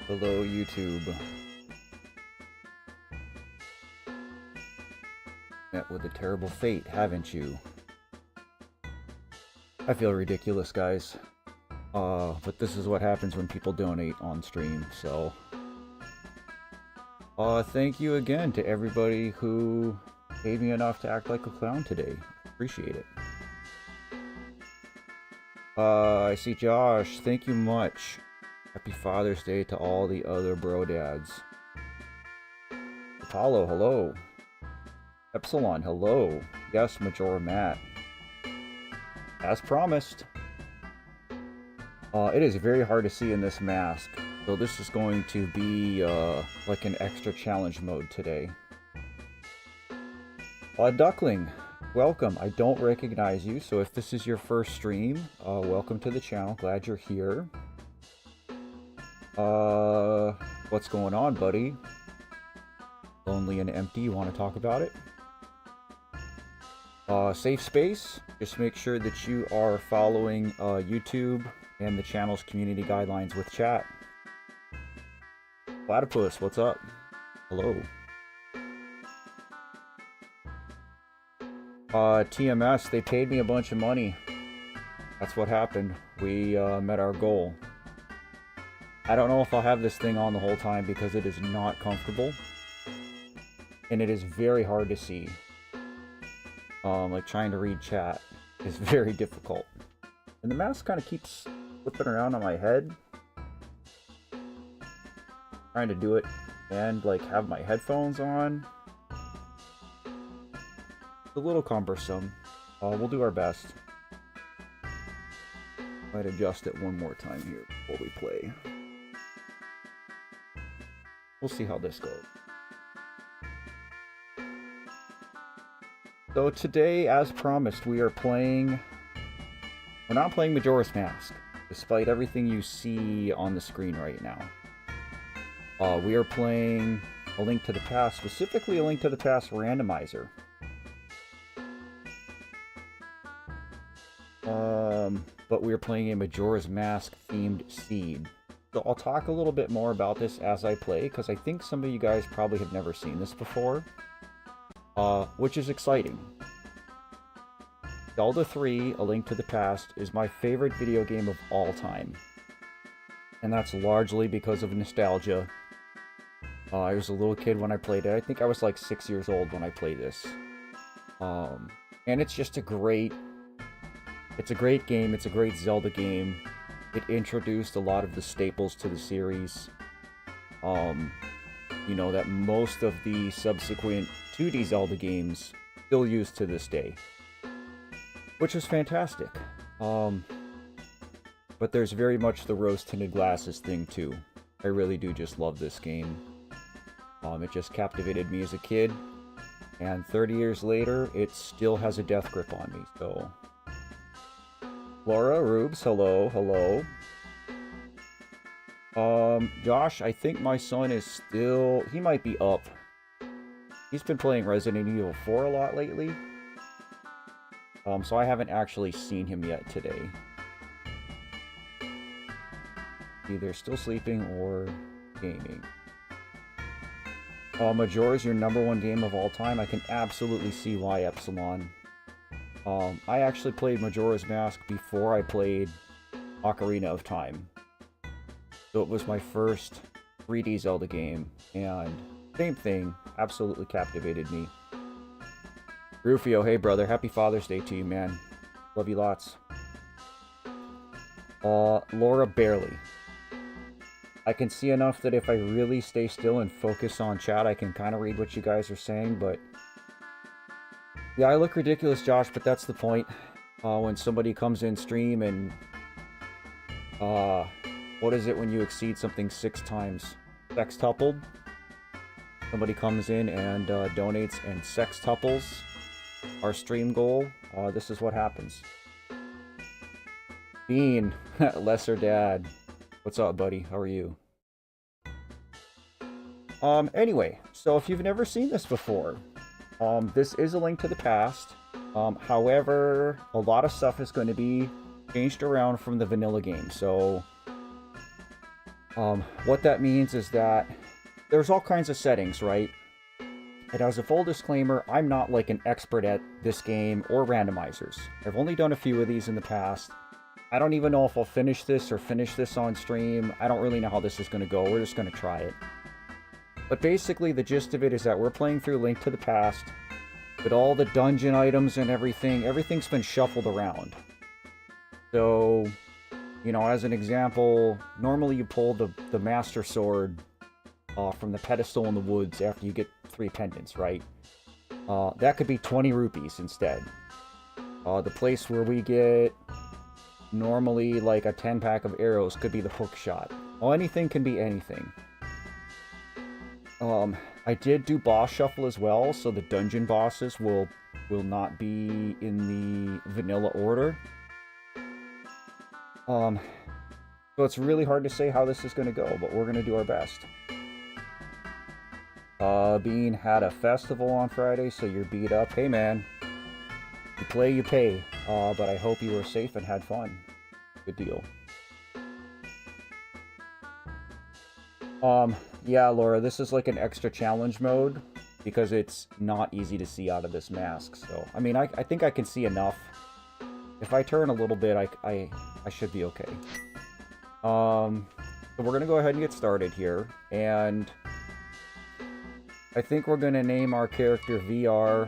Hello, YouTube. Met with a terrible fate, haven't you? I feel ridiculous, guys. But this is what happens when people donate on stream, so... thank you again to everybody who paid me enough to act like a clown today. Appreciate it. I see Josh. Thank you much. Happy Father's Day to all the other bro dads. Apollo, hello. Epsilon, hello. Yes, Majora Matt. As promised. It is very hard to see in this mask, so this is going to be like an extra challenge mode today. Duckling, welcome. I don't recognize you, so if this is your first stream, welcome to the channel. Glad you're here. What's going on, buddy? Lonely and empty, you want to talk about it? Safe space. Just make sure that you are following YouTube and the channel's community guidelines with chat. Platypus, what's up? Hello. TMS, they paid me a bunch of money. That's what happened. We met our goal. I don't know if I'll have this thing on the whole time because it is not comfortable. And it is very hard to see. Like trying to read chat is very difficult. And the mouse kind of keeps flipping around on my head. Trying to do it and like have my headphones on. It's a little cumbersome. We'll do our best. Might adjust it one more time here before we play. We'll see how this goes. So today, as promised, we are playing... We're not playing Majora's Mask, despite everything you see on the screen right now. We are playing A Link to the Past, specifically A Link to the Past randomizer. But we are playing a Majora's Mask themed seed. So I'll talk a little bit more about this as I play, because I think some of you guys probably have never seen this before. Which is exciting. Zelda 3, A Link to the Past, is my favorite video game of all time. And that's largely because of nostalgia. I was a little kid when I played it. I think I was like 6 years old when I played this. And it's just a great... It's a great game. It's a great Zelda game. It introduced a lot of the staples to the series. You know, that most of the subsequent 2D Zelda games still use to this day. Which is fantastic. But there's very much the rose-tinted glasses thing too. I really do just love this game. It just captivated me as a kid. And 30 years later, it still has a death grip on me, so... Laura, Rubes, hello, hello. Josh, I think my son is still... He might be up. He's been playing Resident Evil 4 a lot lately. So I haven't actually seen him yet today. Either still sleeping or gaming. Majora is your #1 game of all time. I can absolutely see why, Epsilon. I actually played Majora's Mask before I played Ocarina of Time. So it was my first 3D Zelda game, and same thing, absolutely captivated me. Rufio, hey brother, happy Father's Day to you, man. Love you lots. Laura, barely. I can see enough that if I really stay still and focus on chat, I can kind of read what you guys are saying, but... Yeah, I look ridiculous, Josh, but that's the point. When somebody comes in stream and... what is it when you exceed something 6 times? Sextupled? Somebody comes in and donates and sextuples our stream goal. This is what happens. Bean, lesser dad. What's up, buddy? How are you? Anyway, so if you've never seen this before, this is A Link to the Past. However, a lot of stuff is going to be changed around from the vanilla game, so What that means is that there's all kinds of settings, right? And as a full disclaimer, I'm not like an expert at this game or randomizers. I've only done a few of these in the past. I don't even know if I'll finish this or finish this on stream. I don't really know how this is going to go. We're just going to try it. But basically, the gist of it is that we're playing through Link to the Past with all the dungeon items and everything. Everything's been shuffled around. So, you know, as an example, normally you pull the Master Sword from the pedestal in the woods after you get 3 pendants, right? That could be 20 rupees instead. The place where we get normally like a 10-pack of arrows could be the hook shot. Well, anything can be anything. I did do boss shuffle as well, so the dungeon bosses will not be in the vanilla order. So it's really hard to say how this is going to go, but we're going to do our best. Bean had a festival on Friday, so you're beat up. Hey man, you play, you pay. But I hope you were safe and had fun. Good deal. Yeah, Laura, this is like an extra challenge mode because it's not easy to see out of this mask. So, I mean, I think I can see enough. If I turn a little bit, I should be okay. So we're gonna go ahead and get started here, and I think we're gonna name our character VR,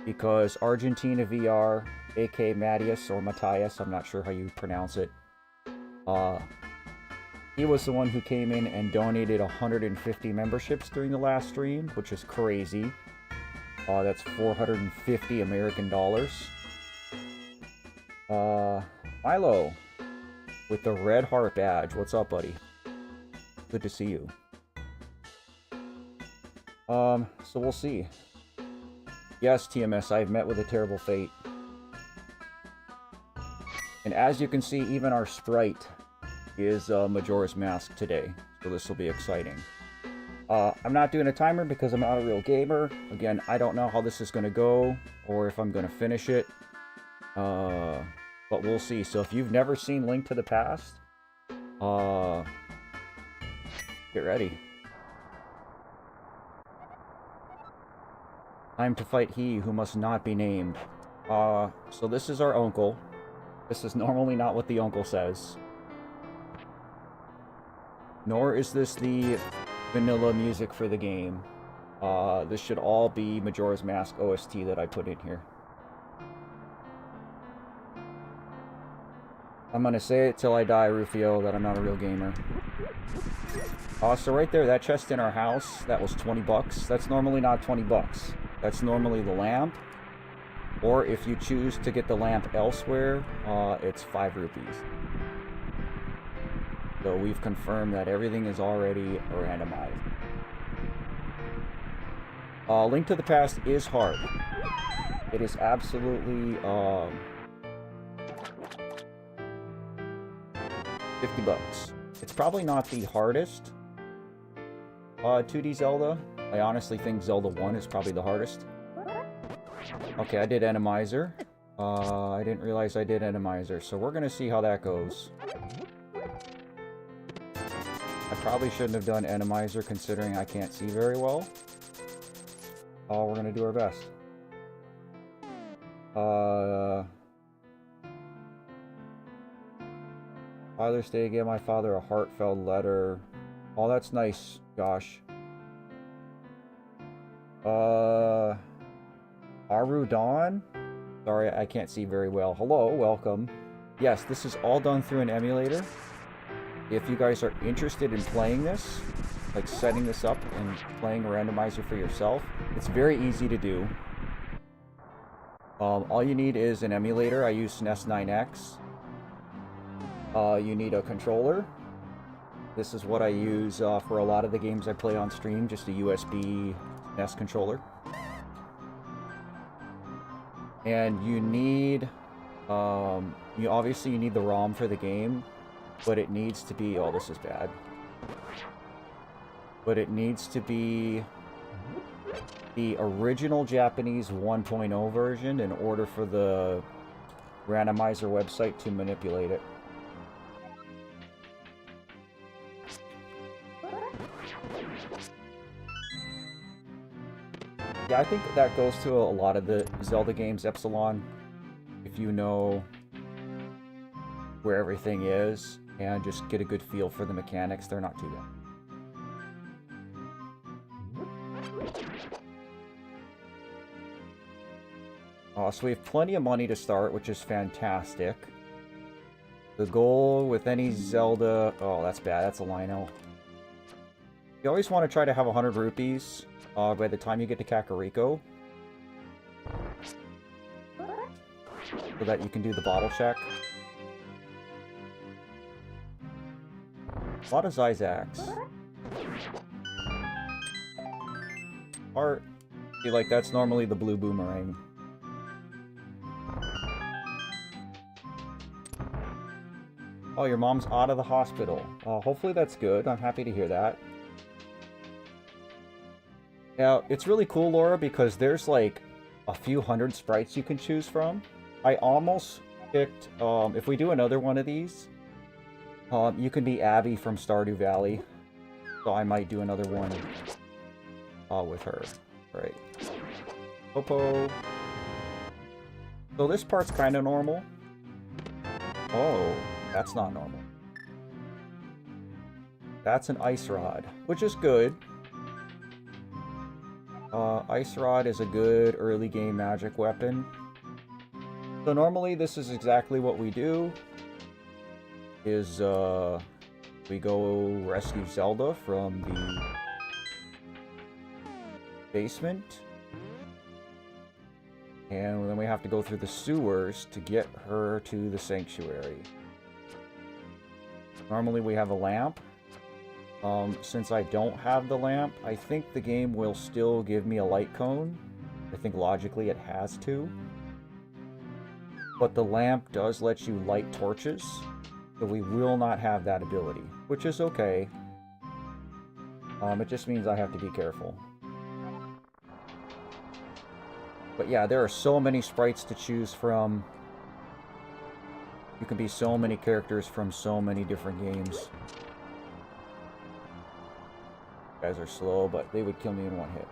because Argentina VR, aka Matthias or Matthias, I'm not sure how you pronounce it. He was the one who came in and donated 150 memberships during the last stream, which is crazy. That's 450 American dollars. Milo, with the red heart badge. What's up, buddy? Good to see you. So we'll see. Yes, TMS, I've met with a terrible fate. And as you can see, even our sprite is Majora's Mask today. So this will be exciting. I'm not doing a timer because I'm not a real gamer. Again, I don't know how this is going to go or if I'm going to finish it. But we'll see. So if you've never seen Link to the Past, get ready. Time to fight he who must not be named. So this is our uncle. This is normally not what the uncle says. Nor is this the vanilla music for the game. This should all be Majora's Mask OST that I put in here. I'm gonna say it till I die, Rufio, that I'm not a real gamer. So right there, that chest in our house, that was 20 bucks. That's normally not 20 bucks. That's normally the lamp. Or if you choose to get the lamp elsewhere, it's 5 rupees. So we've confirmed that everything is already randomized. Link to the Past is hard. It is absolutely 50 bucks. It's probably not the hardest 2D Zelda. I honestly think Zelda 1 is probably the hardest. Okay, I did Enemizer. I didn't realize I did Enemizer, so we're gonna see how that goes. I probably shouldn't have done Enemizer considering I can't see very well. We're gonna do our best. Father's Day, gave my father a heartfelt letter. Oh, that's nice, Josh. Aru Dawn? Sorry, I can't see very well. Hello, welcome. Yes, this is all done through an emulator. If you guys are interested in playing this, like setting this up and playing a randomizer for yourself, it's very easy to do. All you need is an emulator. I use SNES 9X. You need a controller. This is what I use for a lot of the games I play on stream, just a USB SNES controller. And you need, obviously you need the ROM for the game, but it needs to be, oh, this is bad. But it needs to be the original Japanese 1.0 version in order for the randomizer website to manipulate it. Yeah, I think that goes to a lot of the Zelda games, Epsilon. If you know where everything is and just get a good feel for the mechanics, they're not too bad. So we have plenty of money to start, which is fantastic. The goal with any Zelda... Oh, that's bad. That's a Lino. You always want to try to have 100 rupees by the time you get to Kakariko, so that you can do the bottle check. A lot of Zyzacs. Art. See, like, that's normally the blue boomerang. Oh, your mom's out of the hospital. Hopefully that's good. I'm happy to hear that. Now, it's really cool, Laura, because there's like a few hundred sprites you can choose from. I almost picked, if we do another one of these, you can be Abby from Stardew Valley. So I might do another one with her. Right. Popo. So this part's kind of normal. Oh, that's not normal. That's an ice rod, which is good. Ice Rod is a good early game magic weapon. So normally this is exactly what we do. Is we go rescue Zelda from the basement. And then we have to go through the sewers to get her to the sanctuary. Normally we have a lamp. Since I don't have the lamp, I think the game will still give me a light cone. I think logically it has to. But the lamp does let you light torches, so we will not have that ability, which is okay. It just means I have to be careful. But yeah, there are so many sprites to choose from. You can be so many characters from so many different games. Guys are slow, but they would kill me in one hit.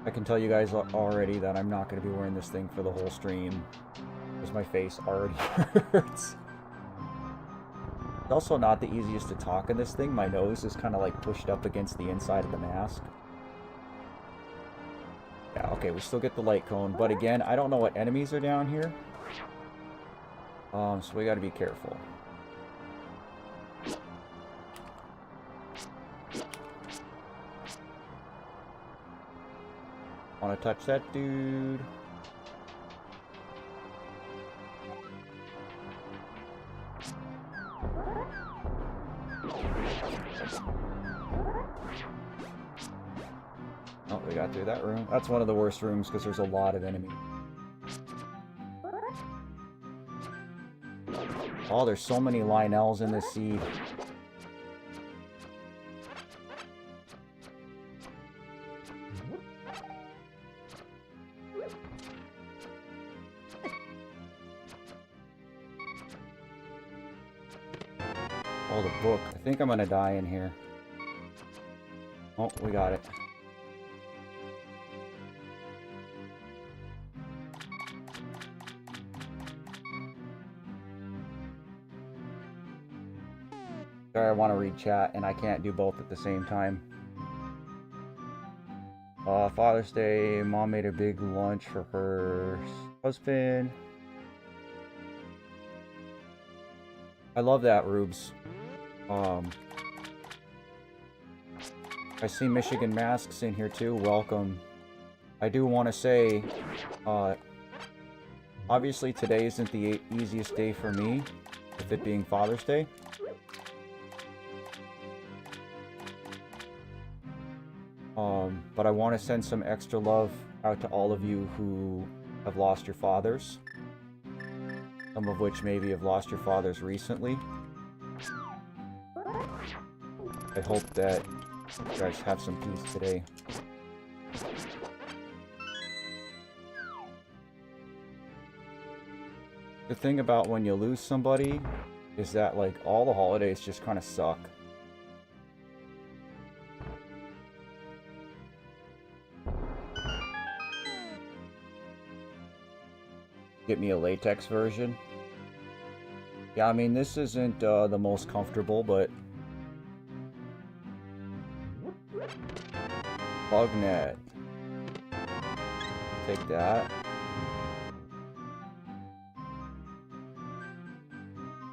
I can tell you guys already that I'm not going to be wearing this thing for the whole stream, because my face already hurts. It's also not the easiest to talk in this thing. My nose is kind of like pushed up against the inside of the mask. Yeah, okay, we still get the light cone, but again, I don't know what enemies are down here. So we gotta be careful. Wanna touch that dude? Oh, we got through that room. That's one of the worst rooms because there's a lot of enemies. Oh, there's so many Lionels in this seed. Oh, the book. I think I'm gonna die in here. Oh, we got it. Sorry, I want to read chat, and I can't do both at the same time. Father's Day, Mom made a big lunch for her husband. I love that, Rubes. I see Michigan Masks in here too. Welcome. I do want to say, obviously today isn't the easiest day for me, with it being Father's Day. But I want to send some extra love out to all of you who have lost your fathers. Some of which maybe have lost your fathers recently. I hope that you guys have some peace today. The thing about when you lose somebody is that, like, all the holidays just kind of suck. Get me a latex version. Yeah, I mean, this isn't the most comfortable, but... Bug net. Take that.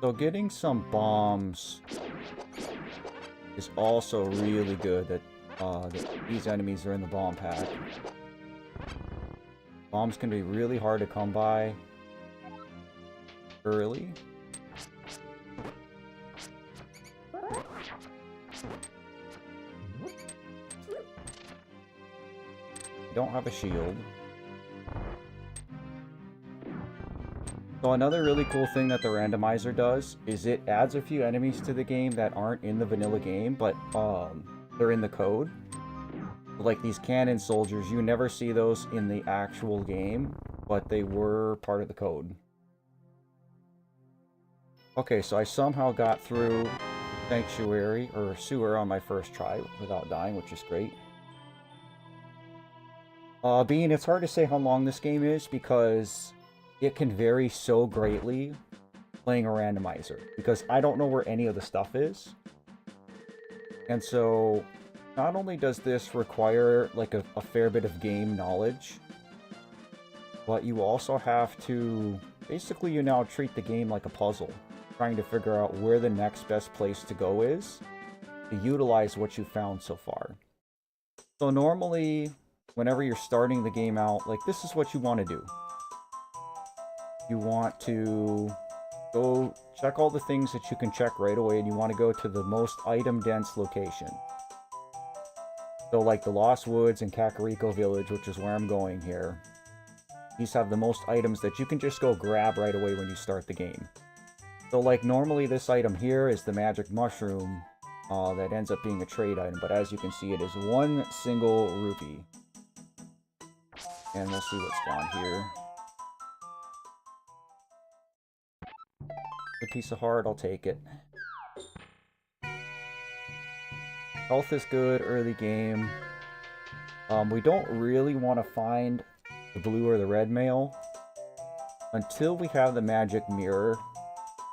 So getting some bombs is also really good that these enemies are in the bomb pack. Bombs can be really hard to come by early. Don't have a shield. So another really cool thing that the randomizer does is it adds a few enemies to the game that aren't in the vanilla game, but they're in the code. Like these cannon soldiers, you never see those in the actual game, but they were part of the code. Okay, so I somehow got through Sanctuary, or Sewer, on my first try without dying, which is great. Bean, it's hard to say how long this game is because it can vary so greatly playing a randomizer, because I don't know where any of the stuff is. And so, not only does this require like a fair bit of game knowledge, but you also have to, basically you now treat the game like a puzzle, trying to figure out where the next best place to go is to utilize what you found so far. So normally, whenever you're starting the game out, like this is what you want to do. You want to go check all the things that you can check right away, and you want to go to the most item-dense location. So like the Lost Woods and Kakariko Village, which is where I'm going here. These have the most items that you can just go grab right away when you start the game. So like normally this item here is the magic mushroom that ends up being a trade item, but as you can see it is one single rupee. And we'll see what's down here. A piece of heart, I'll take it. Health is good, early game. We don't really want to find the blue or the red mail until we have the magic mirror,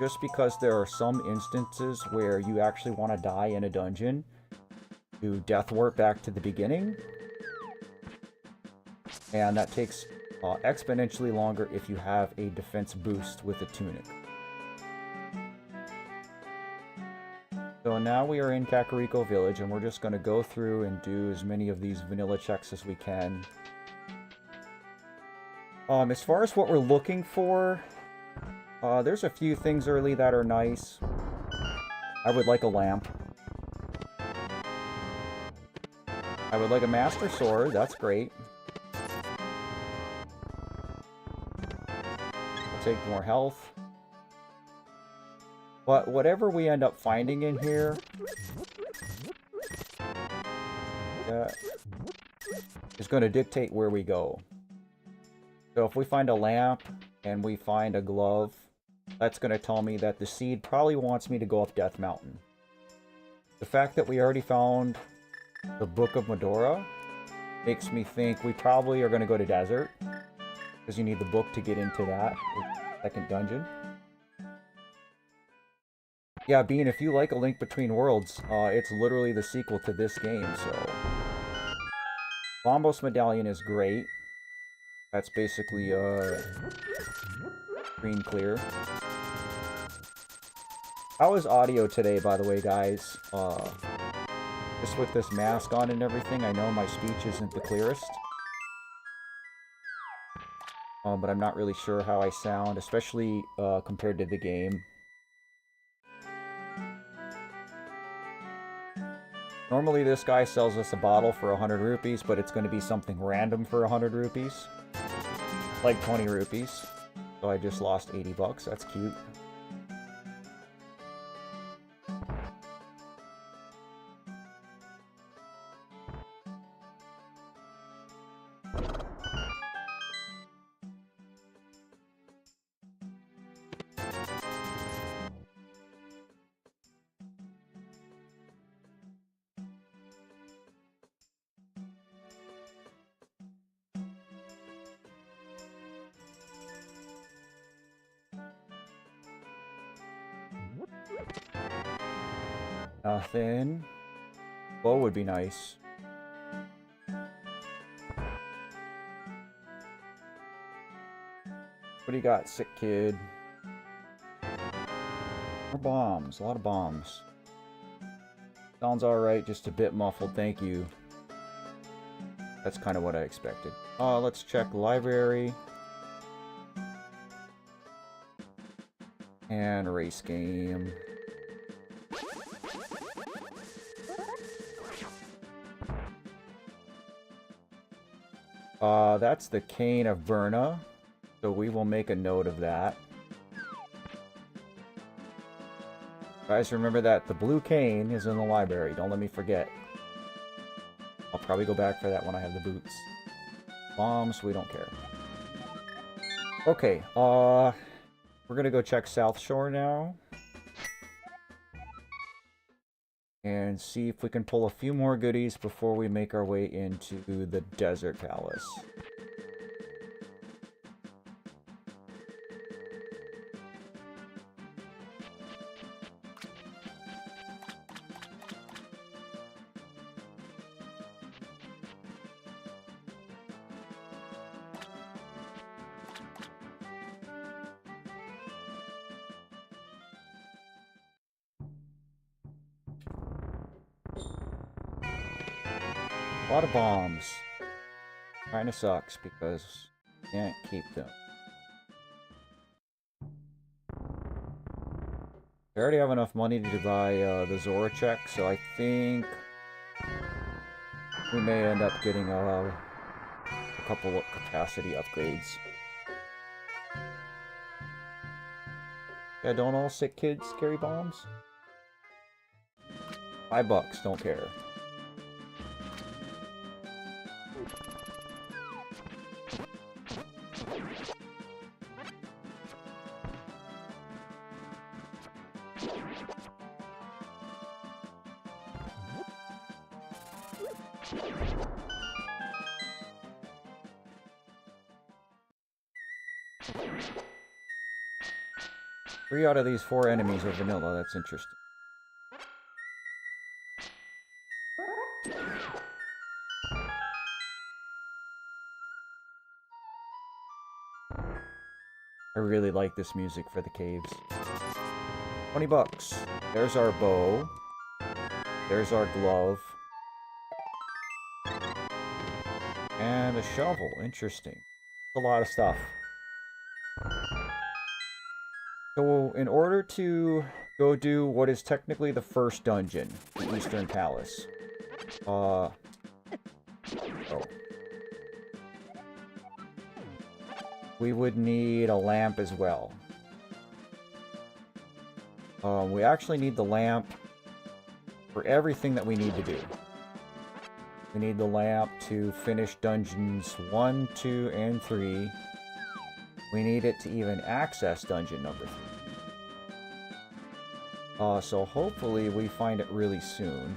just because there are some instances where you actually want to die in a dungeon to death warp back to the beginning. And that takes exponentially longer if you have a defense boost with a tunic. So now we are in Kakariko Village, and we're just going to go through and do as many of these vanilla checks as we can. As far as what we're looking for, there's a few things early that are nice. I would like a lamp. I would like a Master Sword, that's great. I'll take more health. But whatever we end up finding in here is going to dictate where we go. So if we find a lamp and we find a glove, that's going to tell me that the seed probably wants me to go up Death Mountain. The fact that we already found the Book of Majora makes me think we probably are going to go to Desert, because you need the book to get into that second dungeon. Yeah, Bean, if you like A Link Between Worlds, it's literally the sequel to this game, so... Bombos Medallion is great. That's basically, screen clear. How is audio today, by the way, guys? Just with this mask on and everything, I know my speech isn't the clearest. But I'm not really sure how I sound, especially, compared to the game. Normally this guy sells us a bottle for 100 rupees, but it's going to be something random for 100 rupees. Like 20 rupees. So I just lost 80 bucks, that's cute. Nothing. Bow would be nice. What do you got, sick kid? More bombs. A lot of bombs. Sounds alright, just a bit muffled. Thank you. That's kind of what I expected. Let's check library. And race game. That's the Cane of Berna. So we will make a note of that. Guys, remember that the blue cane is in the library. Don't let me forget. I'll probably go back for that when I have the boots. Bombs, we don't care. Okay, we're gonna go check South Shore now. And see if we can pull a few more goodies before we make our way into the Desert Palace. A lot of bombs. Kinda sucks because you can't keep them. I already have enough money to buy the Zora check, so I think we may end up getting a couple of capacity upgrades. Yeah, don't all sick kids carry bombs? $5, don't care. 3 out of these 4 enemies are vanilla, that's interesting. I really like this music for the caves. $20. There's our bow. There's our glove. And a shovel. Interesting. A lot of stuff. So, in order to go do what is technically the first dungeon, the Eastern Palace. We would need a lamp as well. We actually need the lamp for everything that we need to do. We need the lamp to finish dungeons 1, 2, and 3. We need it to even access dungeon number 3. So hopefully we find it really soon.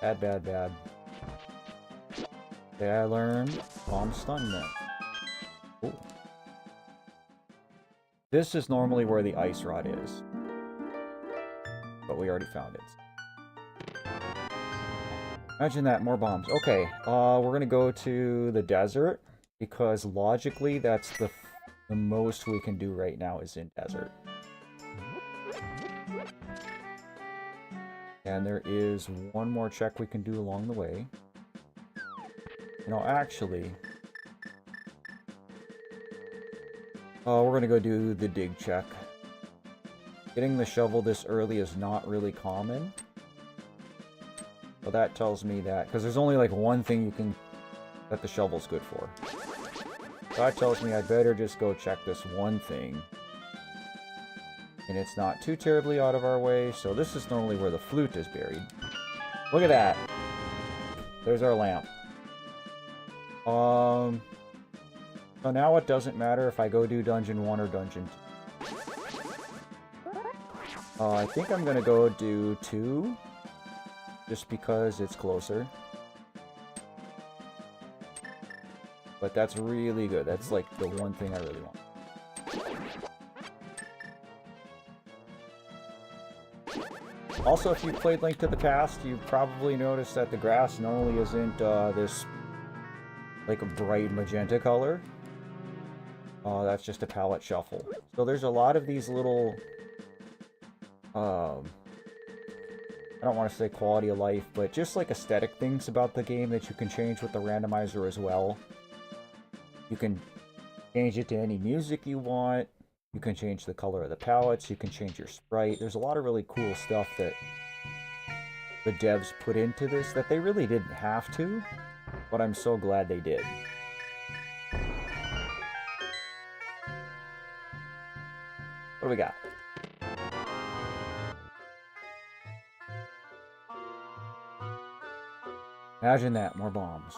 Bad, bad, bad. Okay, I learned bomb stun then. Ooh. This is normally where the ice rod is. But we already found it. Imagine that, more bombs. Okay, we're gonna go to the desert, because logically that's the most we can do right now is in desert. And there is one more check we can do along the way. You know, actually, we're gonna go do the dig check. Getting the shovel this early is not really common. So that tells me that, because there's only like one thing that the shovel's good for. So that tells me I'd better just go check this one thing. And it's not too terribly out of our way, so this is normally where the flute is buried. Look at that! There's our lamp. So now it doesn't matter if I go do Dungeon 1 or Dungeon 2. I think I'm gonna go do 2, just because it's closer. But that's really good. That's like the one thing I really want. Also, if you've played Link to the Past, you've probably noticed that the grass normally isn't this like a bright magenta color. That's just a palette shuffle. So there's a lot of these little I don't want to say quality of life, but just like aesthetic things about the game that you can change with the randomizer as well. You can change it to any music you want. You can change the color of the palettes. You can change your sprite. There's a lot of really cool stuff that the devs put into this that they really didn't have to, but I'm so glad they did. What do we got? Imagine that, more bombs.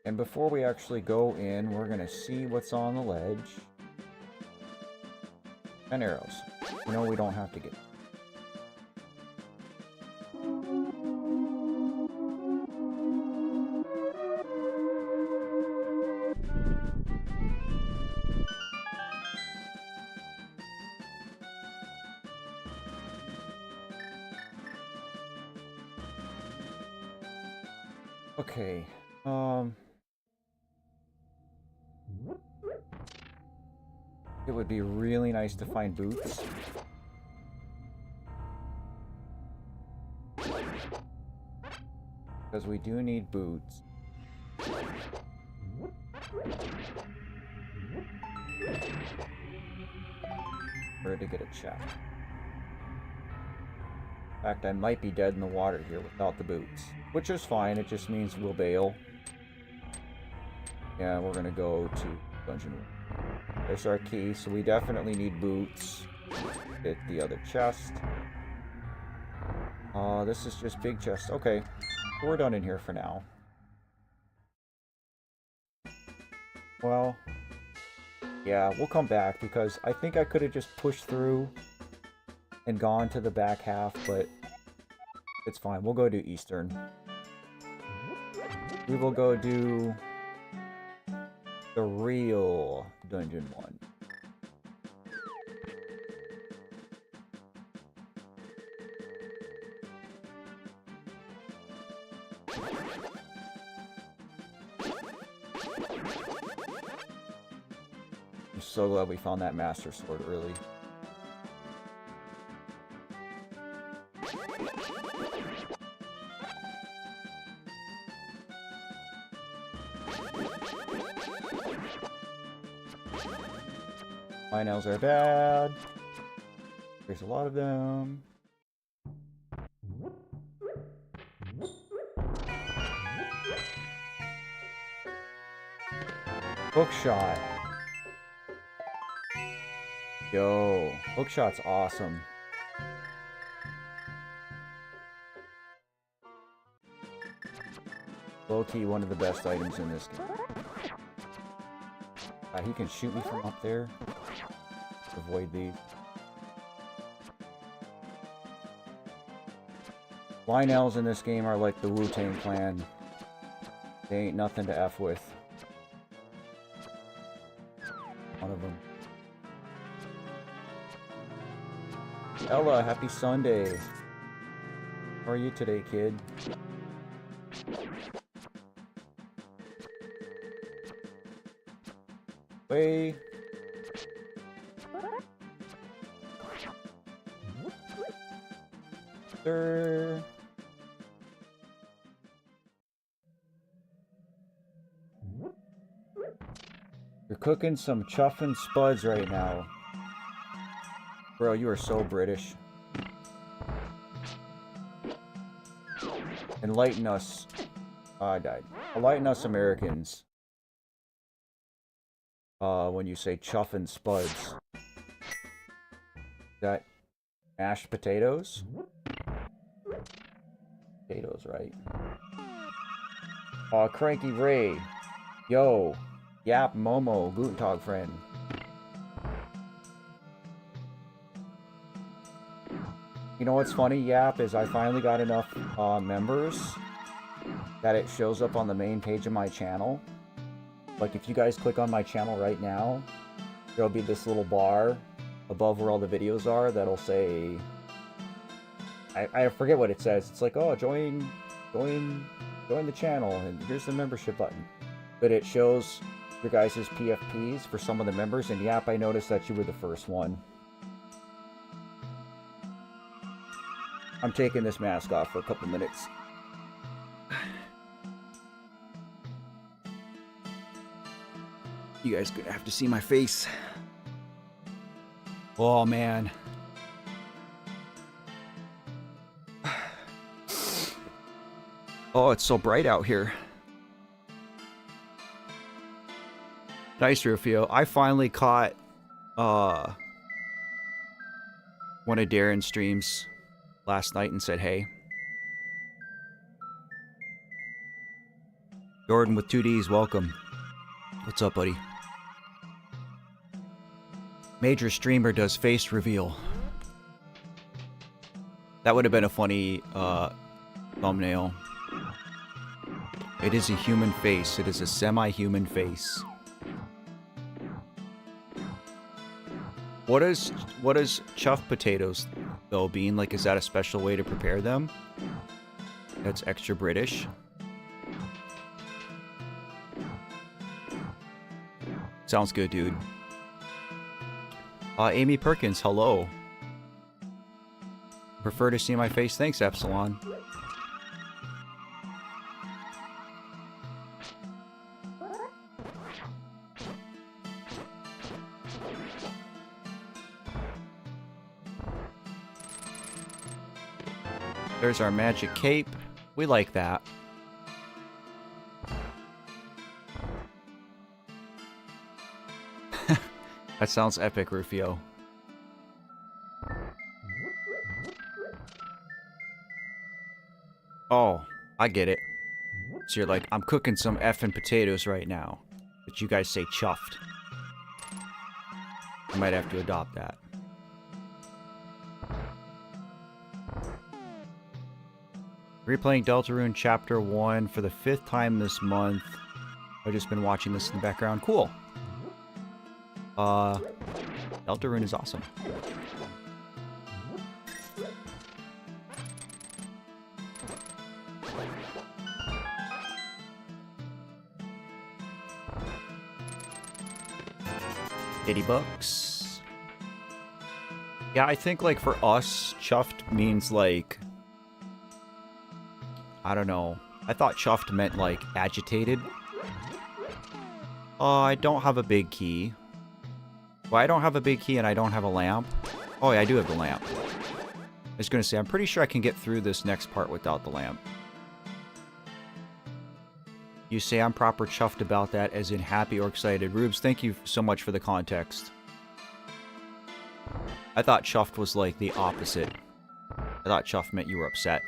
And before we actually go in, we're gonna see what's on the ledge. And arrows. You know we don't have to get... Okay, it would be really nice to find boots. Because we do need boots. For to get a check. In fact, I might be dead in the water here without the boots. Which is fine, it just means we'll bail. Yeah, we're gonna go to Dungeon 1. There's our key, so we definitely need boots. Hit the other chest. This is just big chest. Okay, we're done in here for now. Well, yeah, we'll come back because I think I could have just pushed through and gone to the back half, but it's fine. We'll go do Eastern. We will go do the real Dungeon 1. I'm so glad we found that Master Sword early. My nails are bad. There's a lot of them. Hookshot. Yo, hookshot's awesome. Low-key, one of the best items in this game. He can shoot me from up there. Avoid these. Lionels in this game are like the Wu-Tang Clan. They ain't nothing to F with. One of them. Ella, happy Sunday. How are you today, kid? Way. Sir. You're cooking some chuffin' spuds right now. Bro, you are so British. Enlighten us. Oh, I died. Enlighten us Americans. When you say chuffin' spuds. That mashed potatoes? Potatoes, right? Cranky Ray. Yo. Yap Momo. Guten Tag, friend. You know what's funny, Yap, is I finally got enough members that it shows up on the main page of my channel. Like, if you guys click on my channel right now, there'll be this little bar above where all the videos are that'll say... I forget what it says. It's like, oh, join the channel, and here's the membership button. But it shows your guys' PFPs for some of the members, and Yap, I noticed that you were the first one. I'm taking this mask off for a couple minutes. You guys gonna have to see my face. Oh, man. Oh, it's so bright out here. Nice, Rufio. I finally caught one of Darren's streams last night and said, hey. Jordan with 2Ds, welcome. What's up, buddy? Major streamer does face reveal. That would have been a funny thumbnail. It is a human face. It is a semi-human face. What is chuffed potatoes though, Bean? Like, is that a special way to prepare them? That's extra British. Sounds good, dude. Amy Perkins, hello. Prefer to see my face? Thanks, Epsilon. There's our magic cape. We like that. That sounds epic, Rufio. Oh, I get it. So you're like, I'm cooking some effing potatoes right now. But you guys say chuffed. I might have to adopt that. Replaying Deltarune Chapter 1 for the 5th time this month. I've just been watching this in the background. Cool. Deltarune is awesome. $80. Yeah, I think, like, for us, chuffed means, like... I don't know. I thought chuffed meant, like, agitated. I don't have a big key. Well, I don't have a big key and I don't have a lamp. Oh, yeah, I do have the lamp. I was going to say, I'm pretty sure I can get through this next part without the lamp. You say I'm proper chuffed about that, as in happy or excited. Rubes, thank you so much for the context. I thought chuffed was, like, the opposite. I thought chuffed meant you were upset.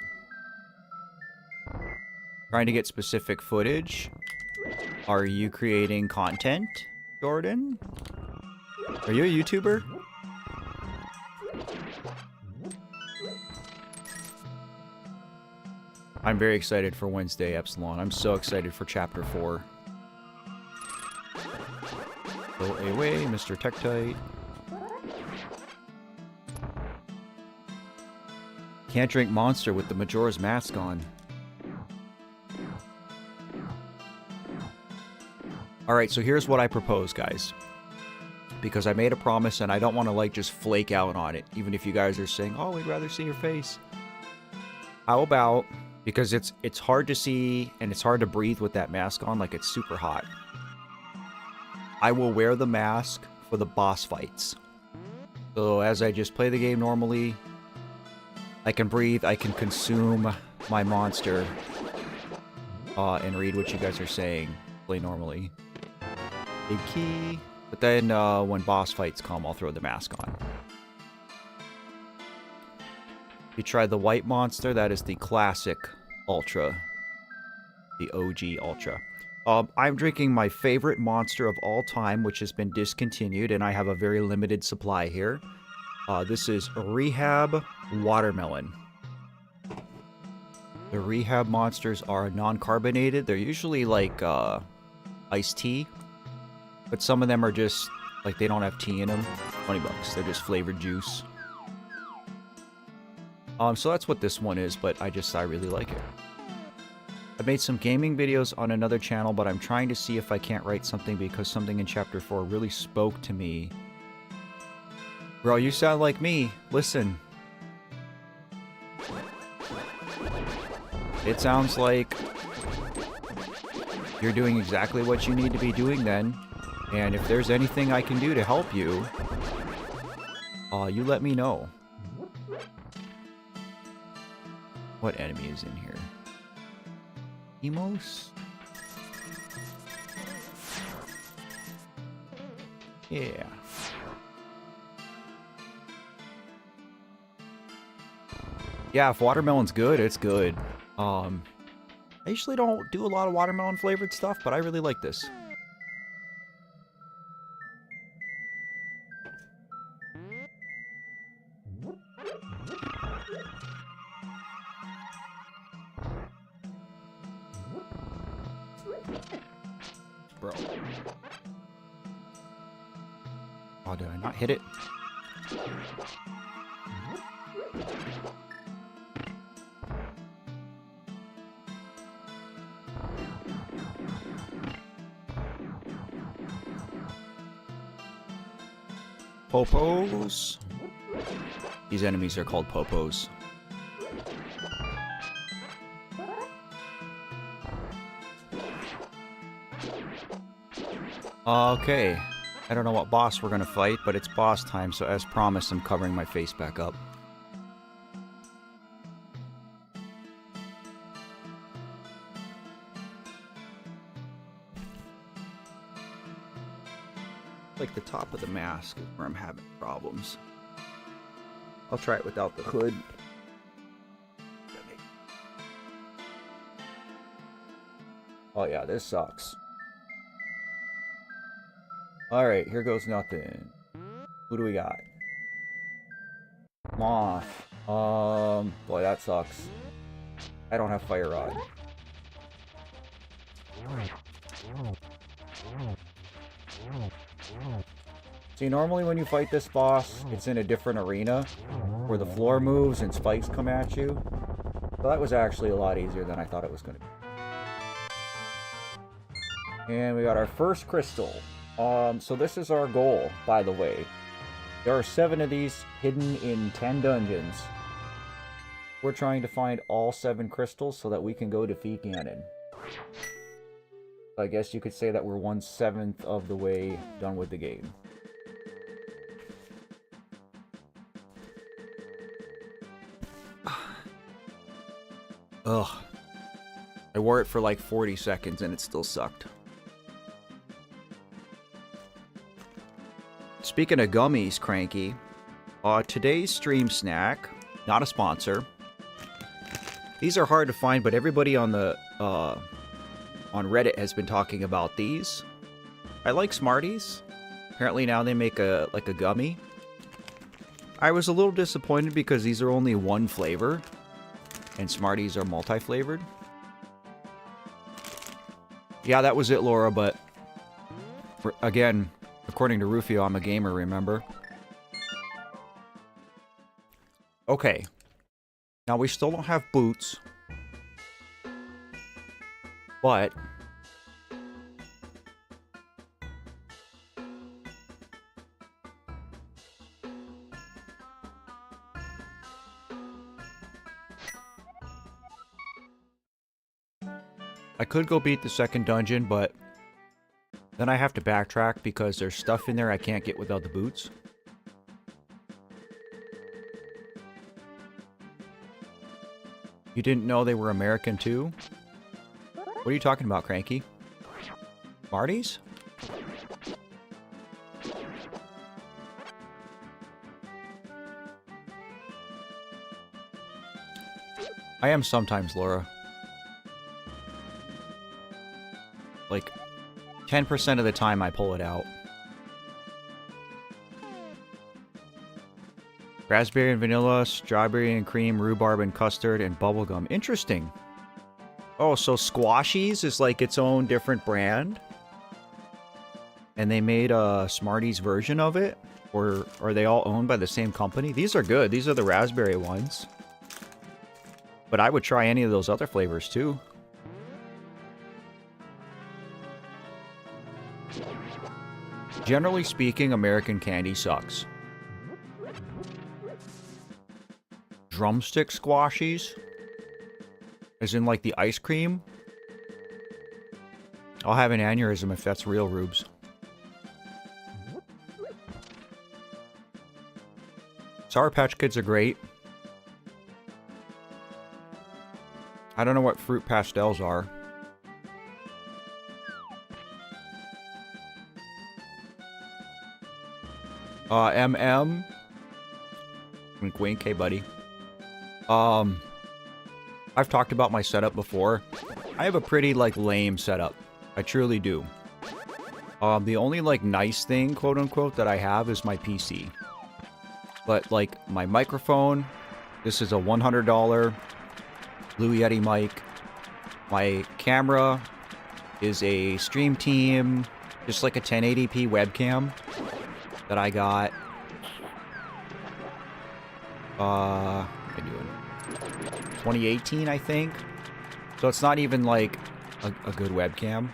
Trying to get specific footage. Are you creating content, Jordan? Are you a YouTuber? I'm very excited for Wednesday, Epsilon. I'm so excited for Chapter 4. Go away, Mr. Tektite. Can't drink Monster with the Majora's Mask on. Alright, so here's what I propose, guys. Because I made a promise and I don't want to, like, just flake out on it. Even if you guys are saying, oh, we'd rather see your face. How about... Because it's hard to see and it's hard to breathe with that mask on, like it's super hot. I will wear the mask for the boss fights. So as I just play the game normally, I can breathe, I can consume my monster, and read what you guys are saying, play normally. Big key. But then when boss fights come, I'll throw the mask on. You tried the white monster, that is the classic Ultra. the OG Ultra. I'm drinking my favorite monster of all time, which has been discontinued, and I have a very limited supply here. This is Rehab Watermelon. The Rehab monsters are non-carbonated. They're usually like iced tea, but some of them are just like they don't have tea in them. $20. They're just flavored juice. So that's what this one is, but I really like it. I made some gaming videos on another channel, but I'm trying to see if I can't write something because something in Chapter 4 really spoke to me. Bro, you sound like me. Listen. It sounds like you're doing exactly what you need to be doing then. And if there's anything I can do to help you, you let me know. What enemy is in here? Emos? Yeah. Yeah, if watermelon's good, it's good. I usually don't do a lot of watermelon flavored stuff, but I really like this. Bro. Oh, did I not hit it? Popos. These enemies are called popos. Okay. I don't know what boss we're gonna fight, but it's boss time, so as promised, I'm covering my face back up. Like the top of the mask is where I'm having problems. I'll try it without the hood. Oh yeah, this sucks. Alright, here goes nothing. Who do we got? Moth. Boy, that sucks. I don't have Fire Rod. See, normally when you fight this boss, it's in a different arena where the floor moves and spikes come at you. So that was actually a lot easier than I thought it was going to be. And we got our first crystal. So this is our goal, by the way. There are 7 of these hidden in 10 dungeons. We're trying to find all 7 crystals so that we can go defeat Ganon. I guess you could say that we're 1/7 of the way done with the game. Ugh. I wore it for like 40 seconds and it still sucked. Speaking of gummies, Cranky, today's stream snack, not a sponsor. These are hard to find, but everybody on the on Reddit has been talking about these. I like Smarties. Apparently now they make a gummy. I was a little disappointed because these are only one flavor, and Smarties are multi-flavored. Yeah, that was it, Laura, but again, according to Rufio, I'm a gamer, remember? Okay. Now, we still don't have boots. But I could go beat the second dungeon, but then I have to backtrack because there's stuff in there I can't get without the boots. You didn't know they were American too? What are you talking about, Cranky? Smarties? I am sometimes, Laura. like 10% of the time I pull it out. Raspberry and vanilla, strawberry and cream, rhubarb and custard, and bubblegum. Interesting. Oh, so Squashies is like its own different brand? And they made a Smarties version of it? Or are they all owned by the same company? These are good. These are the raspberry ones. But I would try any of those other flavors too. Generally speaking, American candy sucks. Drumstick Squashies? As in like the ice cream? I'll have an aneurysm if that's real, Rubes. Sour Patch Kids are great. I don't know what fruit pastels are. MM. Wink wink, hey buddy. I've talked about my setup before. I have a pretty, like, lame setup. I truly do. The only, like, nice thing, quote-unquote, that I have is my PC. But, like, my microphone, this is a $100 Blue Yeti mic. My camera is a Stream Team, just like a 1080p webcam that I got. What am I doing? 2018, I think. So it's not even like a good webcam.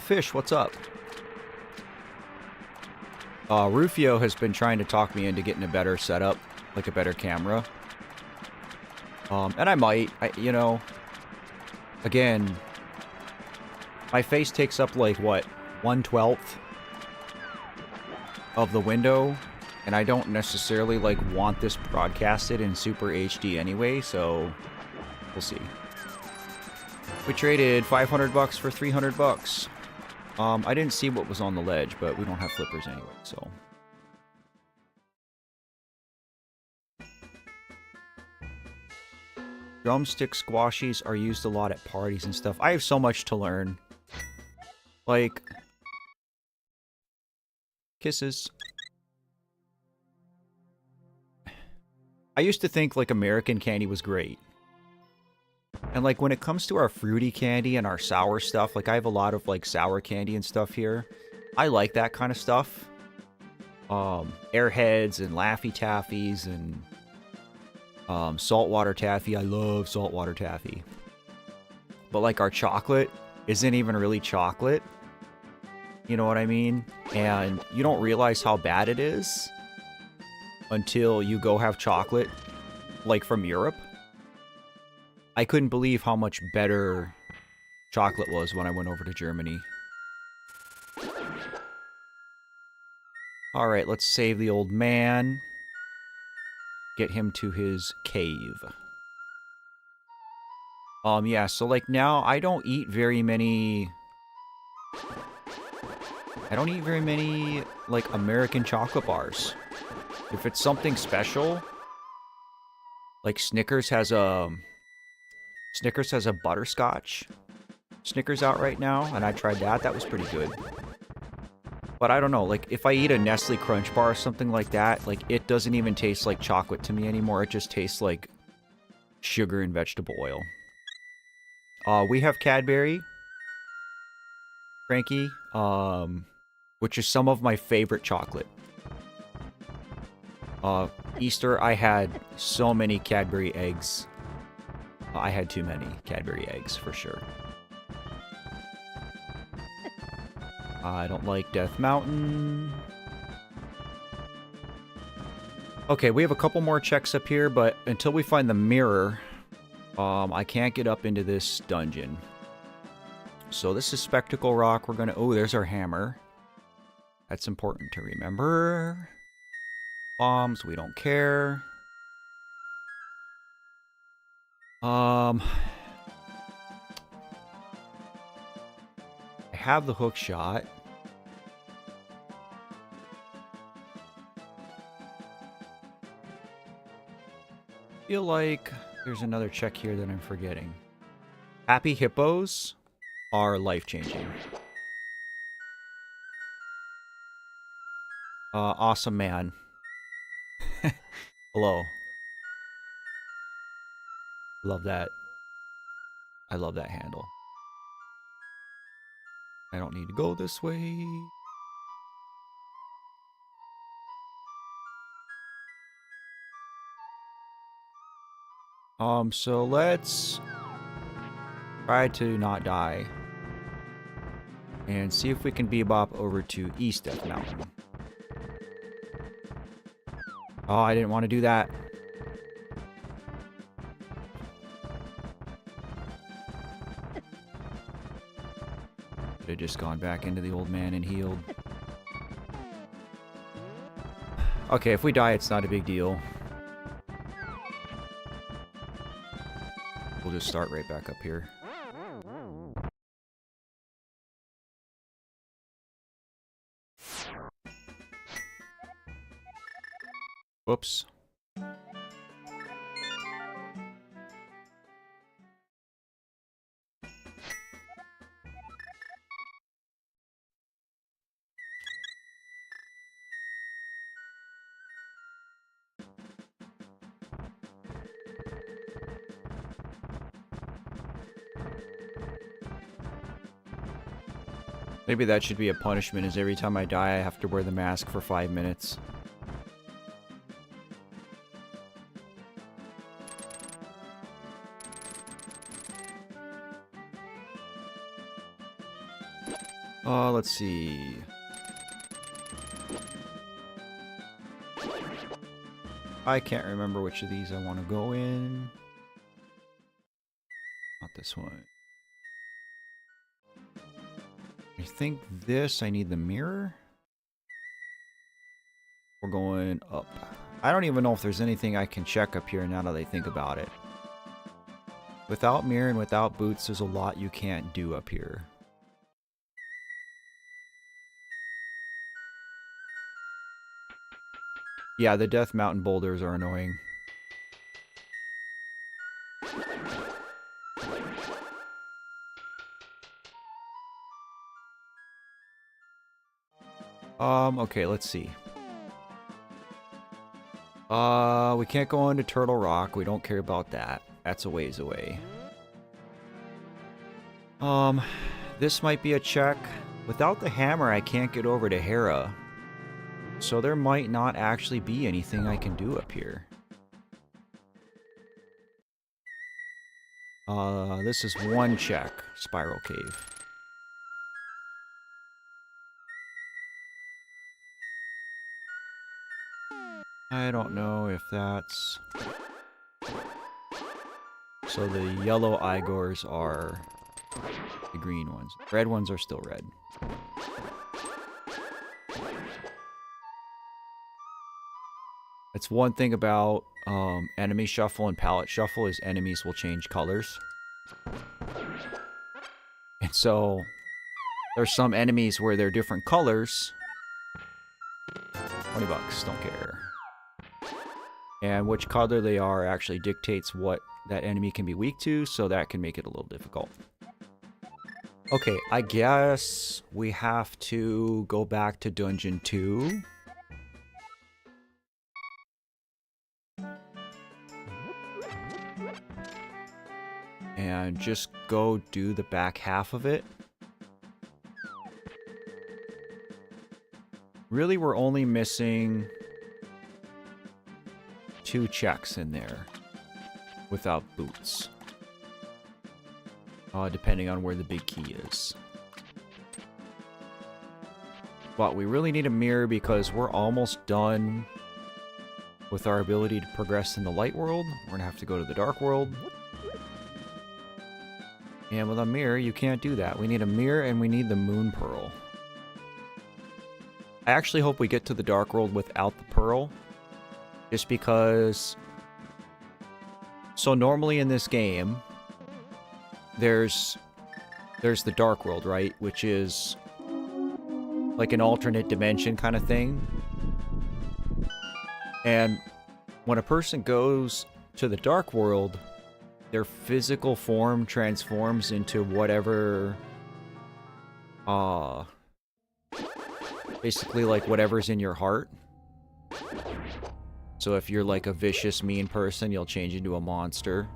Fish, what's up? Rufio has been trying to talk me into getting a better setup, like a better camera. And I might, you know, again, my face takes up like, what, 1/12 of the window, and I don't necessarily, like, want this broadcasted in Super HD anyway, so we'll see. We traded 500 bucks for 300 bucks. I didn't see what was on the ledge, but we don't have flippers anyway, so. Drumstick Squashies are used a lot at parties and stuff. I have so much to learn. Like, kisses. I used to think, like, American candy was great. And, like, when it comes to our fruity candy and our sour stuff, like, I have a lot of, like, sour candy and stuff here. I like that kind of stuff. Airheads and Laffy Taffies and saltwater taffy. I love saltwater taffy. But, like, our chocolate isn't even really chocolate. You know what I mean? And you don't realize how bad it is until you go have chocolate, like, from Europe. I couldn't believe how much better chocolate was when I went over to Germany. Alright, let's save the old man. Get him to his cave. Yeah, so, like, now I don't eat very many... like, American chocolate bars. If it's something special, like Snickers has a butterscotch Snickers out right now, and I tried that. That was pretty good. But I don't know, like, if I eat a Nestle Crunch bar or something like that, like, it doesn't even taste like chocolate to me anymore. It just tastes like sugar and vegetable oil. We have Cadbury, Frankie, which is some of my favorite chocolate. Easter, I had so many Cadbury eggs. I had too many Cadbury eggs, for sure. I don't like Death Mountain. Okay, we have a couple more checks up here, but until we find the mirror, I can't get up into this dungeon. So this is Spectacle Rock. We're gonna... Oh, there's our hammer. That's important to remember. Bombs, we don't care. I have the hook shot. Feel like there's another check here that I'm forgetting. Happy hippos are life-changing. Awesome man. Hello. Love that. I love that handle. I don't need to go this way. So let's try to not die. And see if we can bebop over to East Death Mountain. Oh, I didn't want to do that. Could have just gone back into the old man and healed. Okay, if we die, it's not a big deal. We'll just start right back up here. Whoops. Maybe that should be a punishment, is every time I die I have to wear the mask for 5 minutes. Let's see. I can't remember which of these I want to go in. Not this one. I think this, I need the mirror. We're going up. I don't even know if there's anything I can check up here now that I think about it. Without mirror and without boots, there's a lot you can't do up here. Yeah, the Death Mountain boulders are annoying. Okay, let's see. We can't go into Turtle Rock. We don't care about that. That's a ways away. This might be a check. Without the hammer, I can't get over to Hera. So there might not actually be anything I can do up here. This is one check. Spiral Cave. I don't know if that's... So the yellow Igors are the green ones. Red ones are still red. That's one thing about enemy shuffle and palette shuffle is enemies will change colors. And so there's some enemies where they're different colors. 20 bucks, don't care. And which color they are actually dictates what that enemy can be weak to, so that can make it a little difficult. Okay, I guess we have to go back to Dungeon 2. And just go do the back half of it. Really, we're only missing 2 checks in there without boots. Depending on where the big key is. But we really need a mirror because we're almost done with our ability to progress in the light world. We're gonna have to go to the dark world. And with a mirror, you can't do that. We need a mirror and we need the moon pearl. I actually hope we get to the dark world without the pearl. Just because... So normally in this game, there's the dark world, right? Which is like an alternate dimension kind of thing. And when a person goes to the dark world, their physical form transforms into whatever, basically like whatever's in your heart. So if you're like a vicious, mean person, you'll change into a monster.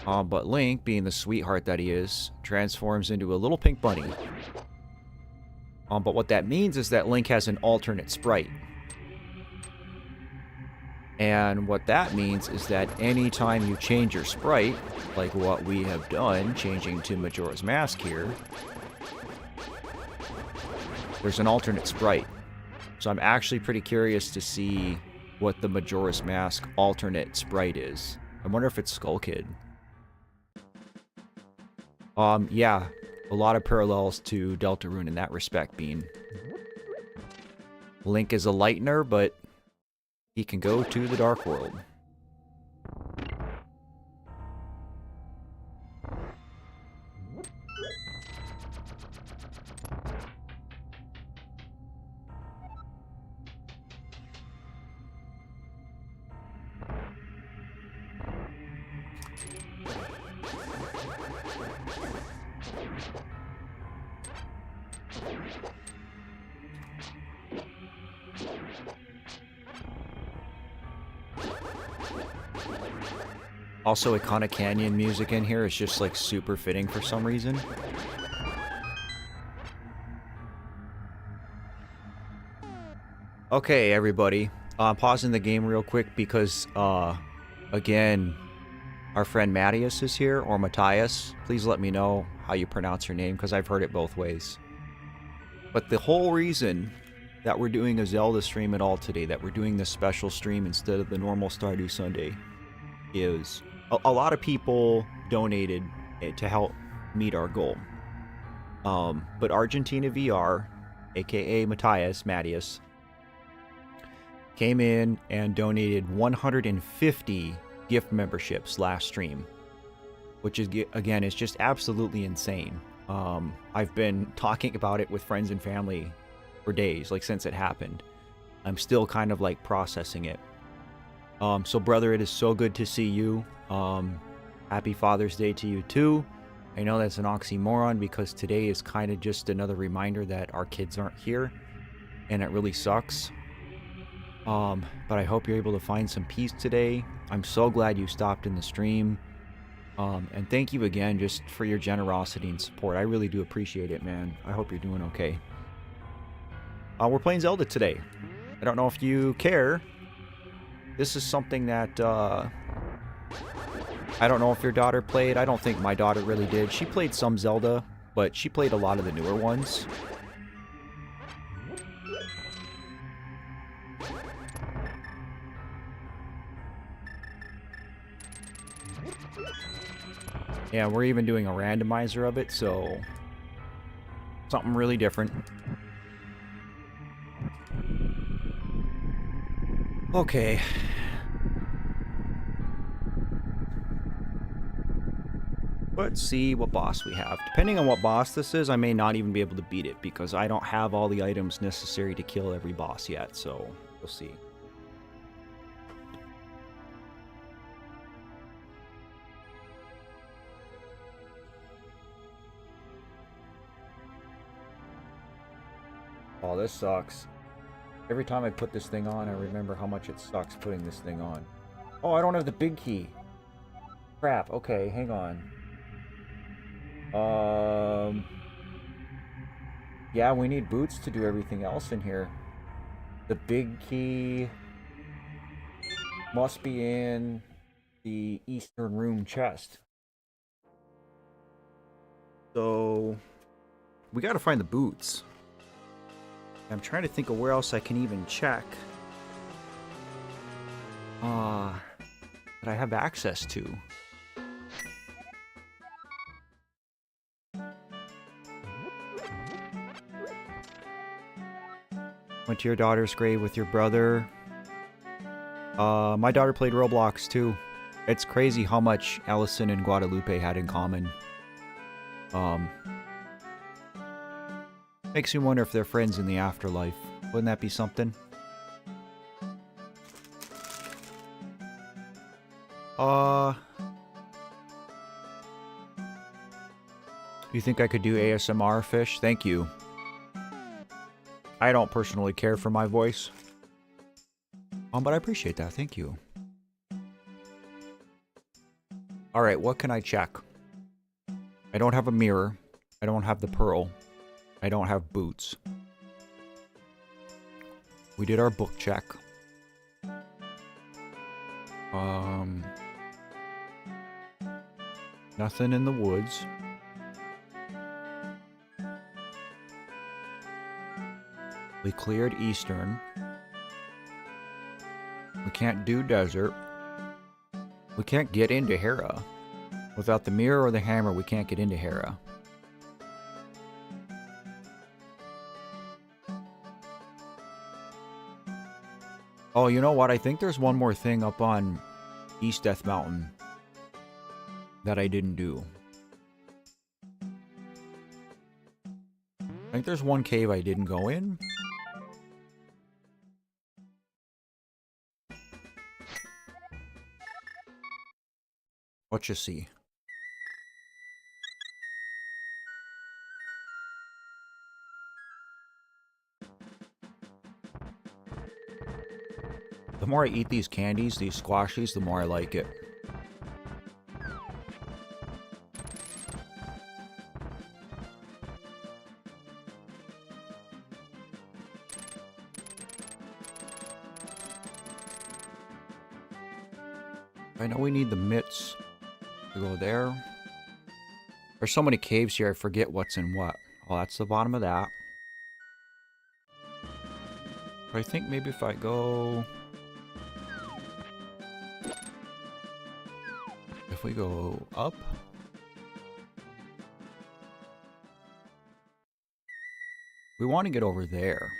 But Link, being the sweetheart that he is, transforms into a little pink bunny. But what that means is that Link has an alternate sprite. And what that means is that anytime you change your sprite, like what we have done, changing to Majora's Mask here, there's an alternate sprite. So I'm actually pretty curious to see what the Majora's Mask alternate sprite is. I wonder if it's Skull Kid. Yeah, a lot of parallels to Deltarune in that respect, Bean. Link is a lightener, but he can go to the Dark World. Also, Iconic Canyon music in here is just like super fitting for some reason. Okay, everybody. I'm pausing the game real quick because, again, our friend Matthias is here, or Matthias. Please let me know how you pronounce your name, because I've heard it both ways. But the whole reason that we're doing a Zelda stream at all today, that we're doing this special stream instead of the normal Stardew Sunday, is a lot of people donated to help meet our goal. But Argentina VR, aka Matthias, came in and donated 150 gift memberships last stream, which is, again, is just absolutely insane. I've been talking about it with friends and family for days, like since it happened. I'm still kind of like processing it. So brother, it is so good to see you. Happy Father's Day to you too. I know that's an oxymoron because today is kind of just another reminder that our kids aren't here, and it really sucks. But I hope you're able to find some peace today. I'm so glad you stopped in the stream. And thank you again just for your generosity and support. I really do appreciate it, man. I hope you're doing okay. We're playing Zelda today. I don't know if you care. This is something that, I don't know if your daughter played. I don't think my daughter really did. She played some Zelda, but she played a lot of the newer ones. Yeah, we're even doing a randomizer of it, so something really different. Okay. Let's see what boss we have. Depending on what boss this is, I may not even be able to beat it because I don't have all the items necessary to kill every boss yet, so we'll see. Oh, this sucks. Every time I put this thing on, I remember how much it sucks putting this thing on. Oh, I don't have the big key. Crap. Okay, hang on. Yeah, we need boots to do everything else in here. The big key must be in the Eastern Room chest. So, we gotta find the boots. I'm trying to think of where else I can even check. That I have access to. Went to your daughter's grave with your brother. My daughter played Roblox too. It's crazy how much Allison and Guadalupe had in common. Makes me wonder if they're friends in the afterlife. Wouldn't that be something? You think I could do ASMR, Fish? Thank you. I don't personally care for my voice. But I appreciate that. Thank you. Alright, what can I check? I don't have a mirror. I don't have the pearl. I don't have boots. We did our book check. Nothing in the woods. We cleared Eastern. We can't do desert. We can't get into Hera. Without the mirror or the hammer, we can't get into Hera. Oh, you know what? I think there's one more thing up on East Death Mountain that I didn't do. I think there's one cave I didn't go in. What you see? The more I eat these candies, these squashies, the more I like it. I know we need the mitts to go there. There's so many caves here, I forget what's in what. Oh, that's the bottom of that. But I think maybe if I go... If we go up... We want to get over there.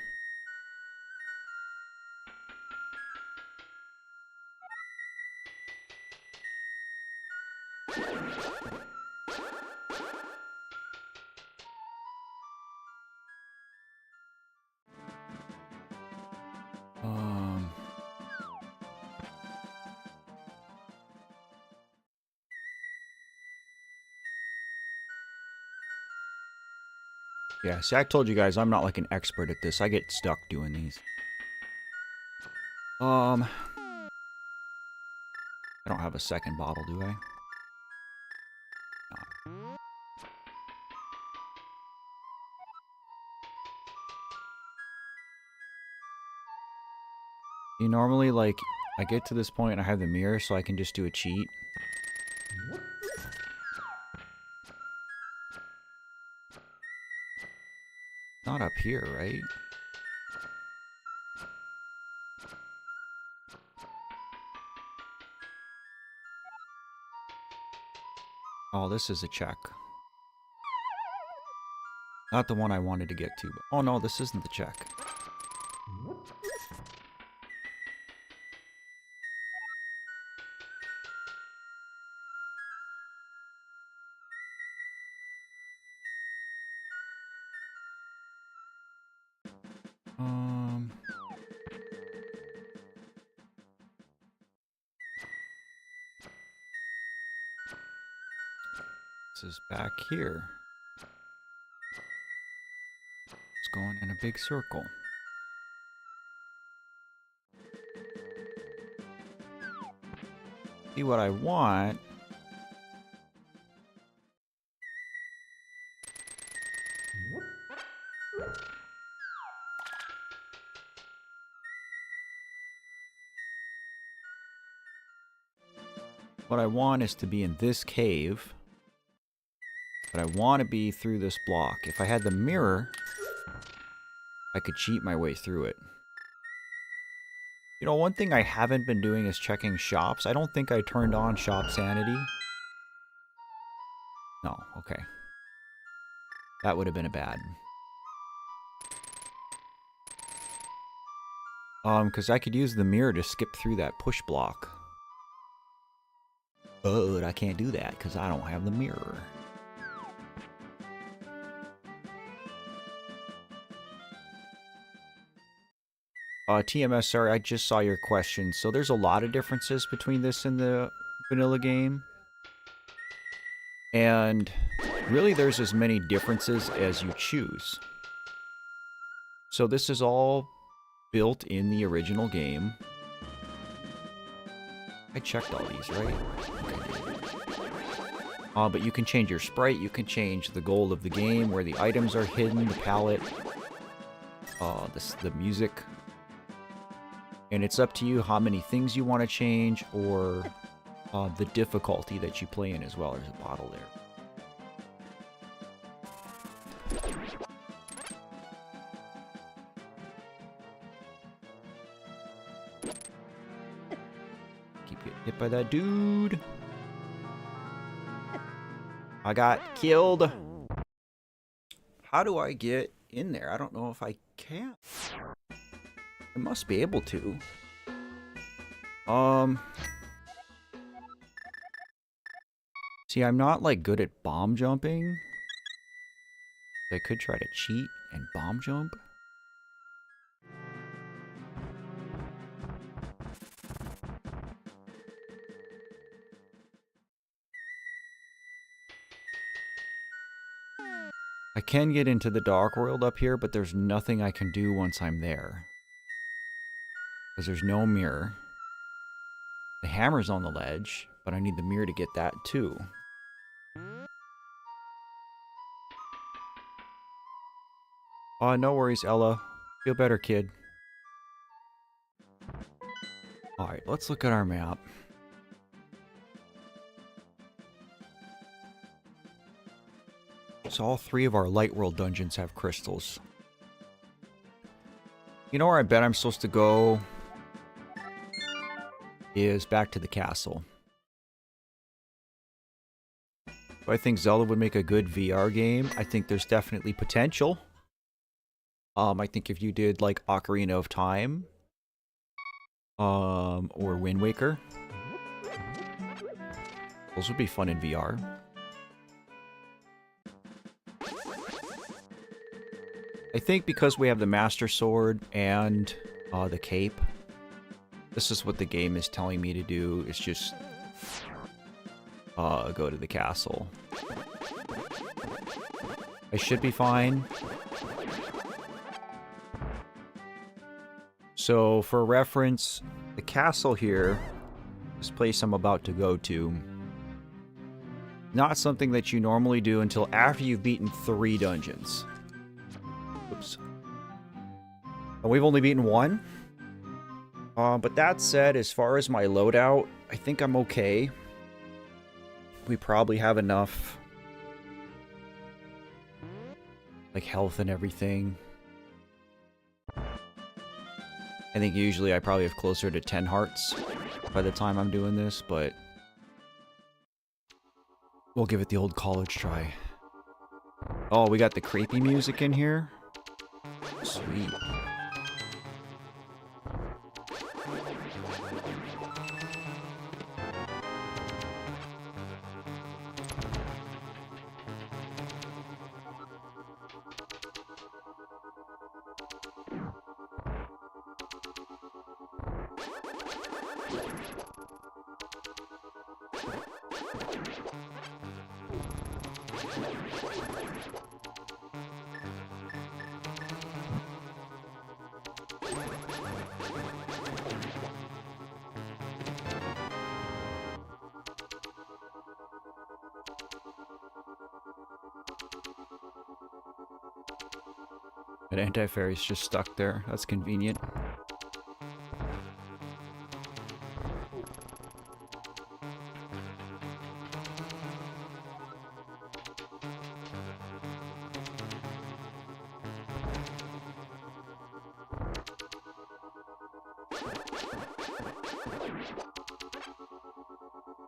Yeah, see, I told you guys I'm not like an expert at this. I get stuck doing these. I don't have a second bottle, do I? No. You normally, like, I get to this point and I have the mirror so I can just do a cheat. Not up here, right? Oh, this is a check. Not the one I wanted to get to, but... Oh no, this isn't the check. This is back here. It's going in a big circle. See what I want. What I want is to be in this cave. But I want to be through this block. If I had the mirror, I could cheat my way through it. You know, one thing I haven't been doing is checking shops. I don't think I turned on shop sanity. No, okay. That would have been a bad. Because I could use the mirror to skip through that push block. But I can't do that because I don't have the mirror. TMS, sorry, I just saw your question. So there's a lot of differences between this and the vanilla game. And really there's as many differences as you choose. So this is all built in the original game. I checked all these, right? But you can change your sprite, you can change the goal of the game, where the items are hidden, the palette, the music. And it's up to you how many things you want to change, or the difficulty that you play in as well. There's a bottle there. Keep getting hit by that dude. I got killed. How do I get in there? I don't know if I can. I must be able to. See, I'm not like good at bomb jumping. I could try to cheat and bomb jump. I can get into the Dark World up here, but there's nothing I can do once I'm there. Because there's no mirror. The hammer's on the ledge, but I need the mirror to get that too. No worries, Ella. Feel better, kid. Alright, let's look at our map. So all 3 of our Light World dungeons have crystals. You know where I bet I'm supposed to go? Is back to the castle. Do I think Zelda would make a good VR game? I think there's definitely potential. I think if you did like Ocarina of Time, or Wind Waker, those would be fun in VR. I think because we have the Master Sword and the cape, this is what the game is telling me to do. It's just go to the castle. I should be fine. So, for reference, the castle here, this place I'm about to go to, not something that you normally do until after you've beaten 3 dungeons. Oops. And we've only beaten 1. But that said, as far as my loadout, I think I'm okay. We probably have enough, like, health and everything. I think usually I probably have closer to 10 hearts by the time I'm doing this, but we'll give it the old college try. Oh, we got the creepy music in here. Sweet. An anti-fairy's just stuck there. That's convenient.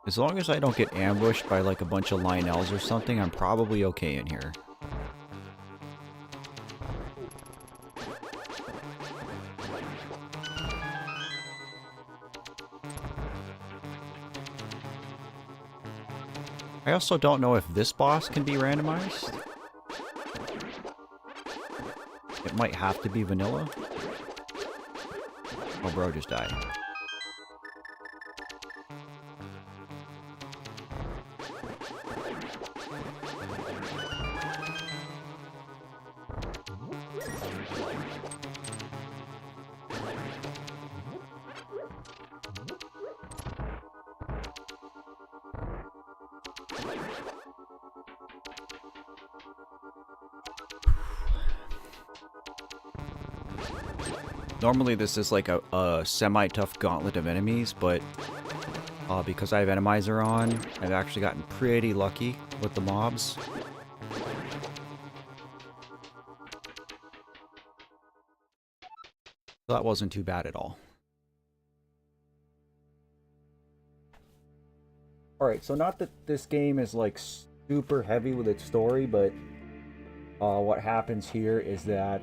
As long as I don't get ambushed by like a bunch of Lionels or something, I'm probably okay in here. I also don't know if this boss can be randomized. It might have to be vanilla. Oh, bro just died. Normally this is like a semi-tough gauntlet of enemies, but because I have Enemizer on, I've actually gotten pretty lucky with the mobs. So that wasn't too bad at all. Alright, so not that this game is like super heavy with its story, but what happens here is that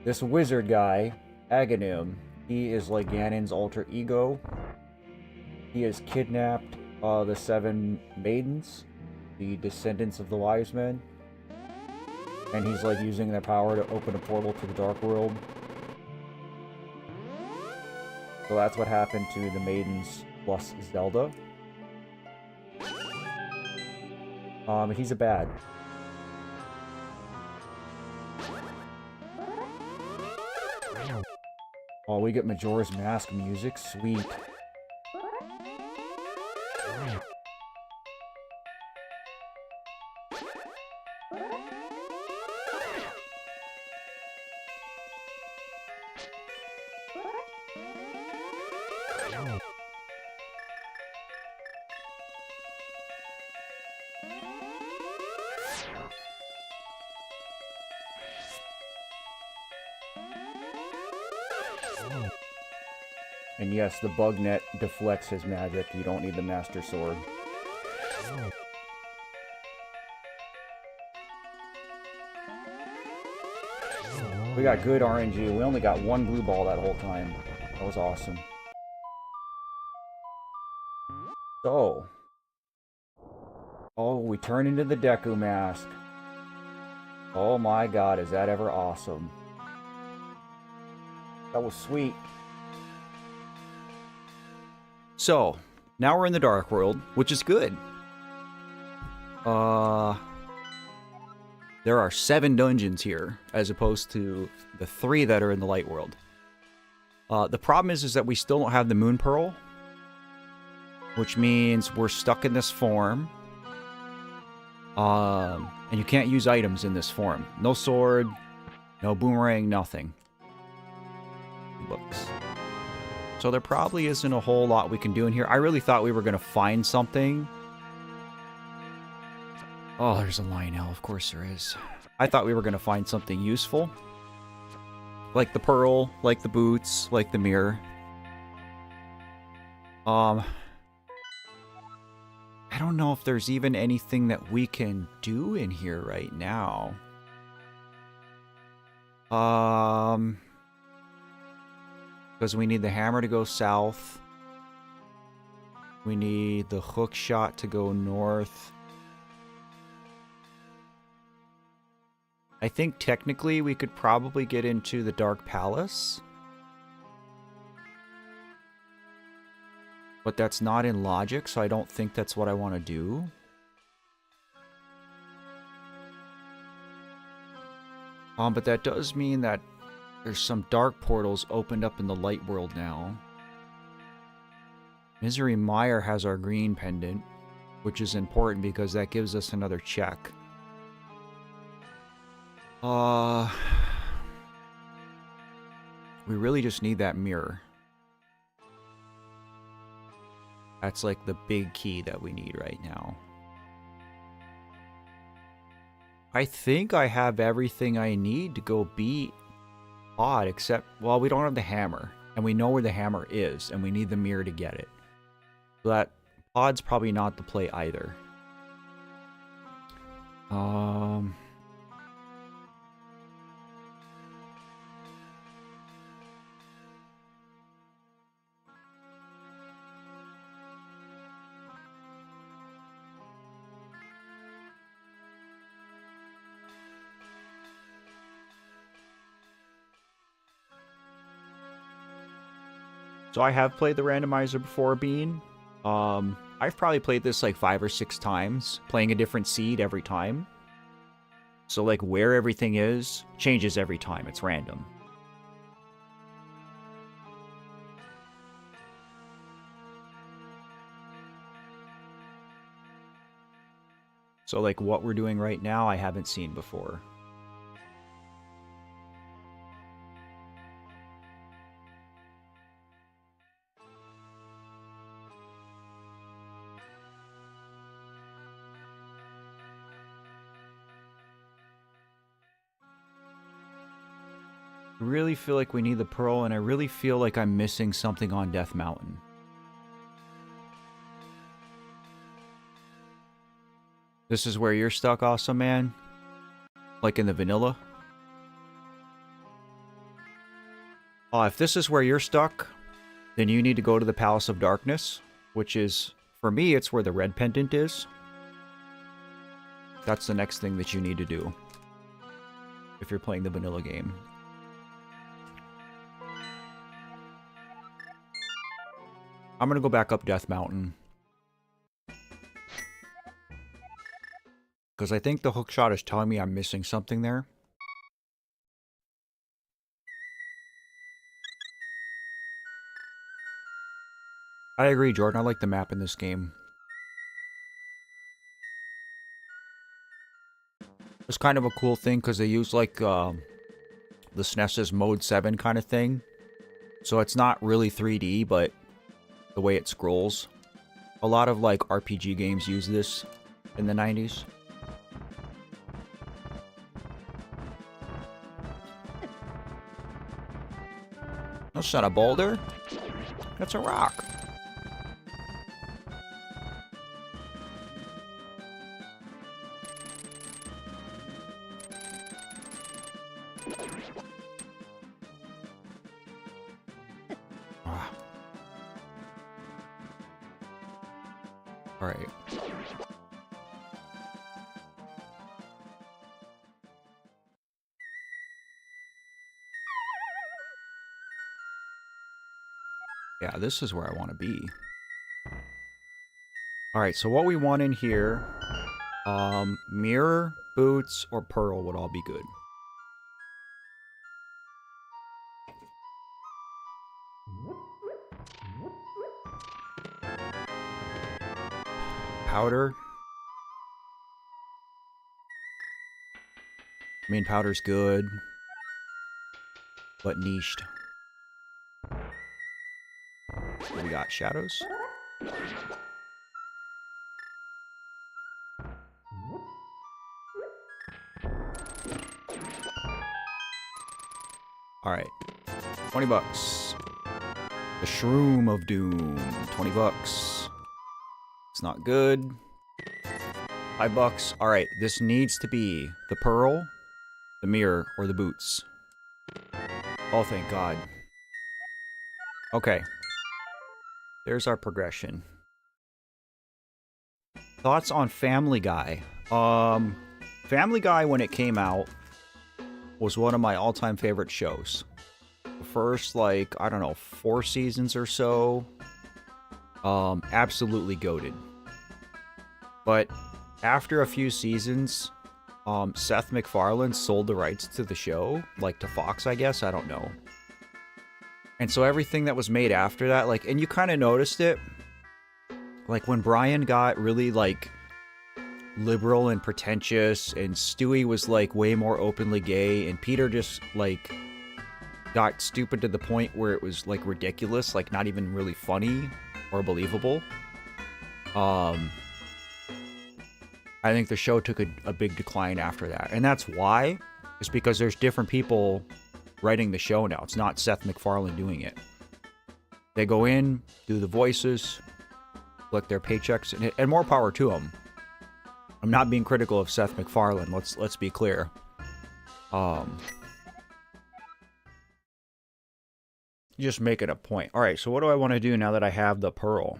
this wizard guy, Aghanim, he is like Ganon's alter ego. He has kidnapped the 7 maidens, the descendants of the wise men, and he's like using their power to open a portal to the Dark World. So that's what happened to the maidens plus Zelda. He's a bad. Oh, we get Majora's Mask music, sweet. And yes, the bug net deflects his magic. You don't need the Master Sword. We got good RNG. We only got 1 blue ball that whole time. That was awesome. So. Oh, we turn into the Deku Mask. Oh my god, is that ever awesome. That was sweet. So, now we're in the Dark World, which is good. There are 7 dungeons here, as opposed to the 3 that are in the Light World. The problem is that we still don't have the Moon Pearl, which means we're stuck in this form. And you can't use items in this form. No sword, no boomerang, nothing. Books. So there probably isn't a whole lot we can do in here. I really thought we were going to find something. Oh, there's a Lionel. Of course there is. I thought we were going to find something useful. Like the pearl, like the boots, like the mirror. I don't know if there's even anything that we can do in here right now. Because we need the hammer to go south. We need the hook shot to go north. I think technically we could probably get into the Dark Palace. But that's not in logic, so I don't think that's what I want to do. But that does mean that there's some dark portals opened up in the Light World now. Misery Mire has our green pendant, which is important because that gives us another check. We really just need that mirror. That's like the big key that we need right now. I think I have everything I need to go beat Odd, except, well, we don't have the hammer. And we know where the hammer is, and we need the mirror to get it. So that Odd's probably not the play either. So I have played the randomizer before, Bean. I've probably played this like 5 or 6 times, playing a different seed every time. So like where everything is changes every time. It's random. So like what we're doing right now, I haven't seen before. I really feel like we need the Pearl, and I really feel like I'm missing something on Death Mountain. This is where you're stuck, Awesome Man? Like in the vanilla? If this is where you're stuck, then you need to go to the Palace of Darkness, which is, for me, it's where the red pendant is. That's the next thing that you need to do if you're playing the vanilla game. I'm gonna go back up Death Mountain. Because I think the hookshot is telling me I'm missing something there. I agree, Jordan. I like the map in this game. It's kind of a cool thing because they use like the SNES's Mode 7 kind of thing. So it's not really 3D, but the way it scrolls. A lot of like RPG games use this in the 90s. That's not a boulder. That's a rock. Alright. Yeah, this is where I want to be. Alright, so what we want in here, mirror, boots, or pearl would all be good. Powder. I mean, powder's good, but niched. What we got? Shadows? Alright. 20 bucks. The Shroom of Doom. 20 bucks. It's not good. 5 bucks. Alright, this needs to be the pearl, the mirror, or the boots. Oh, thank God. Okay. There's our progression. Thoughts on Family Guy? Family Guy, when it came out, was one of my all-time favorite shows. The first, like, I don't know, 4 seasons or so. Absolutely goated. But after a few seasons, Seth MacFarlane sold the rights to the show, like to Fox, I guess, I don't know. And so everything that was made after that, like, and you kind of noticed it, like when Brian got really, like, liberal and pretentious, and Stewie was, like, way more openly gay, and Peter just, like, got stupid to the point where it was, like, ridiculous, like, not even really funny or believable. I think the show took a big decline after that. And that's why. It's because there's different people writing the show now. It's not Seth MacFarlane doing it. They go in, do the voices, collect their paychecks, and more power to them. I'm not being critical of Seth MacFarlane. Let's be clear. Just making a point. All right, so what do I want to do now that I have the pearl?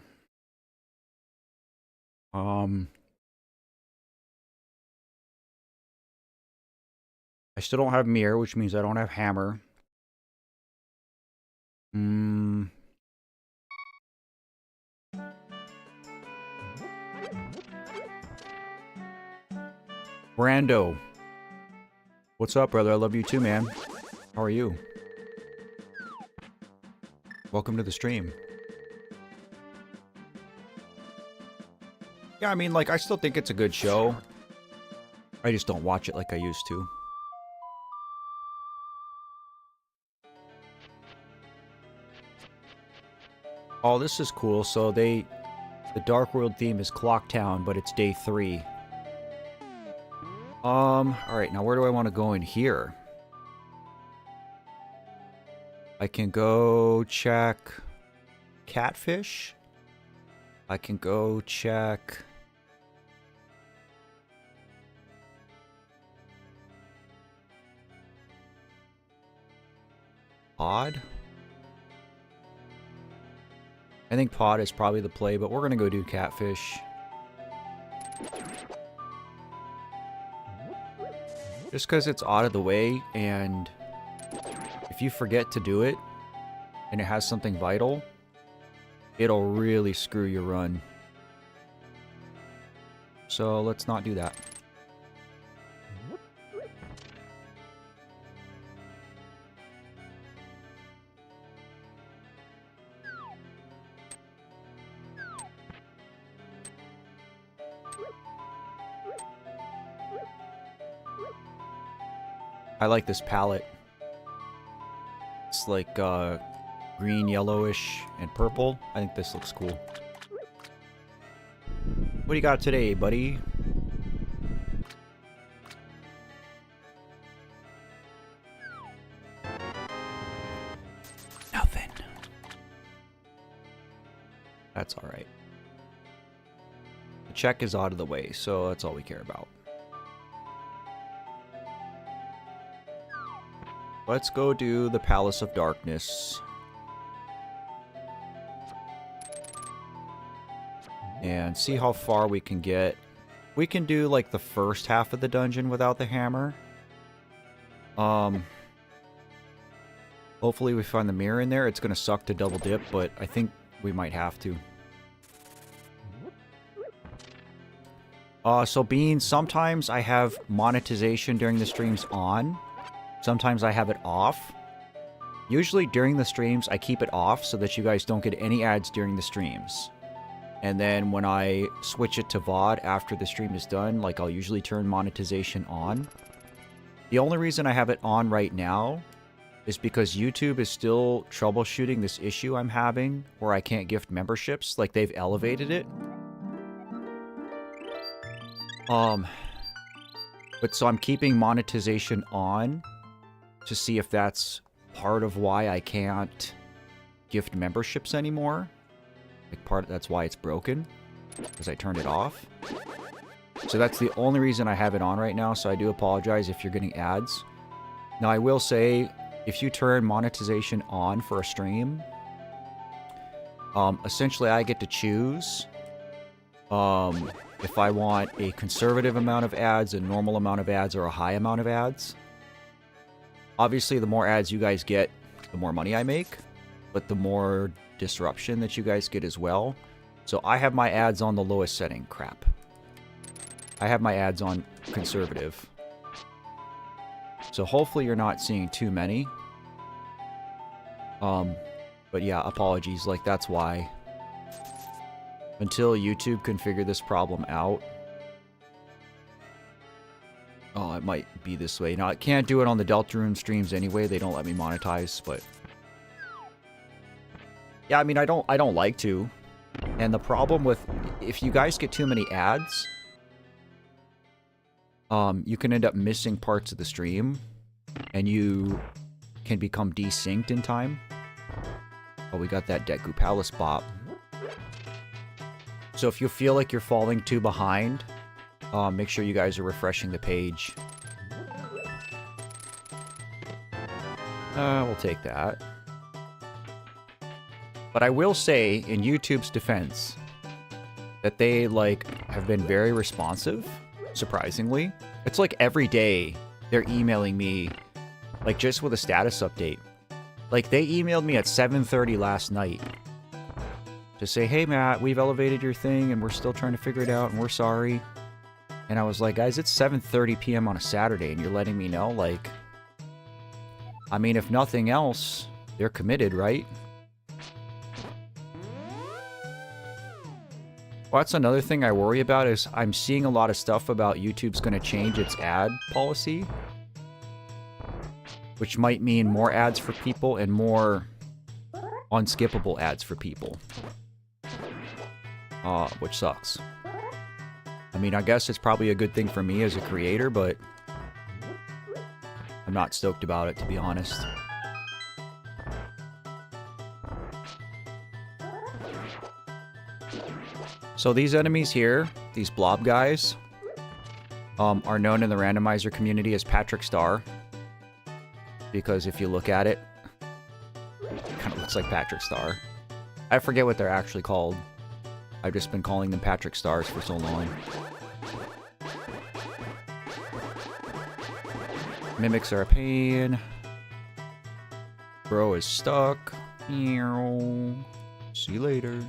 I still don't have mirror, which means I don't have hammer. Brando. What's up, brother? I love you too, man. How are you? Welcome to the stream. Yeah, I mean, like, I still think it's a good show. I just don't watch it like I used to. Oh, this is cool. So the Dark World theme is Clocktown, but it's day 3. Alright, now where do I want to go in here? I can go check catfish. I can go check pod. I think pod is probably the play, but we're going to go do catfish. Just because it's out of the way, and if you forget to do it, and it has something vital, it'll really screw your run. So let's not do that. I like this palette. It's like green, yellowish, and purple. I think this looks cool. What do you got today, buddy? Nothing. That's alright. The check is out of the way, so that's all we care about. Let's go do the Palace of Darkness. And see how far we can get. We can do like the first half of the dungeon without the hammer. Hopefully we find the mirror in there. It's going to suck to double dip, but I think we might have to. So Bean, sometimes I have monetization during the streams on. Sometimes I have it off. Usually during the streams, I keep it off so that you guys don't get any ads during the streams. And then when I switch it to VOD after the stream is done, like I'll usually turn monetization on. The only reason I have it on right now is because YouTube is still troubleshooting this issue I'm having where I can't gift memberships. Like they've elevated it. But so I'm keeping monetization on to see if that's part of why I can't gift memberships anymore. Like that's why it's broken, because I turned it off. So that's the only reason I have it on right now, so I do apologize if you're getting ads. Now I will say, if you turn monetization on for a stream, essentially I get to choose if I want a conservative amount of ads, a normal amount of ads, or a high amount of ads. Obviously, the more ads you guys get, the more money I make, but the more disruption that you guys get as well. So I have my ads on the lowest setting. Crap. I have my ads on conservative. So hopefully you're not seeing too many. But yeah, apologies. Like, that's why. Until YouTube can figure this problem out. Oh, it might be this way. Now, I can't do it on the Deltarune streams anyway. They don't let me monetize, but... yeah, I mean, I don't like to. And the problem with... if you guys get too many ads... you can end up missing parts of the stream. And you can become desynced in time. Oh, we got that Deku Palace bop. So if you feel like you're falling too behind... make sure you guys are refreshing the page. We'll take that. But I will say, in YouTube's defense, that they, like, have been very responsive, surprisingly. It's like every day they're emailing me, like, just with a status update. Like, they emailed me at 7:30 last night to say, hey, Matt, we've elevated your thing, and we're still trying to figure it out, and we're sorry. And I was like, guys, it's 7:30 p.m. on a Saturday, and you're letting me know, like... I mean, if nothing else, they're committed, right? Well, that's another thing I worry about, is I'm seeing a lot of stuff about YouTube's going to change its ad policy. Which might mean more ads for people and more unskippable ads for people. Which sucks. I mean, I guess it's probably a good thing for me as a creator, but I'm not stoked about it, to be honest. So these enemies here, these blob guys, are known in the randomizer community as Patrick Star. Because if you look at it, it kind of looks like Patrick Star. I forget what they're actually called. I've just been calling them Patrick Stars for so long. Mimics are a pain. Bro is stuck. See you later.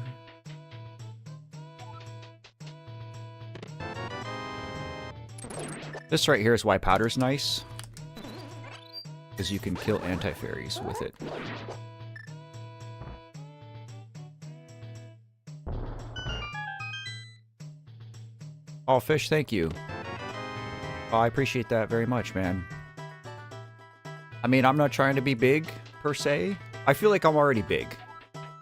This right here is why powder's nice. Because you can kill anti-fairies with it. Oh, fish, thank you. Oh, I appreciate that very much, man. I mean, I'm not trying to be big, per se. I feel like I'm already big.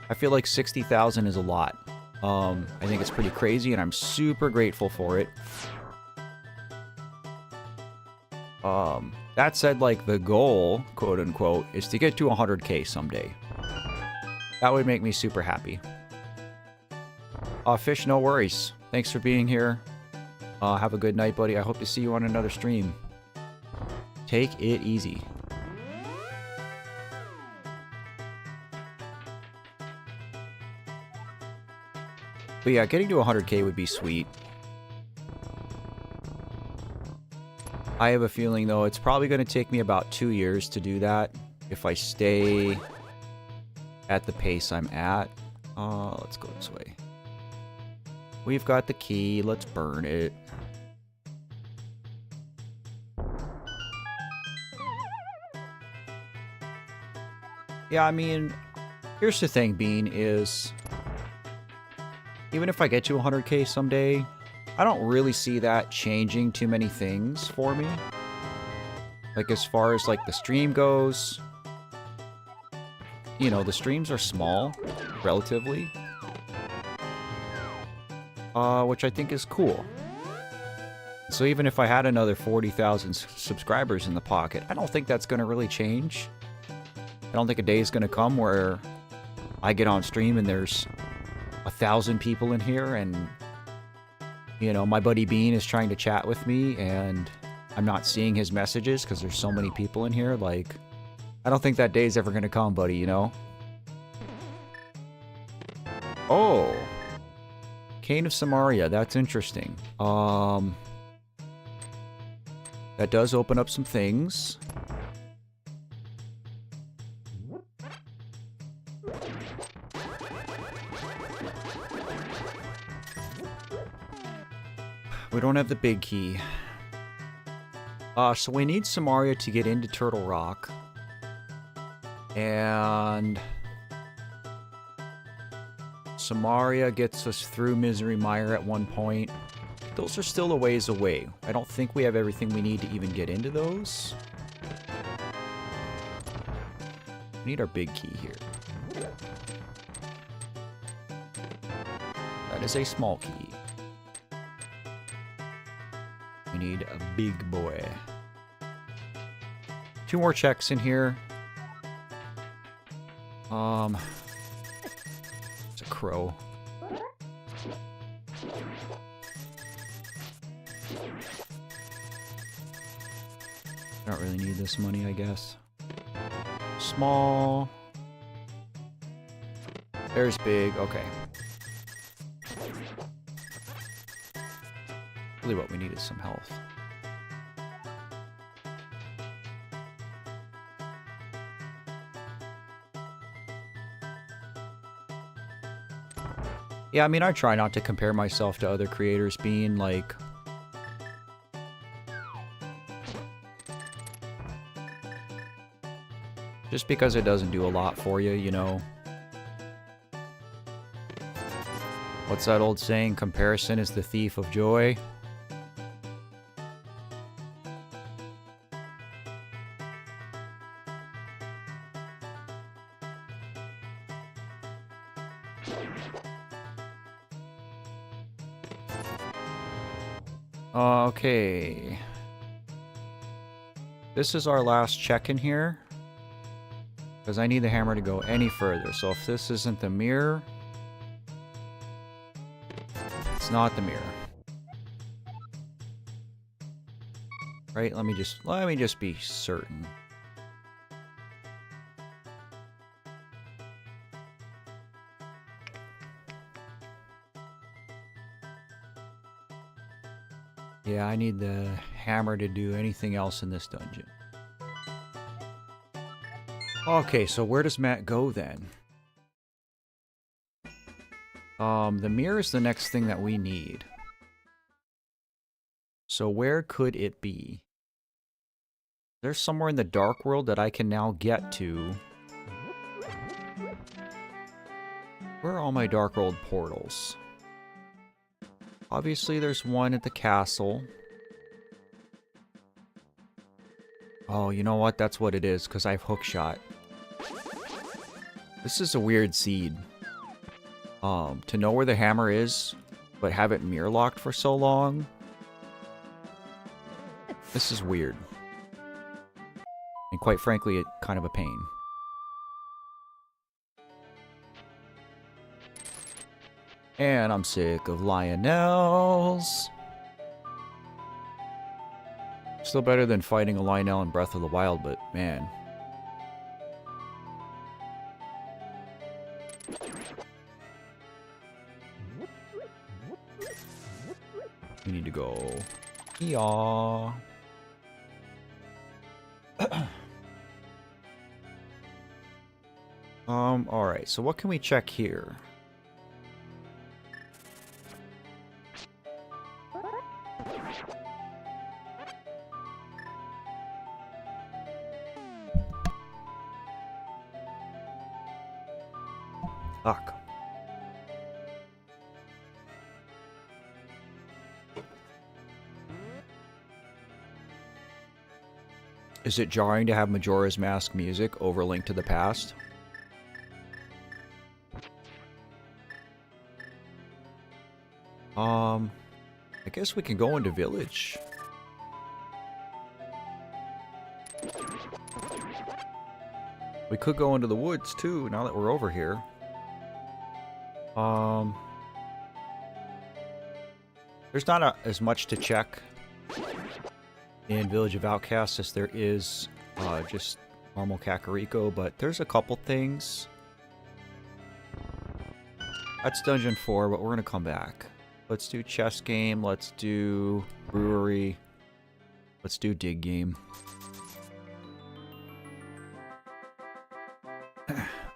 I feel like 60,000 is a lot. I think it's pretty crazy, and I'm super grateful for it. That said, like, the goal, quote-unquote, is to get to 100K someday. That would make me super happy. Fish, no worries. Thanks for being here. Have a good night, buddy. I hope to see you on another stream. Take it easy. But yeah, getting to 100K would be sweet. I have a feeling, though, it's probably going to take me about 2 years to do that if I stay at the pace I'm at. Let's go this way. We've got the key. Let's burn it. Yeah, I mean, here's the thing, Bean, is even if I get to 100K someday, I don't really see that changing too many things for me. Like, as far as, like, the stream goes, you know, the streams are small, relatively. Which I think is cool. So even if I had another 40,000 subscribers in the pocket, I don't think that's going to really change. I don't think a day is going to come where I get on stream and there's 1,000 people in here and, you know, my buddy Bean is trying to chat with me and I'm not seeing his messages because there's so many people in here. Like, I don't think that day's ever going to come, buddy, you know? Oh. Cane of Samaria, that's interesting. That does open up some things. We don't have the big key. So we need Samaria to get into Turtle Rock. And Samaria gets us through Misery Mire at one point. Those are still a ways away. I don't think we have everything we need to even get into those. We need our big key here. That is a small key. We need a big boy. 2 more checks in here. It's a crow. I don't really need this money, I guess. Small. There's big. Okay. Really what we need is some health. Yeah, I mean, I try not to compare myself to other creators being like... Just because it doesn't do a lot for you, you know. What's that old saying? Comparison is the thief of joy. Okay. This is our last check in here. Because I need the hammer to go any further. So if this isn't the mirror... It's not the mirror. Right? Let me just be certain. Yeah, I need the hammer to do anything else in this dungeon. Okay, so where does Matt go then? The mirror is the next thing that we need. So where could it be? There's somewhere in the dark world that I can now get to. Where are all my dark world portals? Obviously there's one at the castle. Oh, you know what? That's what it is, because I have hookshot. This is a weird seed. To know where the hammer is, but have it mirror locked for so long. This is weird. And quite frankly, it's kind of a pain. And I'm sick of Lionels. Still better than fighting a Lionel in Breath of the Wild, but man. We need to go. Yeah. Alright, so what can we check here? Fuck. Is it jarring to have Majora's Mask music over Link to the Past? I guess we can go into Village. We could go into the woods too, now that we're over here. There's not as much to check in Village of Outcasts as there is just normal Kakariko, but there's a couple things. That's Dungeon 4, but we're going to come back. Let's do chess game, let's do brewery, let's do dig game.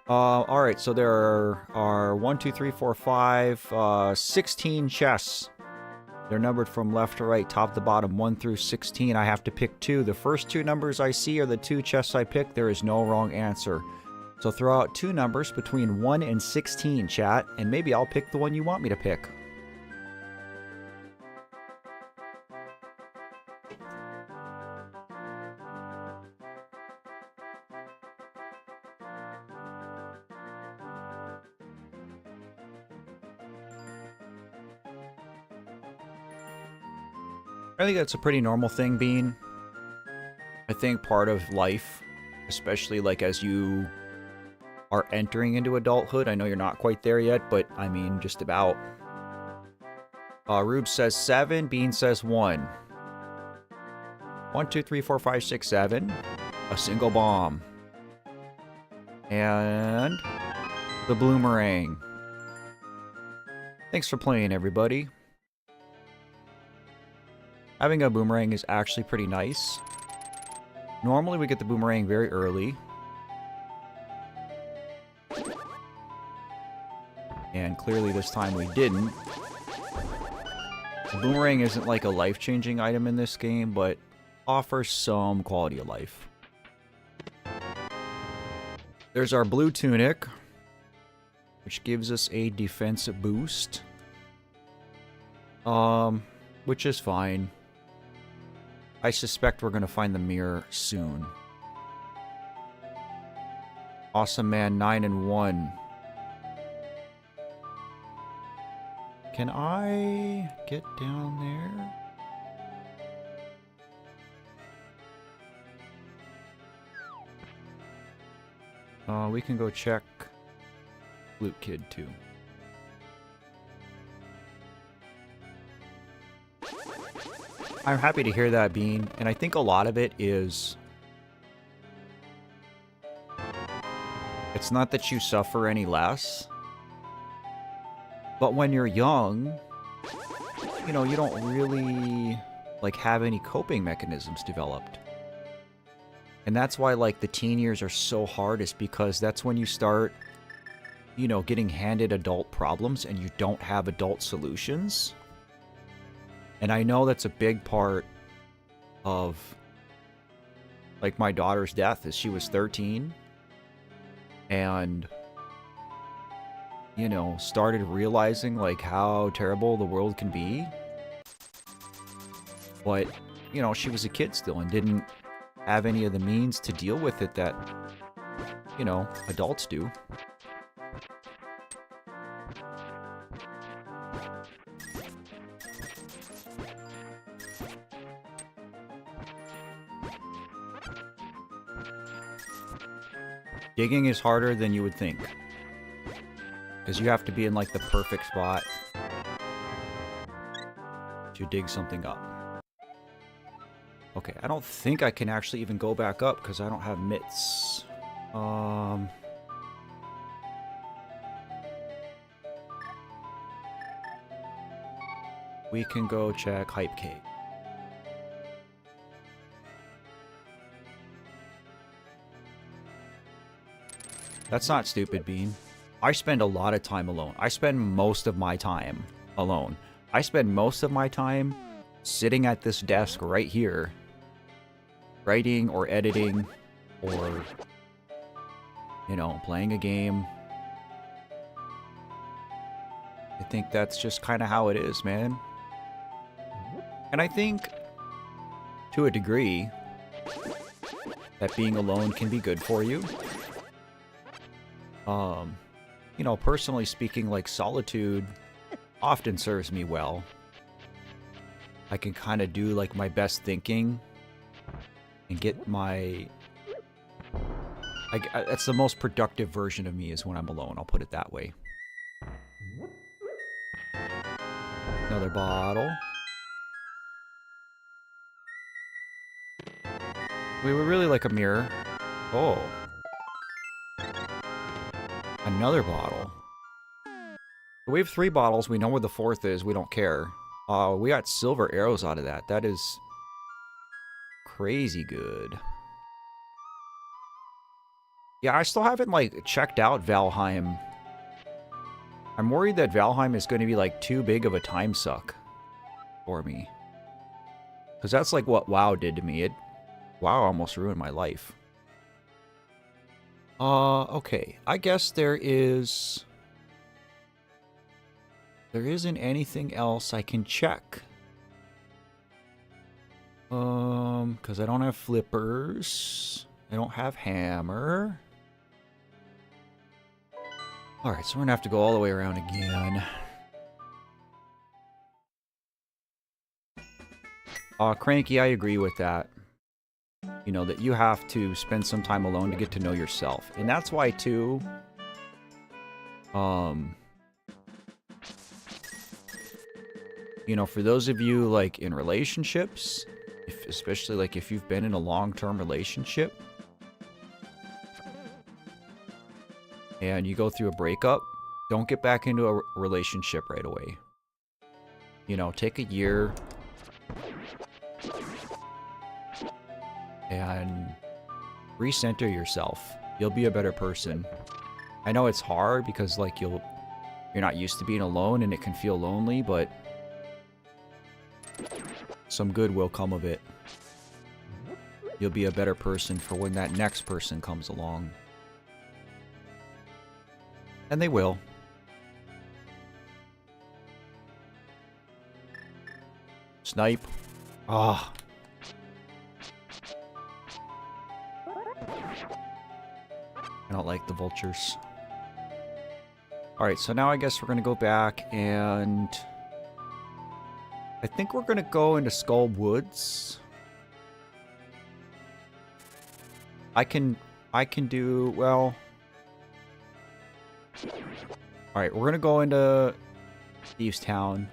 Alright, so there are 1, 2, 3, 4, 5, 16 chests. They're numbered from left to right, top to bottom, 1 through 16. I have to pick 2. The first 2 numbers I see are the 2 chests I pick. There is no wrong answer. So throw out 2 numbers between 1 and 16, chat, and maybe I'll pick the one you want me to pick. I think that's a pretty normal thing, Bean. I think part of life, especially like as you are entering into adulthood, I know you're not quite there yet, but I mean just about. Rube says 7, Bean says 1. 1, 2, 3, 4, 5, 6, 7. A single bomb. And the bloomerang. Thanks for playing, everybody. Having a boomerang is actually pretty nice. Normally we get the boomerang very early. And clearly this time we didn't. The boomerang isn't like a life-changing item in this game, but offers some quality of life. There's our blue tunic, which gives us a defensive boost. Which is fine. I suspect we're going to find the mirror soon. Awesome Man 9 and 1. Can I get down there? We can go check Flute Kid too. I'm happy to hear that, Bean. And I think a lot of it is... It's not that you suffer any less. But when you're young, you know, you don't really, like, have any coping mechanisms developed. And that's why, like, the teen years are so hard, is because that's when you start, you know, getting handed adult problems and you don't have adult solutions. And I know that's a big part of, like, my daughter's death, is she was 13 and, you know, started realizing, like, how terrible the world can be. But, you know, she was a kid still and didn't have any of the means to deal with it that, you know, adults do. Digging is harder than you would think. Because you have to be in, like, the perfect spot to dig something up. Okay, I don't think I can actually even go back up because I don't have mitts. We can go check Hype Cave. That's not stupid, Bean. I spend a lot of time alone. I spend most of my time alone. I spend most of my time sitting at this desk right here, writing or editing or, you know, playing a game. I think that's just kind of how it is, man. And I think, to a degree, that being alone can be good for you. You know, personally speaking, like, solitude often serves me well. I can kind of do, like, my best thinking and get my... that's the most productive version of me, is when I'm alone, I'll put it that way. Another bottle. We would really like a mirror. Oh. Another bottle. We have 3 bottles. We know where the 4th is. We don't care. We got silver arrows out of that. That is crazy good. Yeah, I still haven't, like, checked out Valheim. I'm worried that Valheim is going to be, like, too big of a time suck for me. Because that's, like, what WoW did to me. WoW almost ruined my life. Okay. I guess there isn't anything else I can check. Because I don't have flippers. I don't have hammer. Alright, so we're gonna have to go all the way around again. Cranky, I agree with that. You know, that you have to spend some time alone to get to know yourself. And that's why, too, you know, for those of you, like, in relationships, especially, like, if you've been in a long-term relationship, and you go through a breakup, don't get back into a relationship right away. You know, take a year and recenter yourself. You'll be a better person. I know it's hard because, like, you're not used to being alone and it can feel lonely, but some good will come of it. You'll be a better person for when that next person comes along. And they will. Snipe. Ah. I don't like the vultures. Alright, so now I guess we're going to go back and... I think we're going to go into Skull Woods. I can do... well... Alright, we're going to go into Thieves Town.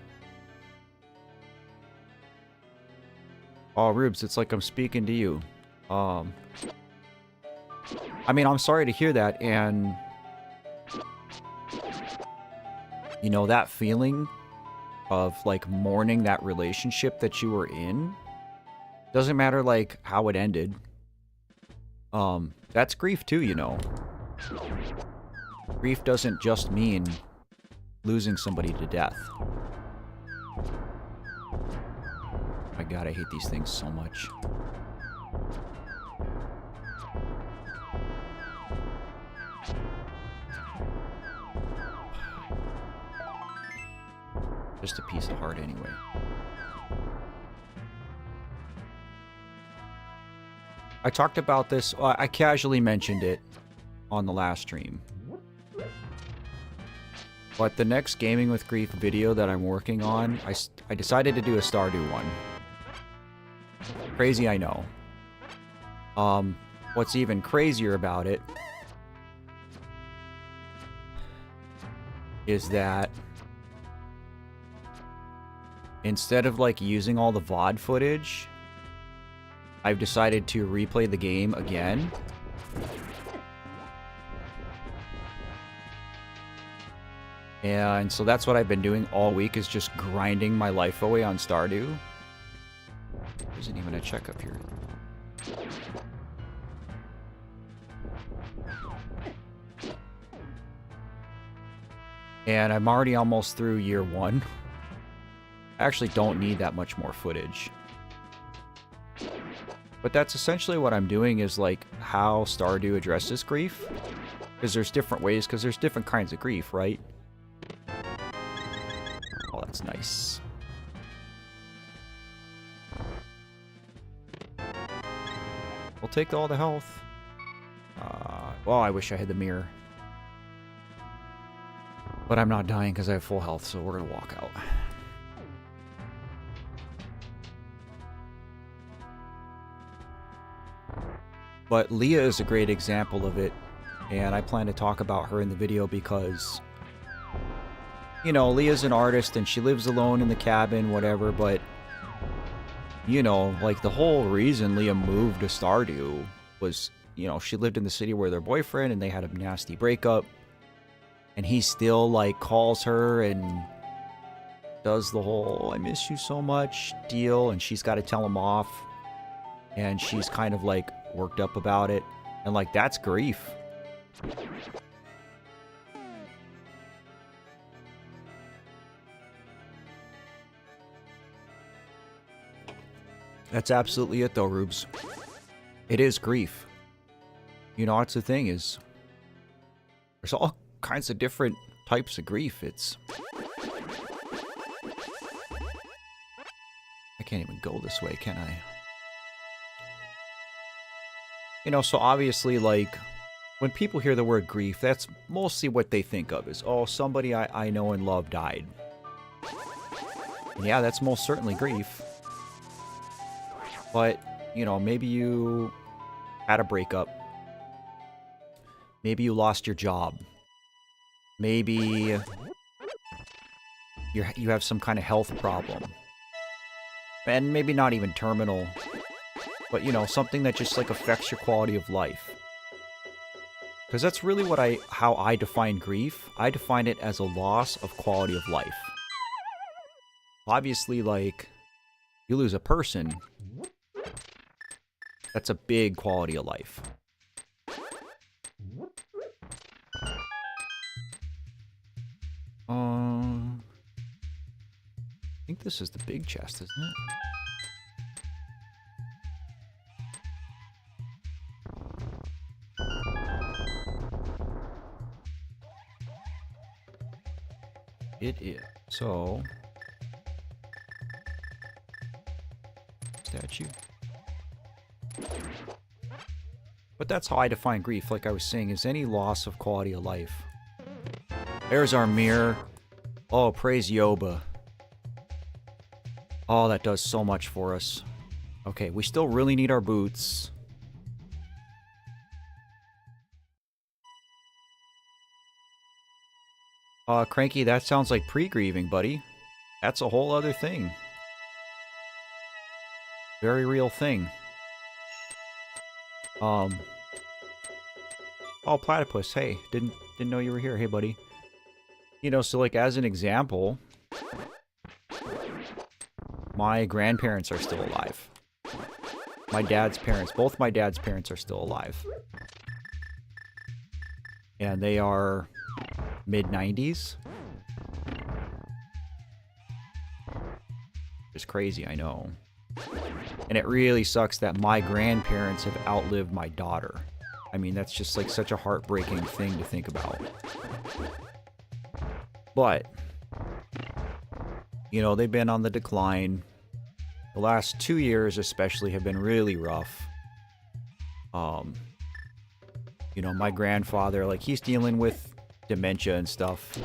Oh, Rubes, it's like I'm speaking to you. I mean, I'm sorry to hear that, and... You know, that feeling of, like, mourning that relationship that you were in, doesn't matter, like, how it ended. That's grief too, you know. Grief doesn't just mean losing somebody to death. My god, I hate these things so much. Just a piece of heart anyway. I talked about this, I casually mentioned it on the last stream. But the next Gaming with Grief video that I'm working on, I decided to do a Stardew one. Crazy, I know. What's even crazier about it is that instead of, like, using all the VOD footage, I've decided to replay the game again. And so that's what I've been doing all week, is just grinding my life away on Stardew. There isn't even a checkup here. And I'm already almost through year 1. I actually don't need that much more footage. But that's essentially what I'm doing, is like how Stardew addresses grief. Because there's different ways, because there's different kinds of grief, right? Oh, that's nice. We'll take all the health. Well, I wish I had the mirror. But I'm not dying because I have full health, so we're going to walk out. But Leah is a great example of it, and I plan to talk about her in the video because, you know, Leah's an artist and she lives alone in the cabin, whatever, but, you know, like, the whole reason Leah moved to Stardew was, you know, she lived in the city with her boyfriend and they had a nasty breakup, and he still, like, calls her and does the whole "I miss you so much" deal, and she's got to tell him off, and she's kind of, like, worked up about it, and, like, that's grief. That's absolutely it, though, Rubes. It is grief. You know, that's the thing, is there's all kinds of different types of grief. It's... I can't even go this way, can I? You know, so obviously, like, when people hear the word grief, that's mostly what they think of, is, oh, somebody I know and love died. Yeah, that's most certainly grief. But, you know, maybe you had a breakup. Maybe you lost your job. Maybe you have some kind of health problem. And maybe not even terminal. But, you know, something that just, like, affects your quality of life. Because that's really what how I define grief. I define it as a loss of quality of life. Obviously, like, you lose a person, that's a big quality of life. I think this is the big chest, isn't it? It is. So, statue. But that's how I define grief, like I was saying, is any loss of quality of life. There's our mirror. Oh, praise Yoba. Oh, that does so much for us. Okay, we still really need our boots. Cranky, that sounds like pre-grieving, buddy. That's a whole other thing. Very real thing. Oh, platypus. Hey, didn't know you were here. Hey, buddy. You know, so like as an example, my grandparents are still alive. My dad's parents, both my dad's parents are still alive. And they are mid-90s. It's crazy, I know. And it really sucks that my grandparents have outlived my daughter. I mean, that's just like such a heartbreaking thing to think about. But, you know, they've been on the decline. The last 2 years especially have been really rough. You know, my grandfather, like, he's dealing with dementia and stuff.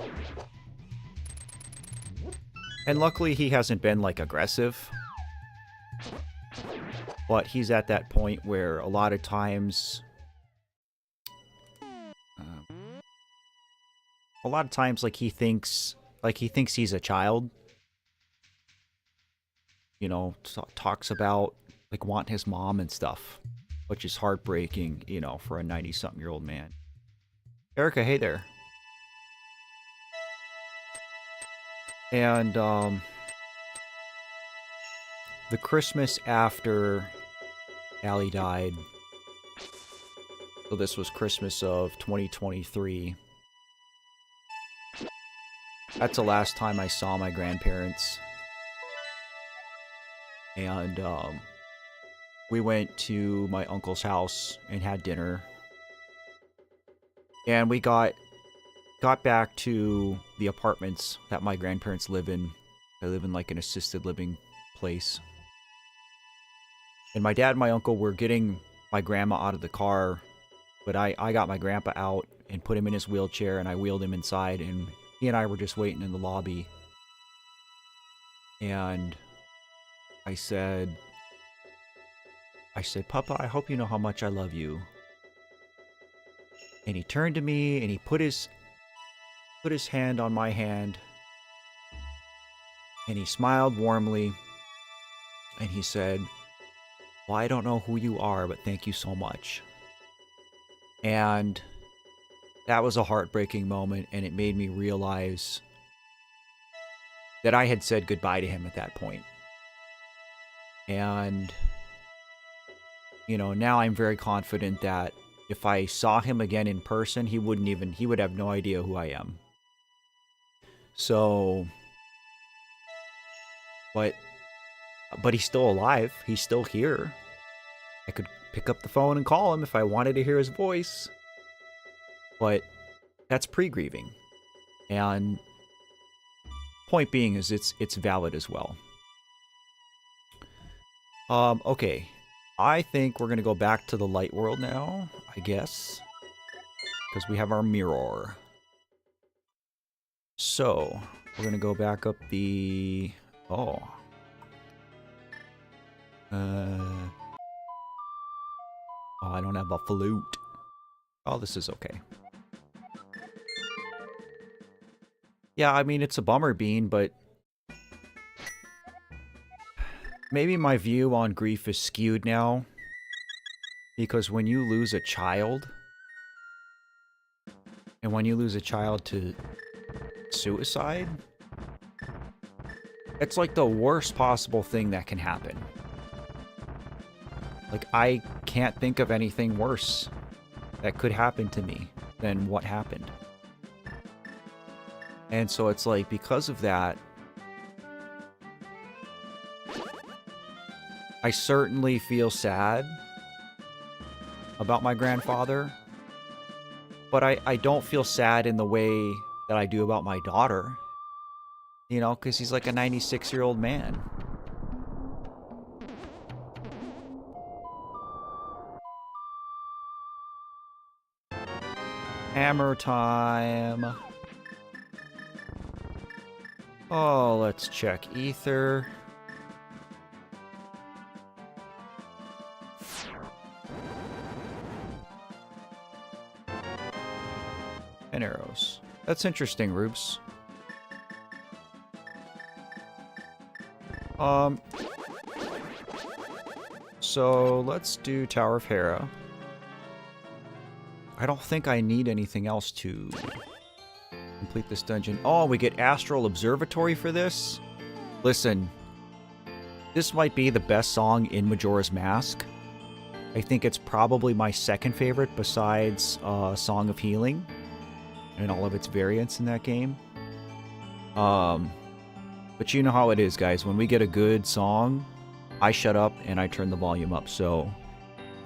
And luckily he hasn't been, like, aggressive. But he's at that point where a lot of times... like, he thinks he's a child. You know, talks about, like, wanting his mom and stuff. Which is heartbreaking, you know, for a 90-something-year-old man. Erica, hey there. And, the Christmas after Allie died, so this was Christmas of 2023, that's the last time I saw my grandparents. And, we went to my uncle's house and had dinner. And we got back to the apartments that my grandparents live in. They live in like an assisted living place. And my dad and my uncle were getting my grandma out of the car. But I got my grandpa out and put him in his wheelchair and I wheeled him inside. And he and I were just waiting in the lobby. And I said, Papa, I hope you know how much I love you. And he turned to me and he put his hand on my hand. And he smiled warmly. And he said, well, I don't know who you are, but thank you so much. And that was a heartbreaking moment, and it made me realize that I had said goodbye to him at that point. And you know, now I'm very confident that if I saw him again in person, he would have no idea who I am. So, but he's still alive. He's still here. I could pick up the phone and call him if I wanted to hear his voice. But that's pre-grieving. And point being is it's valid as well. Okay. I think we're going to go back to the light world now, I guess. Because we have our mirror. So, we're going to go back up the... Oh. Oh, I don't have a flute. Oh, this is okay. Yeah, I mean, it's a bummer, Bean, but... maybe my view on grief is skewed now. Because when you lose a child... and when you lose a child to suicide... it's like the worst possible thing that can happen. Like, I can't think of anything worse that could happen to me than what happened. And so it's like, because of that, I certainly feel sad about my grandfather, but I don't feel sad in the way that I do about my daughter, you know, because he's like a 96-year-old man. Hammer time. Oh, let's check ether. And arrows. That's interesting, Rubes. So let's do Tower of Hera. I don't think I need anything else to complete this dungeon. Oh, we get Astral Observatory for this? Listen, this might be the best song in Majora's Mask. I think it's probably my second favorite besides Song of Healing and all of its variants in that game. But you know how it is, guys. When we get a good song, I shut up and I turn the volume up. So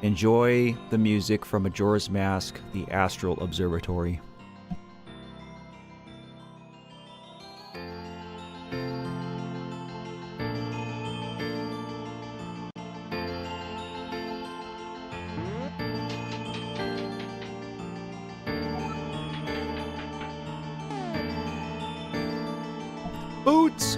enjoy the music from Majora's Mask, the Astral Observatory. Boots!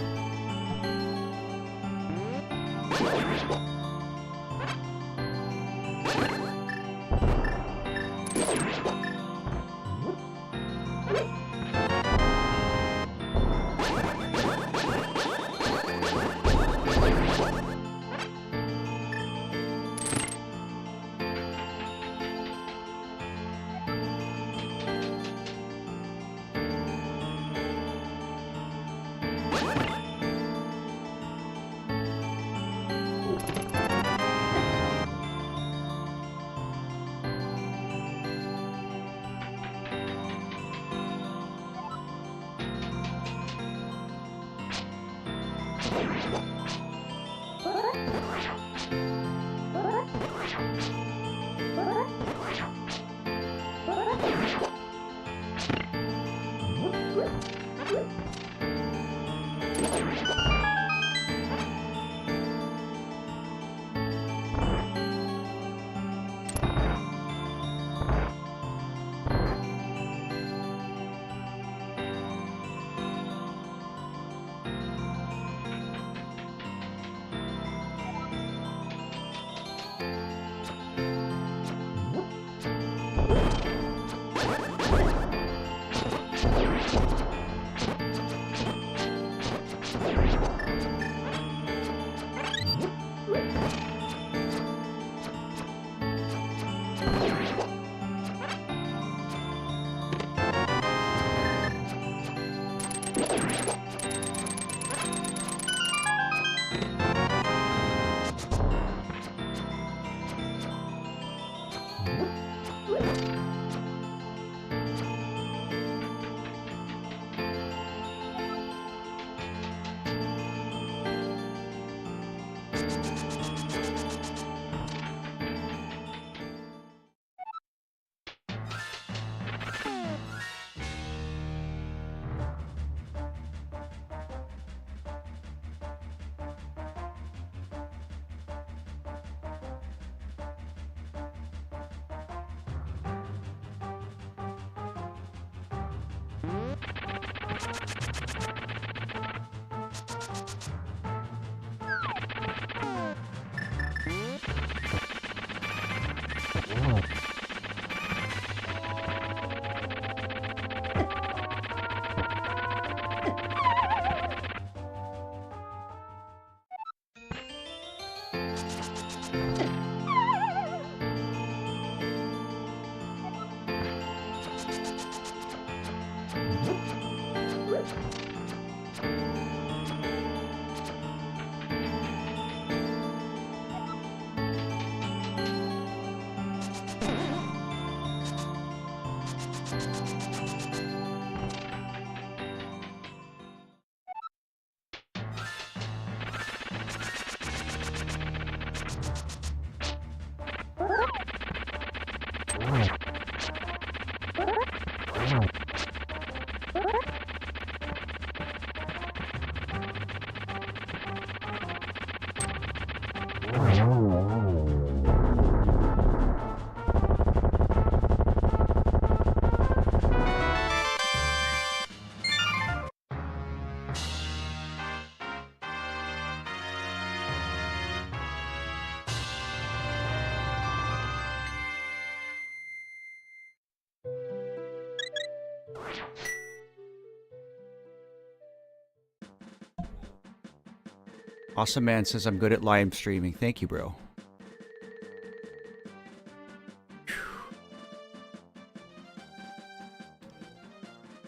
Awesome Man says I'm good at live streaming. Thank you, bro.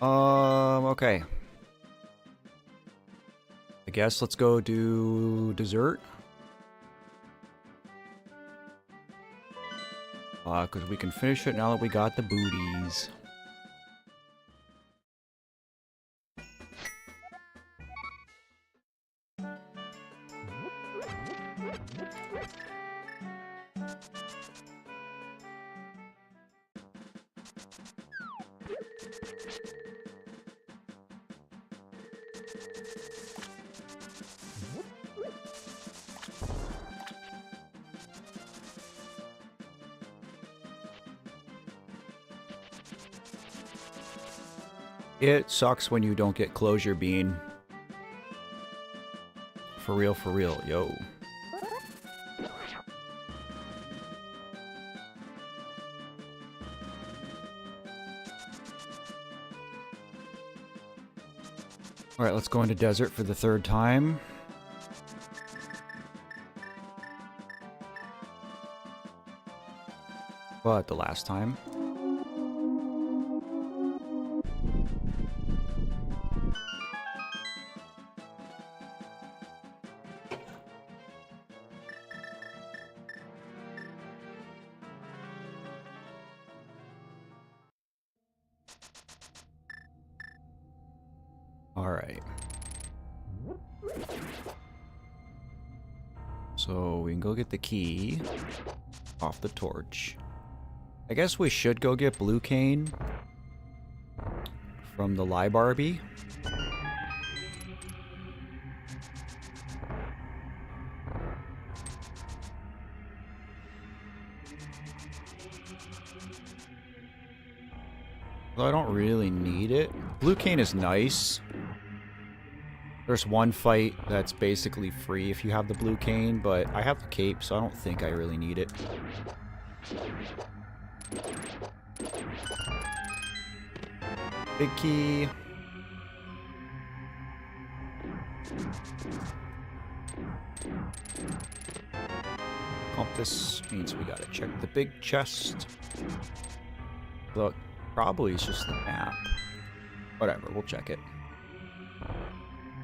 Okay. I guess let's go do dessert. Because we can finish it now that we got the booties. It sucks when you don't get closure bean. For real, yo. Alright, let's go into desert for the third time. But the last time. Alright. So we can go get the key off the torch. I guess we should go get Blue Cane from the Barbie. Though I don't really need it. Blue Cane is nice. There's one fight that's basically free if you have the Blue Cane, but I have the cape, so I don't think I really need it. Big key. Compass means we gotta check the big chest. Look, probably it's just the map. Whatever, we'll check it.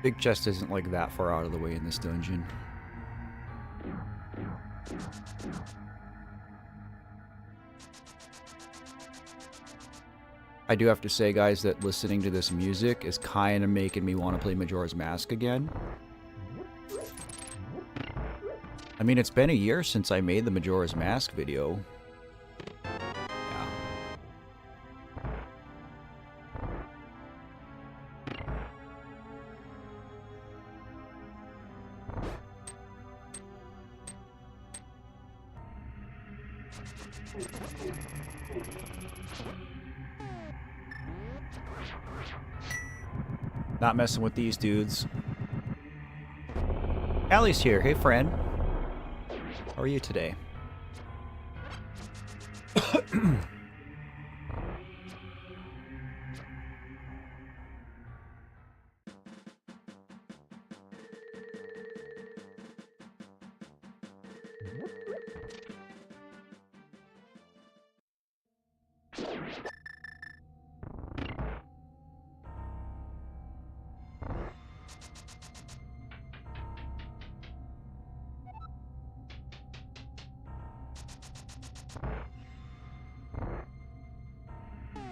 Big chest isn't like that far out of the way in this dungeon. I do have to say, guys, that listening to this music is kind of making me want to play Majora's Mask again. I mean, it's been a year since I made the Majora's Mask video. Yeah. Not messing with these dudes. Allie's here. Hey, friend. How are you today?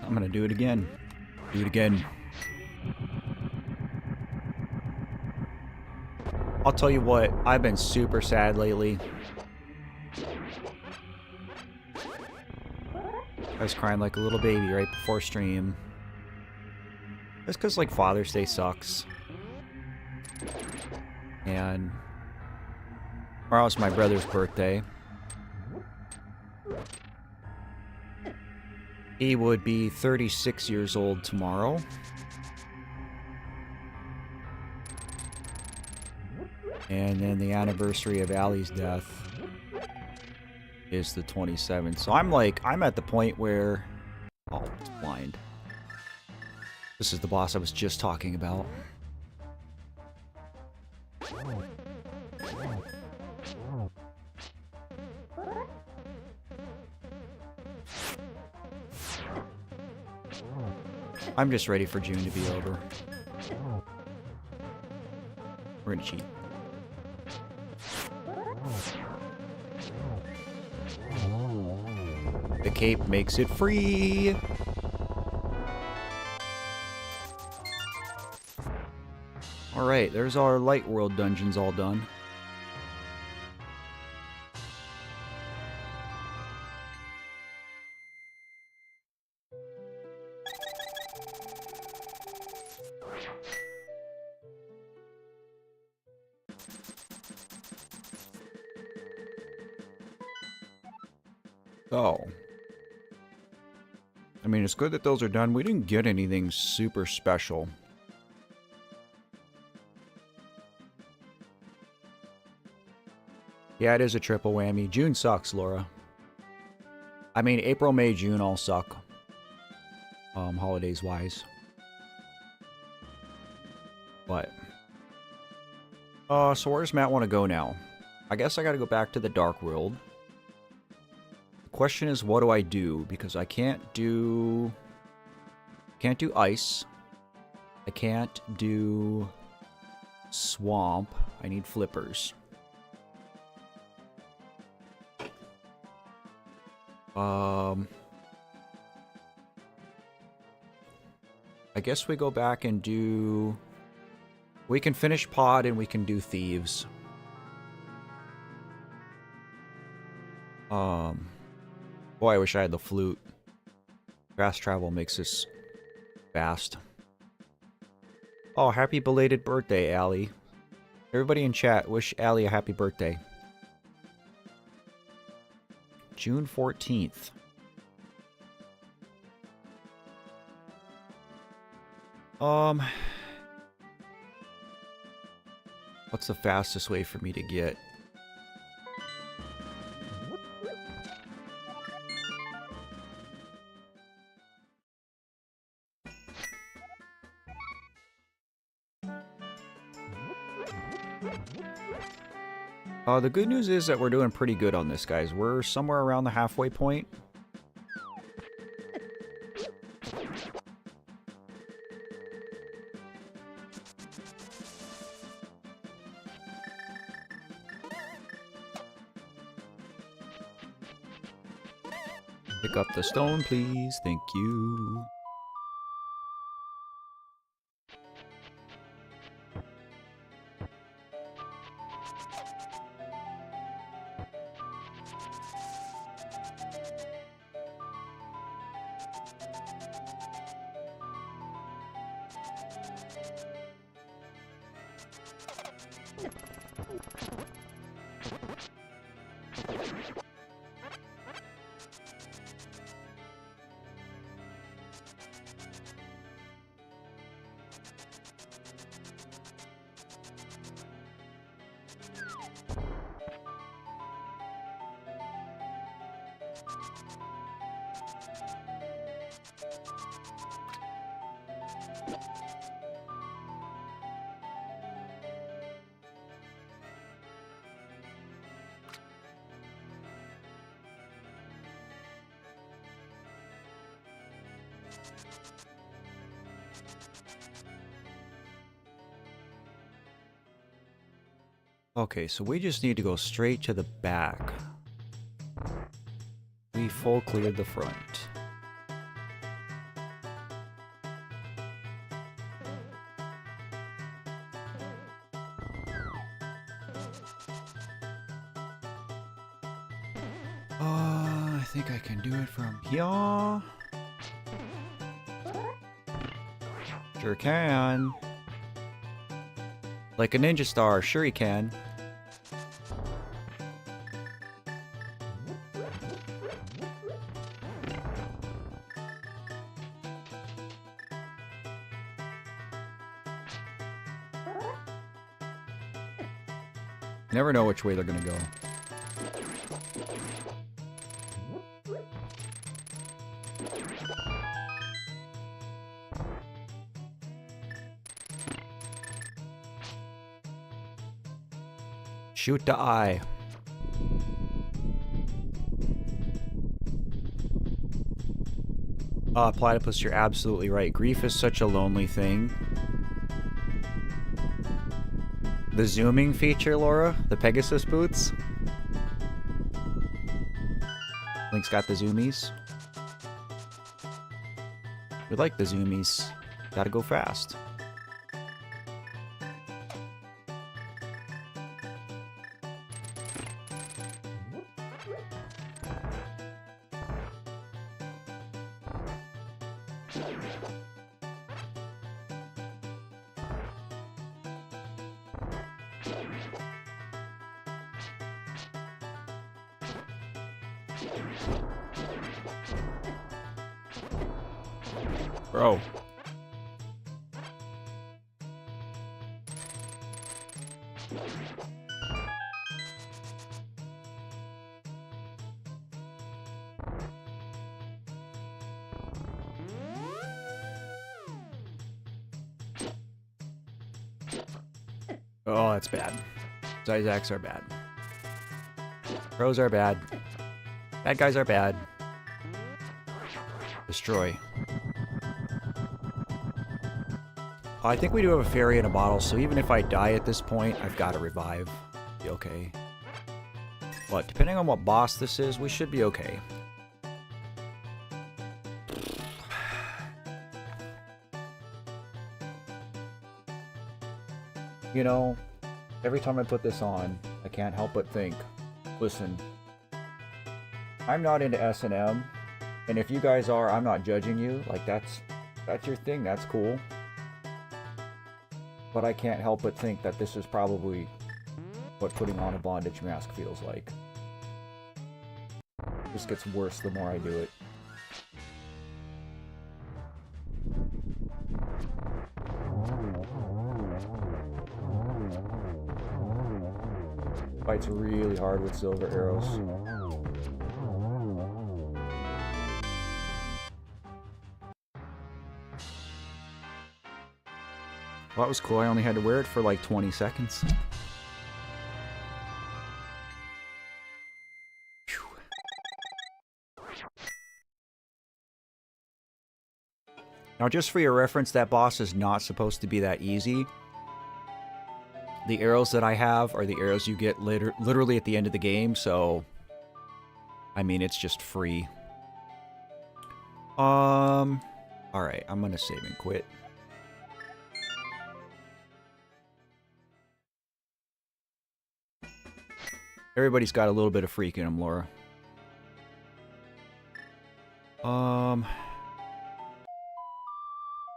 I'm gonna do it again. Do it again. I'll tell you what, I've been super sad lately. I was crying like a little baby right before stream. That's because, like, Father's Day sucks. And tomorrow's my brother's birthday. He would be 36 years old tomorrow. And then the anniversary of Allie's death is the 27th. So I'm at the point where... Oh, it's blind. This is the boss I was just talking about. I'm just ready for June to be over. We're gonna cheat. The cape makes it free! Alright, there's our Light World dungeons all done. So, I mean, it's good that those are done. We didn't get anything super special. Yeah, it is a triple whammy. June sucks, Laura. I mean, April, May, June all suck. Holidays-wise. But, so where does Matt want to go now? I guess I gotta go back to the Dark World. Question is, what do I do? Because I can't do ice. I can't do swamp. I need flippers. I guess we go back and do... We can finish pod and we can do thieves. Boy, I wish I had the flute. Fast travel makes this fast. Oh, happy belated birthday, Allie. Everybody in chat, wish Allie a happy birthday. June 14th. What's the fastest way for me to get? The good news is that we're doing pretty good on this, guys. We're somewhere around the halfway point. Pick up the stone, please. Thank you. Okay, so we just need to go straight to the back. We full cleared the front. I think I can do it from here. Sure can. Like a ninja star, sure he can. Never know which way they're gonna go. Shoot the eye. Platypus, you're absolutely right. Grief is such a lonely thing. The zooming feature, Laura? The Pegasus boots? Link's got the zoomies. We like the zoomies. Gotta go fast. Bro. Oh, that's bad. Zizaks are bad. Pros are bad. Bad guys are bad. Destroy. I think we do have a fairy in a bottle, so even if I die at this point, I've got to revive. Be okay. But depending on what boss this is, we should be okay. You know, every time I put this on, I can't help but think, listen, I'm not into S&M, and if you guys are, I'm not judging you. Like, that's your thing, that's cool. But I can't help but think that this is probably what putting on a bondage mask feels like. It just gets worse the more I do it. Fights really hard with silver arrows. Well, that was cool. I only had to wear it for like 20 seconds. Whew. Now, just for your reference, that boss is not supposed to be that easy. The arrows that I have are the arrows you get literally at the end of the game, so... I mean, it's just free. Alright, I'm gonna save and quit. Everybody's got a little bit of freak in them, Laura. I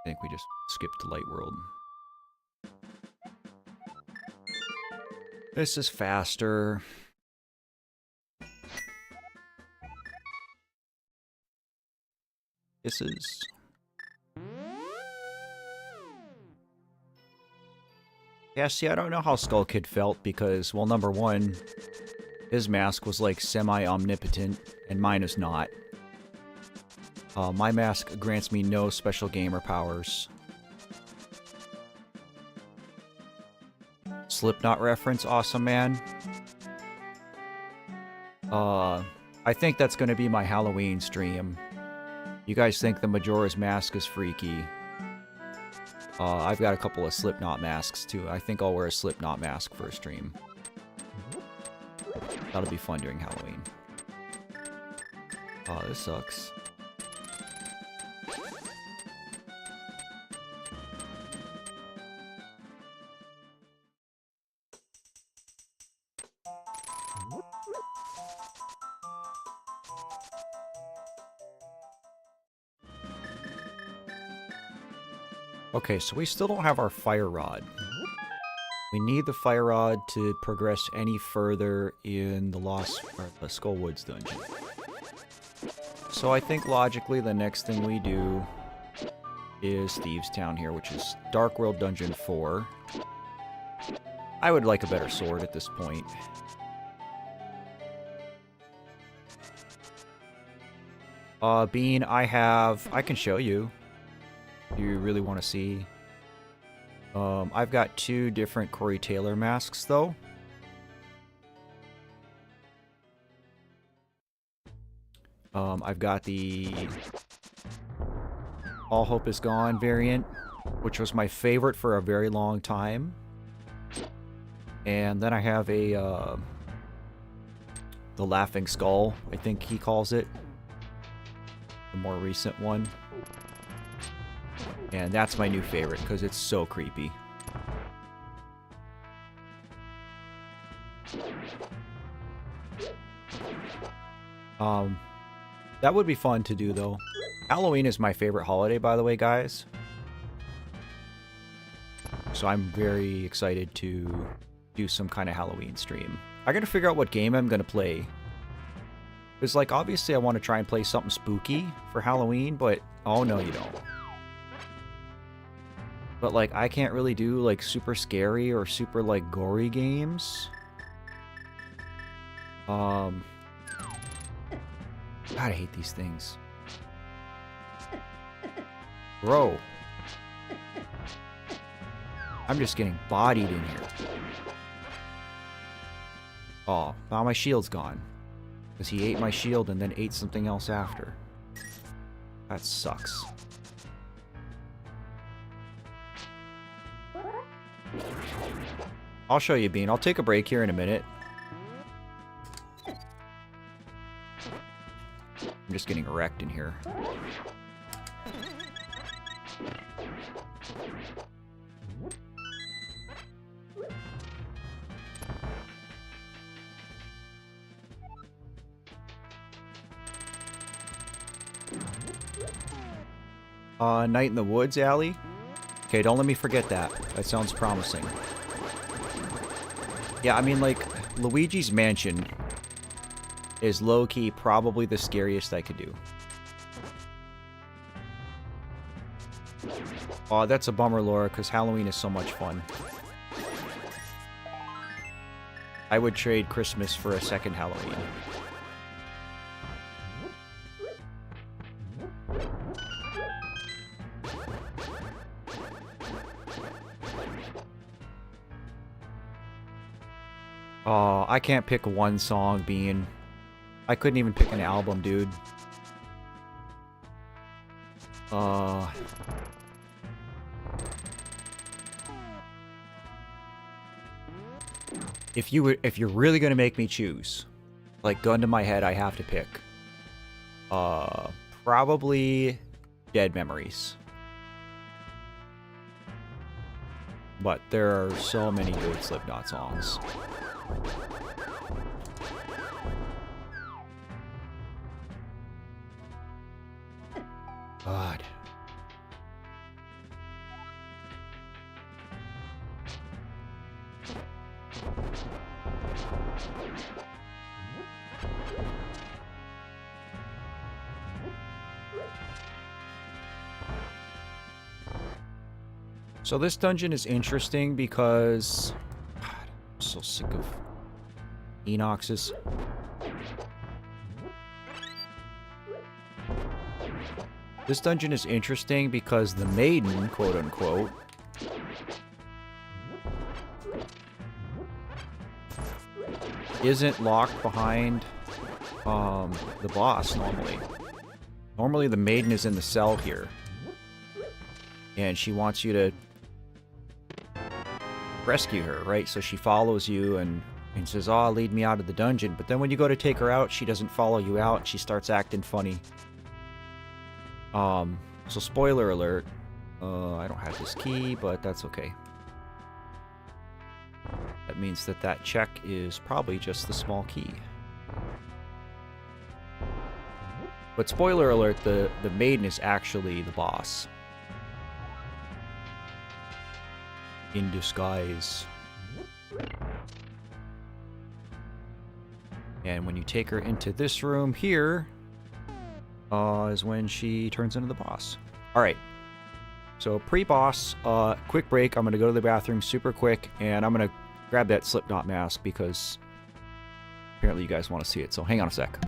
think we just skipped to Light World. This is faster. This is... Yeah, see, I don't know how Skull Kid felt because, well, number one, his mask was like semi-omnipotent, and mine is not. My mask grants me no special gamer powers. Slipknot reference, awesome man. I think that's going to be my Halloween stream. You guys think the Majora's Mask is freaky. I've got a couple of Slipknot masks too. I think I'll wear a Slipknot mask for a stream. That'll be fun during Halloween. Oh, this sucks. Okay, so we still don't have our fire rod. We need the fire rod to progress any further in the the Skullwoods dungeon. So I think logically the next thing we do is Thieves Town here, which is Dark World Dungeon 4. I would like a better sword at this point. Bean, I can show you. If you really want to see. I've got two different Corey Taylor masks, though. I've got the All Hope Is Gone variant, which was my favorite for a very long time. And then I have a, the Laughing Skull, I think he calls it. The more recent one. And that's my new favorite, because it's so creepy. That would be fun to do, though. Halloween is my favorite holiday, by the way, guys. So I'm very excited to do some kind of Halloween stream. I gotta figure out what game I'm gonna play. Because, like, obviously I want to try and play something spooky for Halloween, but... Oh, no, you don't. But, like, I can't really do, like, super scary or super, like, gory games. God, I hate these things. Bro. I'm just getting bodied in here. Oh, now my shield's gone. Because he ate my shield and then ate something else after. That sucks. I'll show you, Bean. I'll take a break here in a minute. I'm just getting wrecked in here. Night in the Woods, Alley? Okay, don't let me forget that. That sounds promising. Yeah, I mean, like, Luigi's Mansion is low-key probably the scariest I could do. Oh, that's a bummer, Laura, because Halloween is so much fun. I would trade Christmas for a second Halloween. Oh, I can't pick one song, Bean. I couldn't even pick an album, dude. If you're really gonna make me choose, like, gun to my head, I have to pick. Probably Dead Memories. But there are so many good Slipknot songs. God. So this dungeon is interesting because... God, I'm so sick of Enoxes. This dungeon is interesting because the maiden, quote-unquote, isn't locked behind the boss normally. Normally the maiden is in the cell here. And she wants you to rescue her, right? So she follows you and says, oh, lead me out of the dungeon. But then when you go to take her out, she doesn't follow you out. She starts acting funny. So spoiler alert. I don't have this key, but that's okay. That means that that check is probably just the small key. But spoiler alert, the maiden is actually the boss. In disguise. And when you take her into this room here, is when she turns into the boss. Alright. So pre-boss, quick break. I'm going to go to the bathroom super quick, and I'm going to grab that Slipknot mask because apparently you guys want to see it. So hang on a sec.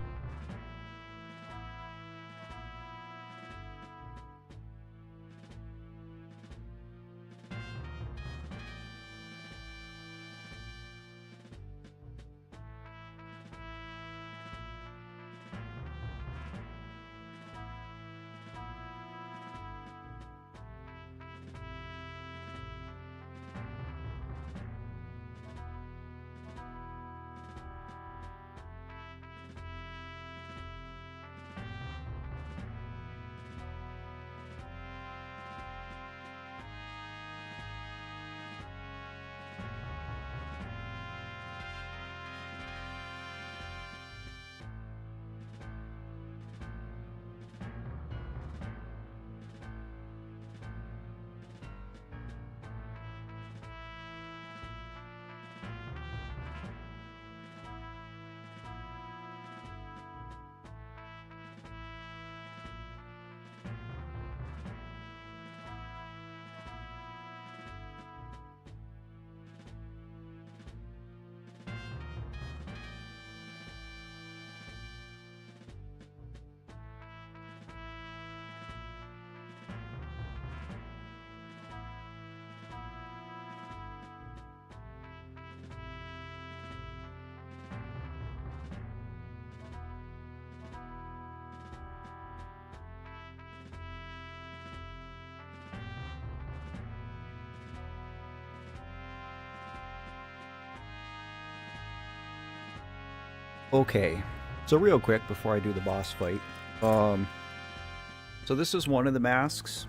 Okay, so real quick before I do the boss fight, so this is one of the masks.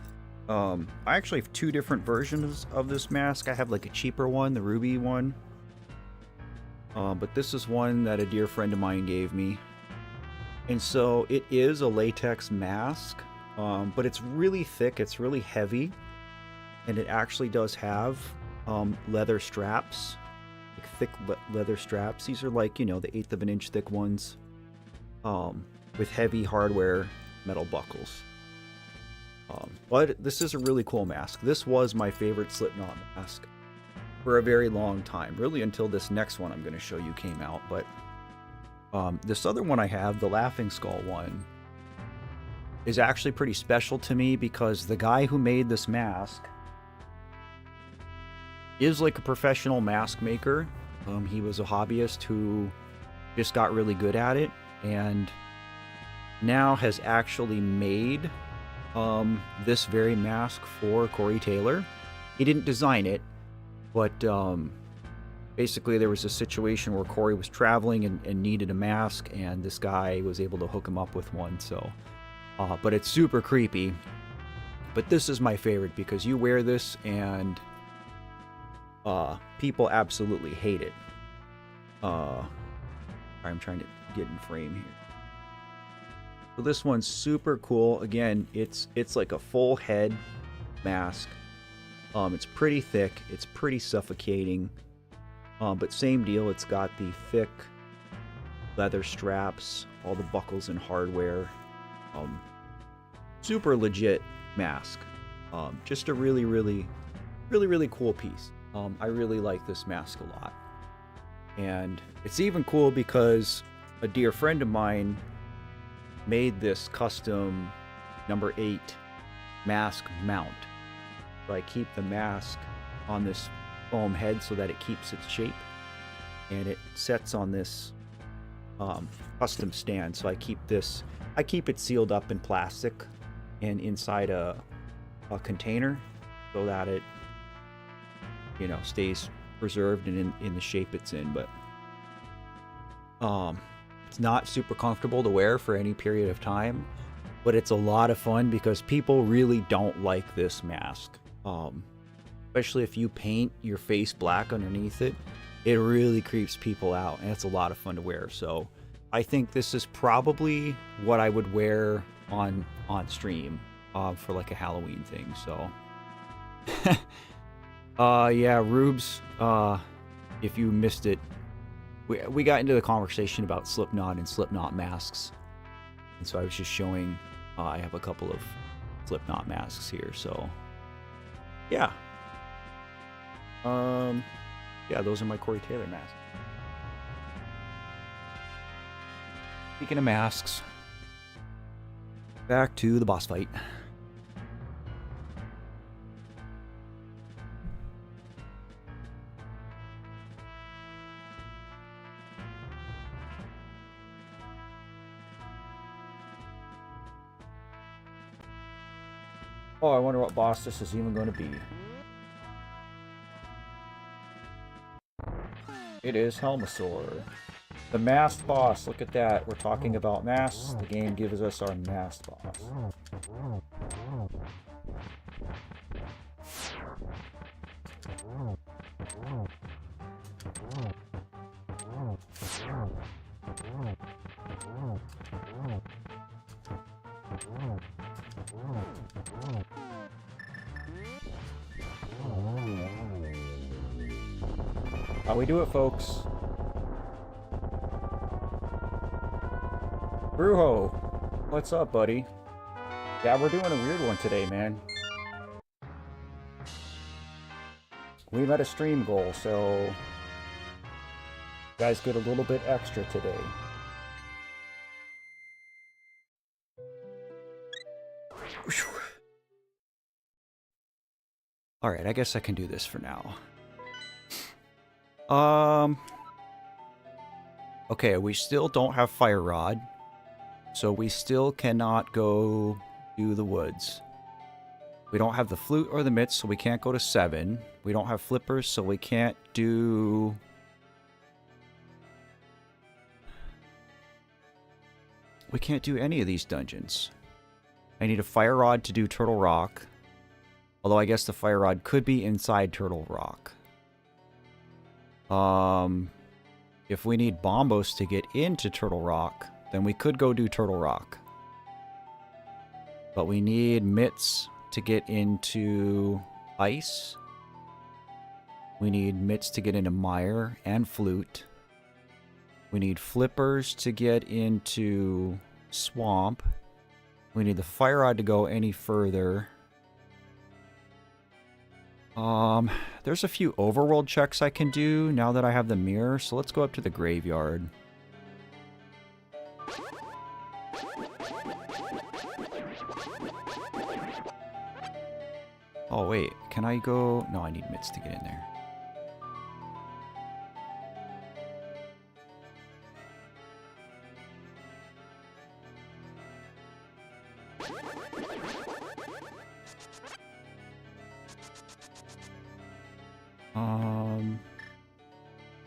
I actually have two different versions of this mask. I have like a cheaper one, the ruby one, but this is one that a dear friend of mine gave me. And so it is a latex mask, but it's really thick, it's really heavy, and it actually does have leather straps. Thick leather straps. These are like, you know, the 1/8 of an inch thick ones, with heavy hardware metal buckles. But this is a really cool mask. This was my favorite Slipknot mask for a very long time, really until this next one I'm going to show you came out. But this other one I have, the Laughing Skull one, is actually pretty special to me because the guy who made this mask is like a professional mask maker. He was a hobbyist who just got really good at it and now has actually made this very mask for Corey Taylor. He didn't design it, but basically there was a situation where Corey was traveling and needed a mask, and this guy was able to hook him up with one. So, but it's super creepy. But this is my favorite because you wear this and people absolutely hate it. I'm trying to get in frame here. So this one's super cool. Again, it's like a full head mask. It's pretty thick. It's pretty suffocating. But same deal. It's got the thick leather straps, all the buckles and hardware. Super legit mask. Just a really cool piece. I really like this mask a lot. And it's even cool because a dear friend of mine made this custom number 8 mask mount. So I keep the mask on this foam head so that it keeps its shape, and it sets on this custom stand. So I keep it sealed up in plastic and inside a container so that it, you know, stays preserved and in the shape it's in. But it's not super comfortable to wear for any period of time, but it's a lot of fun because people really don't like this mask. Especially if you paint your face black underneath it, it really creeps people out, and it's a lot of fun to wear. So I think this is probably what I would wear on stream for like a Halloween thing. So yeah, Rubes, if you missed it, we got into the conversation about Slipknot and Slipknot masks, and so I was just showing I have a couple of Slipknot masks here. So yeah, yeah, those are my Corey Taylor masks. Speaking of masks, back to the boss fight. Oh, I wonder what boss this is even going to be. It is Helmasaur, the masked boss. Look at that. We're talking about masks. The game gives us our masked boss. How we do it, folks. Brujo, what's up, buddy? Yeah, we're doing a weird one today, man. We met a stream goal, so you guys get a little bit extra today. Alright, I guess I can do this for now. Okay, we still don't have Fire Rod, so we still cannot go do the woods. We don't have the flute or the mitts, so we can't go to 7. We don't have flippers, so we can't do we can't do any of these dungeons. I need a fire rod to do Turtle Rock. Although I guess the fire rod could be inside Turtle Rock. If we need Bombos to get into Turtle Rock, then we could go do Turtle Rock. But we need Mitts to get into Ice. We need Mitts to get into Mire and Flute. We need Flippers to get into Swamp. We need the Fire Rod to go any further. There's a few overworld checks I can do now that I have the mirror, so let's go up to the graveyard. Oh wait, can I go? No, I need Mitts to get in there.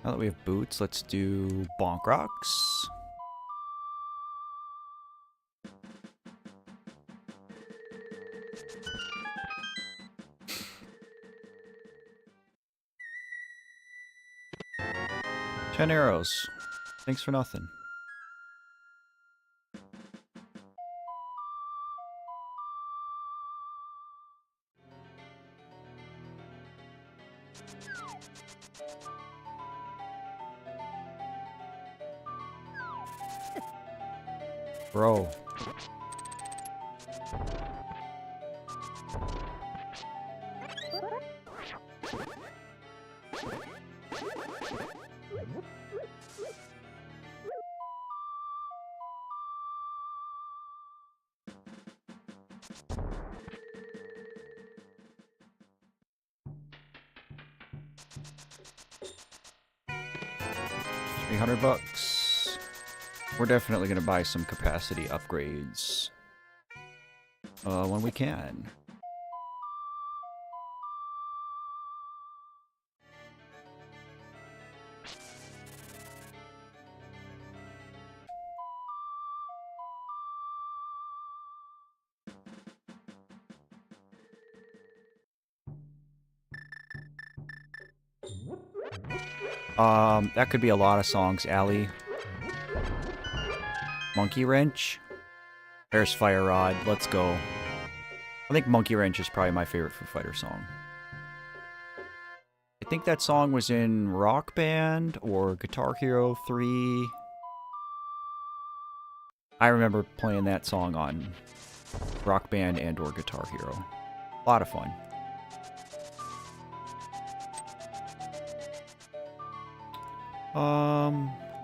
Now that we have boots, let's do Bonk Rocks. Ten arrows. Thanks for nothing. Bro. $300. We're definitely going to buy some capacity upgrades when we can. That could be a lot of songs, Allie. Monkey Wrench. There's Fire Rod. Let's go. I think Monkey Wrench is probably my favorite Foo Fighter song. I think that song was in Rock Band or Guitar Hero 3. I remember playing that song on Rock Band and or Guitar Hero. A lot of fun.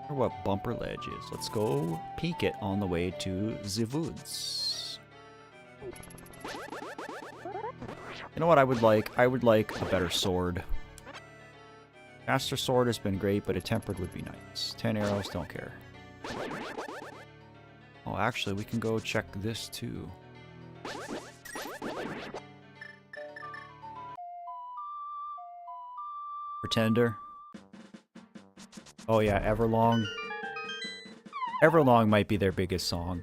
Or what bumper ledge is. Let's go peek it on the way to the woods. You know what I would like? I would like a better sword. Master sword has been great, but a tempered would be nice. 10 arrows, don't care. Oh, actually, we can go check this too. Pretender. Oh yeah, Everlong. Everlong might be their biggest song.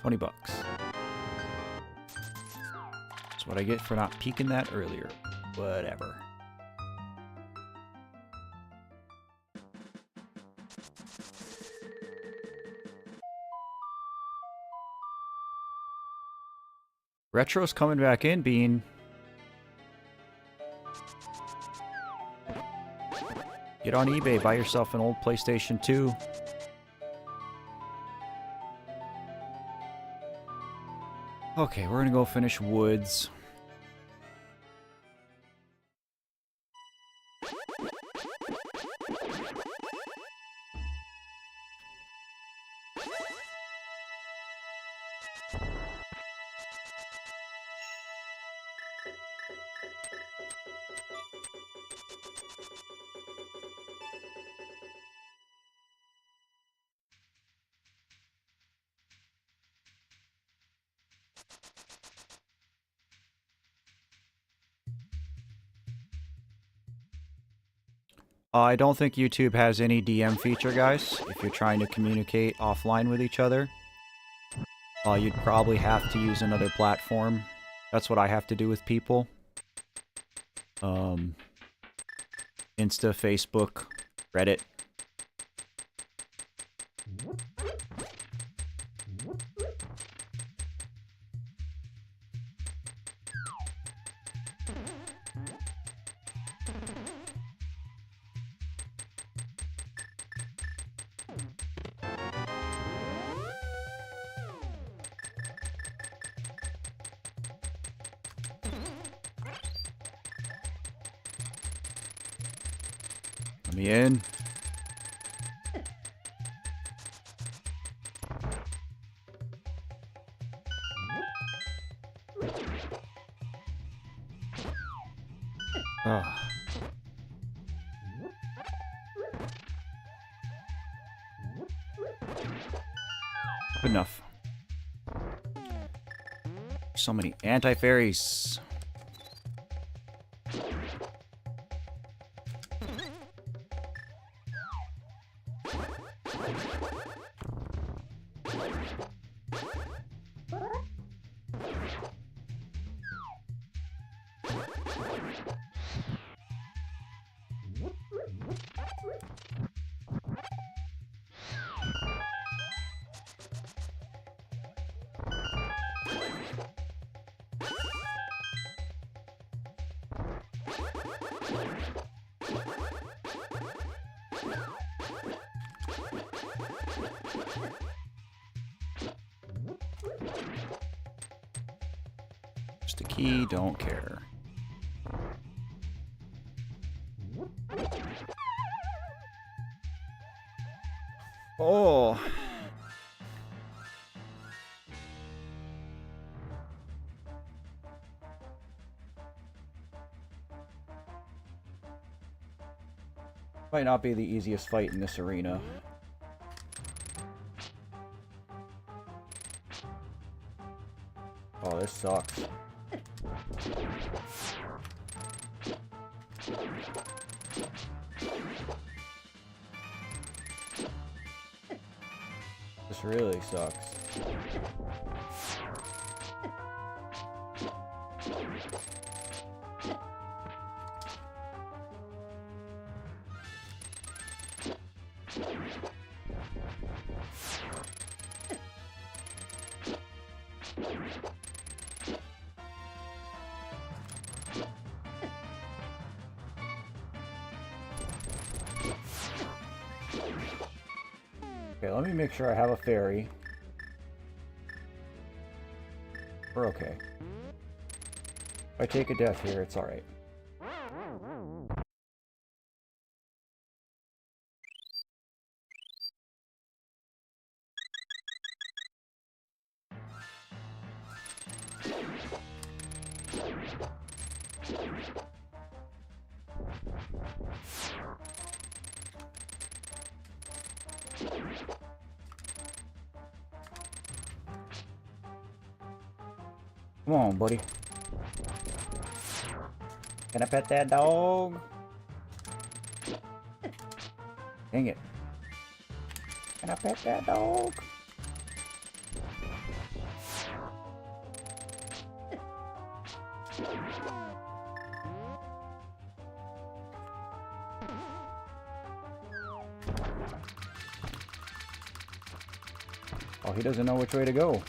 $20. That's what I get for not peeking that earlier. Whatever. Retro's coming back in, Bean. Get on eBay, buy yourself an old PlayStation 2. Okay, we're gonna go finish woods. I don't think YouTube has any DM feature, guys. If you're trying to communicate offline with each other, you'd probably have to use another platform. That's what I have to do with people. Insta, Facebook, Reddit. Let me in. Oh. Good enough. So many anti-fairies. Just a key, don't care. Oh. Might not be the easiest fight in this arena. Oh, this sucks. This really sucks. Okay, let me make sure I have a fairy. We're okay. If I take a death here, it's alright. Come on, buddy. Can I pet that dog? Dang it. Can I pet that dog? Oh, he doesn't know which way to go.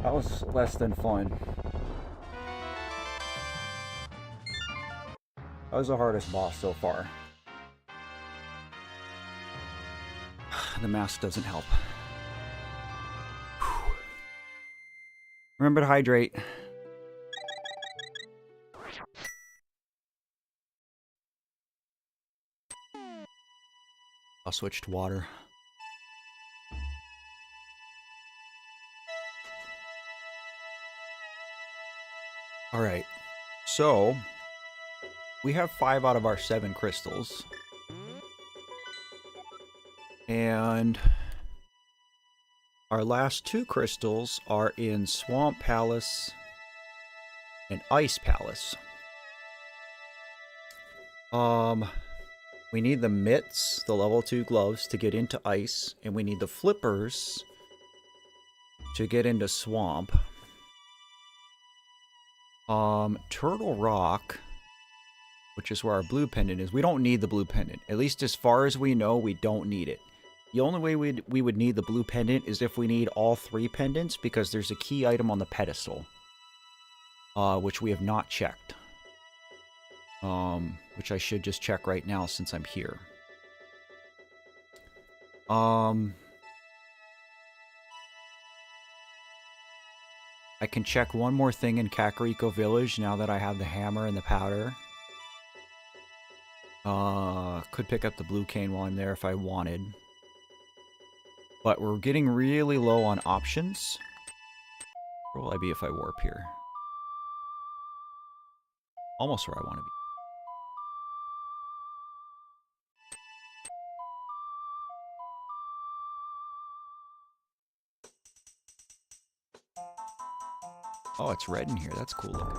That was less than fun. That was the hardest boss so far. The mask doesn't help. Remember to hydrate. I'll switch to water. Alright, so we have 5 out of our 7 crystals. And our last 2 crystals are in Swamp Palace and Ice Palace. We need the mitts, the level 2 gloves, to get into ice, and we need the flippers to get into swamp. Turtle Rock, which is where our blue pendant is. We don't need the blue pendant. At least as far as we know, we don't need it. The only way we would need the blue pendant is if we need all 3 pendants, because there's a key item on the pedestal, which we have not checked. Which I should just check right now since I'm here. I can check one more thing in Kakariko Village now that I have the hammer and the powder. Could pick up the blue cane while I'm there if I wanted. But we're getting really low on options. Where will I be if I warp here? Almost where I want to be. Oh, it's red in here. That's cool looking.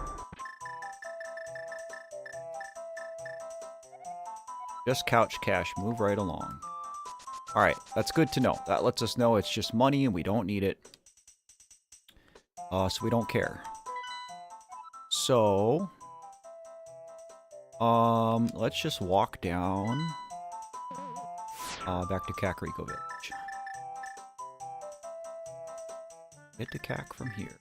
Just couch cash. Move right along. Alright, that's good to know. That lets us know it's just money and we don't need it. So we don't care. So... let's just walk down... back to Kakariko Village. Get to Kak from here.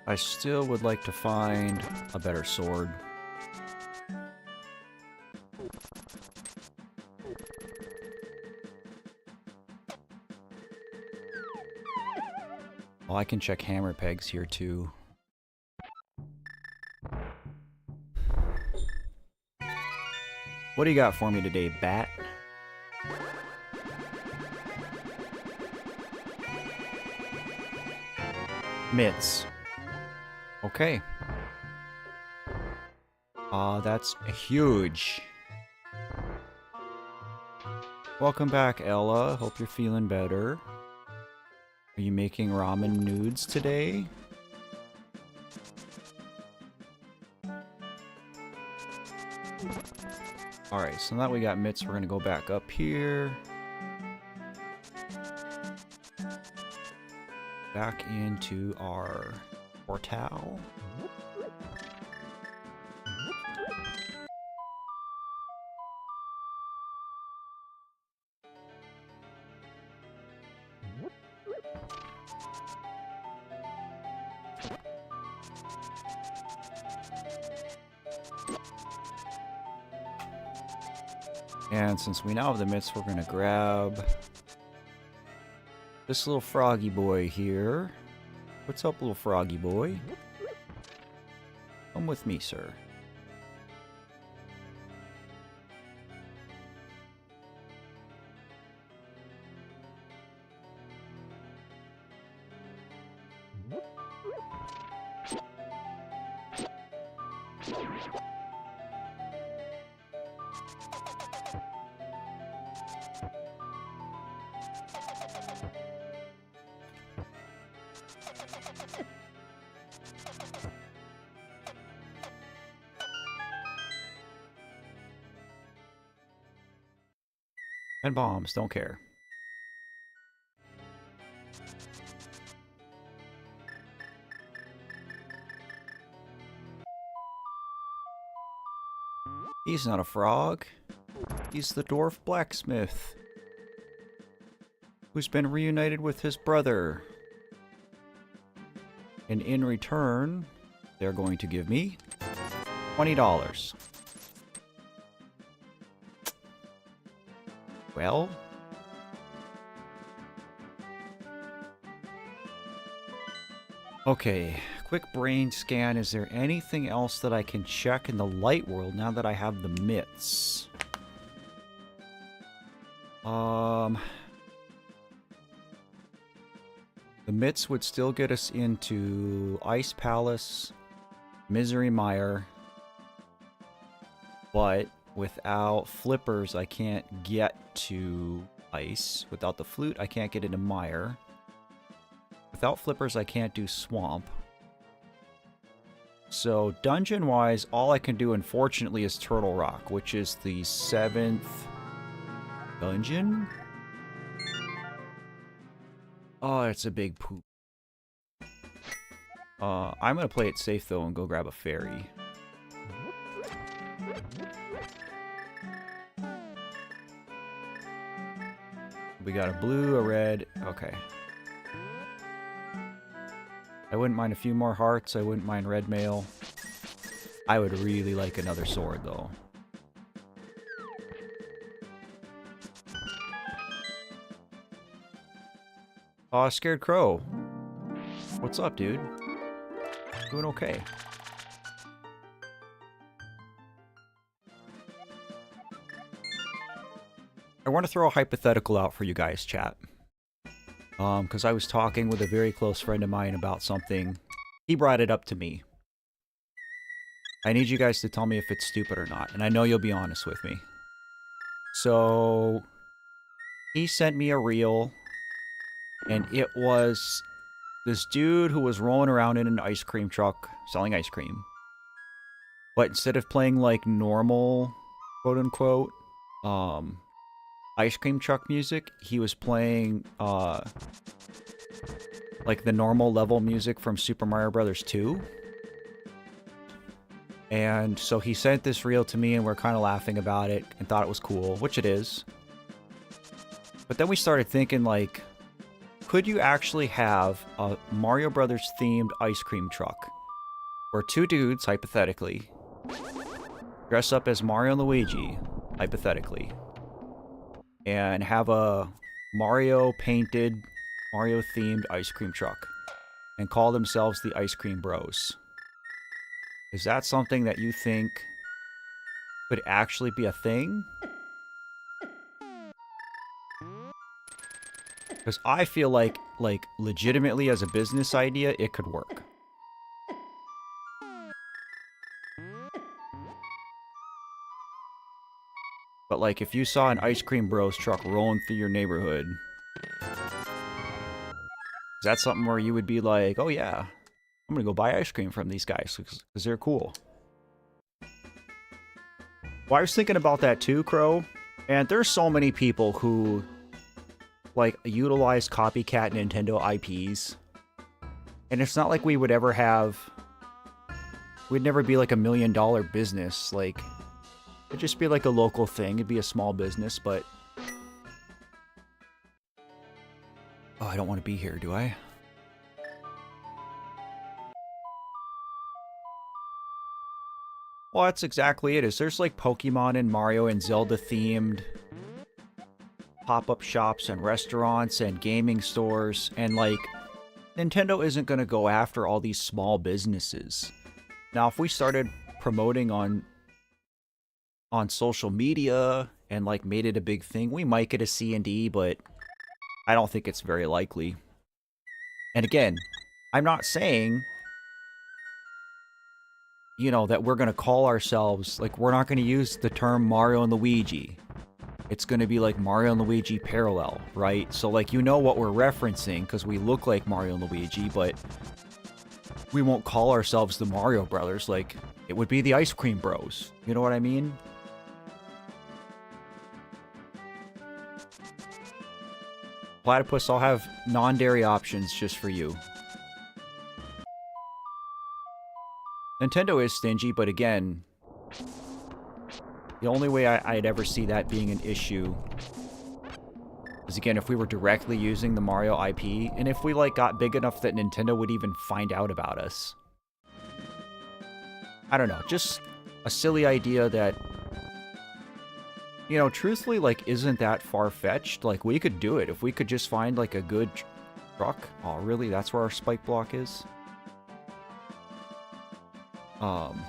I still would like to find a better sword. Well, I can check hammer pegs here too. What do you got for me today, Bat? Mitts. Okay. That's huge. Welcome back, Ella. Hope you're feeling better. Are you making ramen nudes today? Alright, so now that we got mitts, we're gonna go back up here. Back into our portal. And since we now have the mitts, we're gonna grab this little froggy boy here. What's up, little froggy boy? Come with me, sir. And bombs, don't care. He's not a frog. He's the dwarf blacksmith, who's been reunited with his brother. And in return, they're going to give me $20. Well, Okay, quick brain scan. Is there anything else that I can check in the light world now that I have the mitts? The mitts would still get us into Ice Palace, Misery Mire, but without flippers, I can't get to Ice. Without the flute, I can't get into Mire. Without flippers, I can't do Swamp. So, dungeon-wise, all I can do, unfortunately, is Turtle Rock, which is the 7th dungeon? Oh, it's a big poop. I'm gonna play it safe, though, and go grab a fairy. We got a blue, a red, okay. I wouldn't mind a few more hearts. I wouldn't mind red mail. I would really like another sword, though. Aw, Scared Crow. What's up, dude? Doing okay. I want to throw a hypothetical out for you guys, chat. Because I was talking with a very close friend of mine about something. He brought it up to me. I need you guys to tell me if it's stupid or not, and I know you'll be honest with me. So, he sent me a reel, and it was this dude who was rolling around in an ice cream truck selling ice cream. But instead of playing like normal, quote unquote, ice cream truck music, he was playing like the normal level music from Super Mario Bros. 2. And so he sent this reel to me, and we're kind of laughing about it and thought it was cool, which it is. But then we started thinking, like, could you actually have a Mario Brothers themed ice cream truck where two dudes, hypothetically, dress up as Mario and Luigi, hypothetically, and have a Mario painted, Mario themed ice cream truck and call themselves the Ice Cream Bros? Is that something that you think could actually be a thing? Because I feel like legitimately as a business idea, it could work. But like, if you saw an Ice Cream Bros truck rolling through your neighborhood, is that something where you would be like, oh yeah, I'm gonna go buy ice cream from these guys because they're cool? Well, I was thinking about that too, Crow. And there's so many people who like utilize copycat Nintendo IPs. And it's not like we would ever have... We'd never be like $1 million business. Like, it'd just be like a local thing. It'd be a small business, but... Oh, I don't want to be here, do I? Well, that's exactly it. There's like Pokemon and Mario and Zelda themed pop-up shops and restaurants and gaming stores, and like Nintendo isn't going to go after all these small businesses. Now, if we started promoting on social media and like made it a big thing, we might get a C&D, but I don't think it's very likely. And again, I'm not saying, you know, that we're going to call ourselves, like, we're not going to use the term Mario and Luigi. It's going to be like Mario and Luigi parallel, right? So, like, you know what we're referencing because we look like Mario and Luigi, but we won't call ourselves the Mario Brothers. Like, it would be the Ice Cream Bros. You know what I mean? Platypus, I'll have non-dairy options just for you. Nintendo is stingy, but again, the only way I'd ever see that being an issue is, again, if we were directly using the Mario IP, and if we, like, got big enough that Nintendo would even find out about us. I don't know, just a silly idea that, you know, truthfully, like, isn't that far-fetched. Like, we could do it if we could just find, like, a good truck. Oh, really? That's where our spike block is? Um,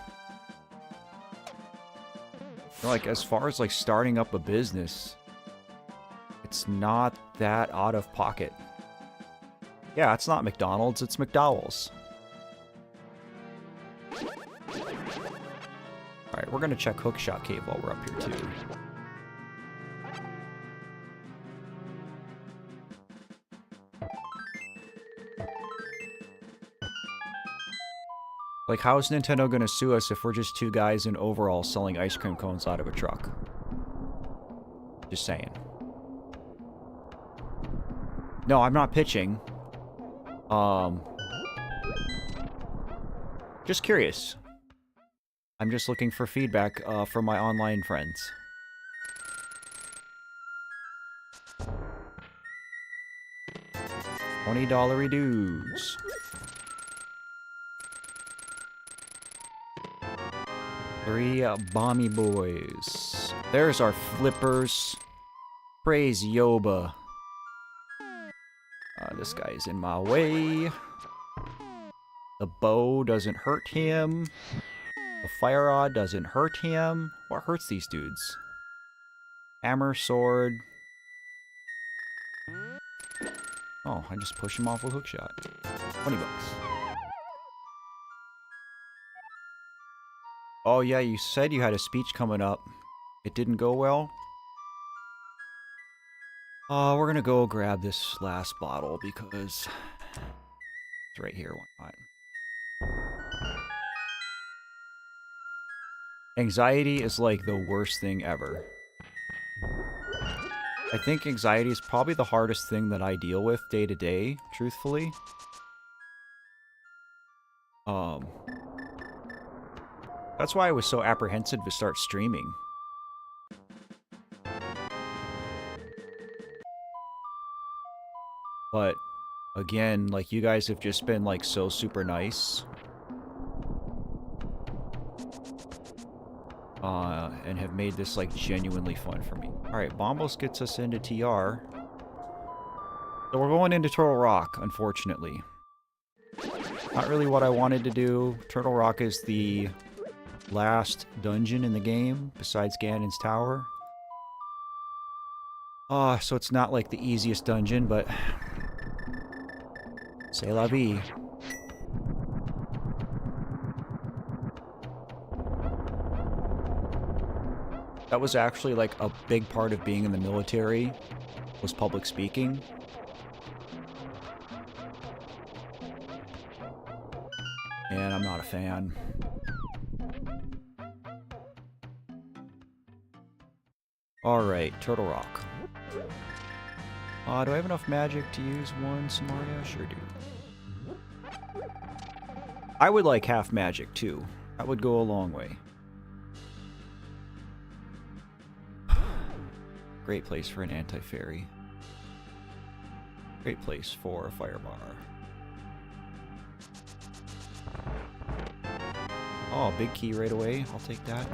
like, as far as, like, starting up a business, it's not that out of pocket. Yeah, it's not McDonald's, it's McDowell's. Alright, we're gonna check Hookshot Cave while we're up here, too. Like, how is Nintendo gonna sue us if we're just two guys in overalls selling ice cream cones out of a truck? Just saying. No, I'm not pitching. Just curious. I'm just looking for feedback from my online friends. $20 dues. 3 Bommy Boys. There's our flippers. Praise Yoba. This guy's in my way. The bow doesn't hurt him. The fire rod doesn't hurt him. What hurts these dudes? Hammer, sword. Oh, I just push him off with hookshot. $20. Oh yeah, you said you had a speech coming up. It didn't go well? We're gonna go grab this last bottle because it's right here, why not? Anxiety is like the worst thing ever. I think anxiety is probably the hardest thing that I deal with day to day, truthfully. That's why I was so apprehensive to start streaming. But, again, like, you guys have just been, like, so super nice. And have made this, like, genuinely fun for me. Alright, Bombos gets us into TR. So we're going into Turtle Rock, unfortunately. Not really what I wanted to do. Turtle Rock is the last dungeon in the game, besides Ganon's Tower. So it's not, like, the easiest dungeon, but... C'est la vie. That was actually, like, a big part of being in the military, was public speaking. And I'm not a fan. Alright, Turtle Rock. Do I have enough magic to use one Samaria? Sure do. I would like half magic, too. That would go a long way. Great place for an anti-fairy. Great place for a fire bar. Oh, big key right away. I'll take that.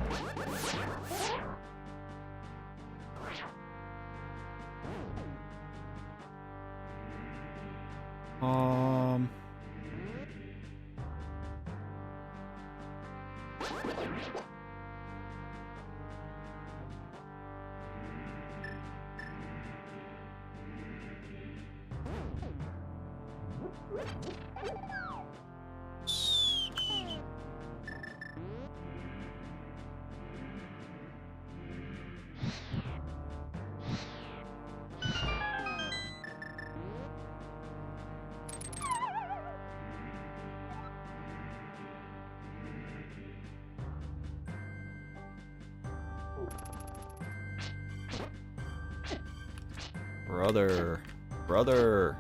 Brother.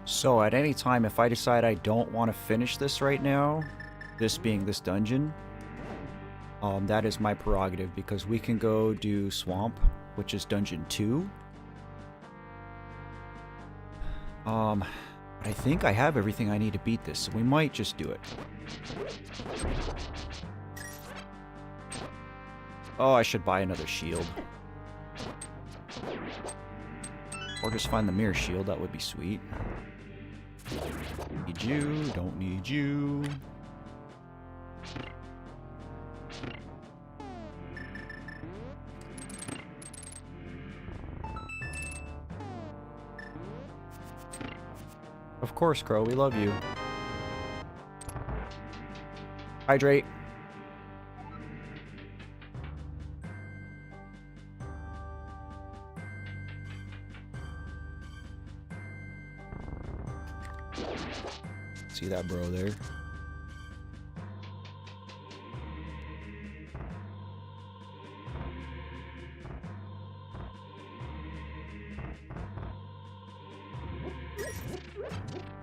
So at any time, if I decide I don't want to finish this right now, this being this dungeon, that is my prerogative, because we can go do Swamp, which is Dungeon 2. But I think I have everything I need to beat this, so we might just do it. Oh, I should buy another shield. Or just find the mirror shield, that would be sweet. Need you, don't need you. Of course, Crow, we love you. Hydrate. See that bro there?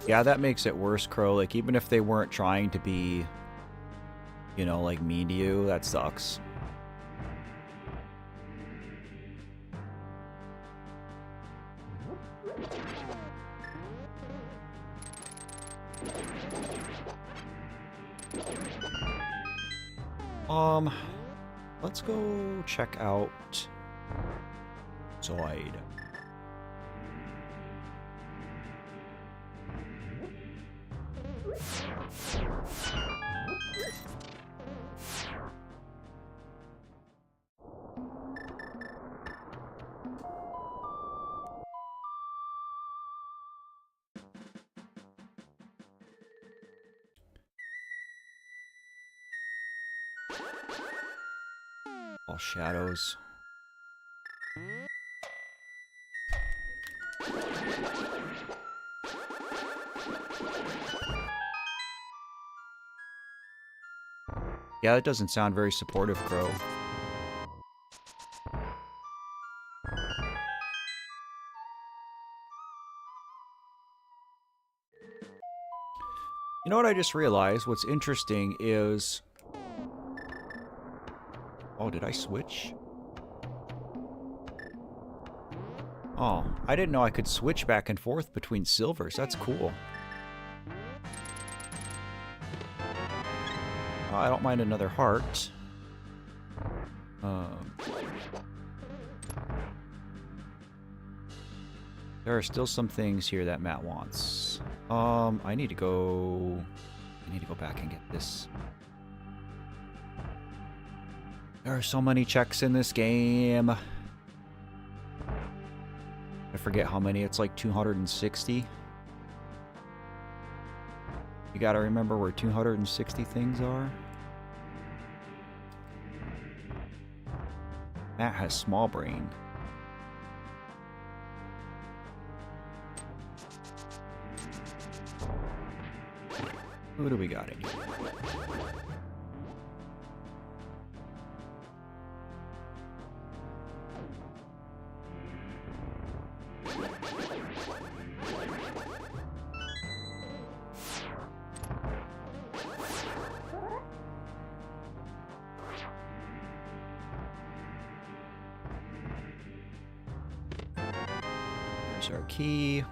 Yeah, that makes it worse, Crow. Like, even if they weren't trying to be, you know, like, mean to you, that sucks. Let's go check out Zoid. All shadows. Yeah, that doesn't sound very supportive, Crow. You know what I just realized? What's interesting is... Oh, did I switch? Oh, I didn't know I could switch back and forth between silvers. That's cool. I don't mind another heart. There are still some things here that Matt wants. I need to go back and get this. There are so many checks in this game. I forget how many. It's like 260. You gotta remember where 260 things are. Matt has small brain. Who do we got in here? There's our key.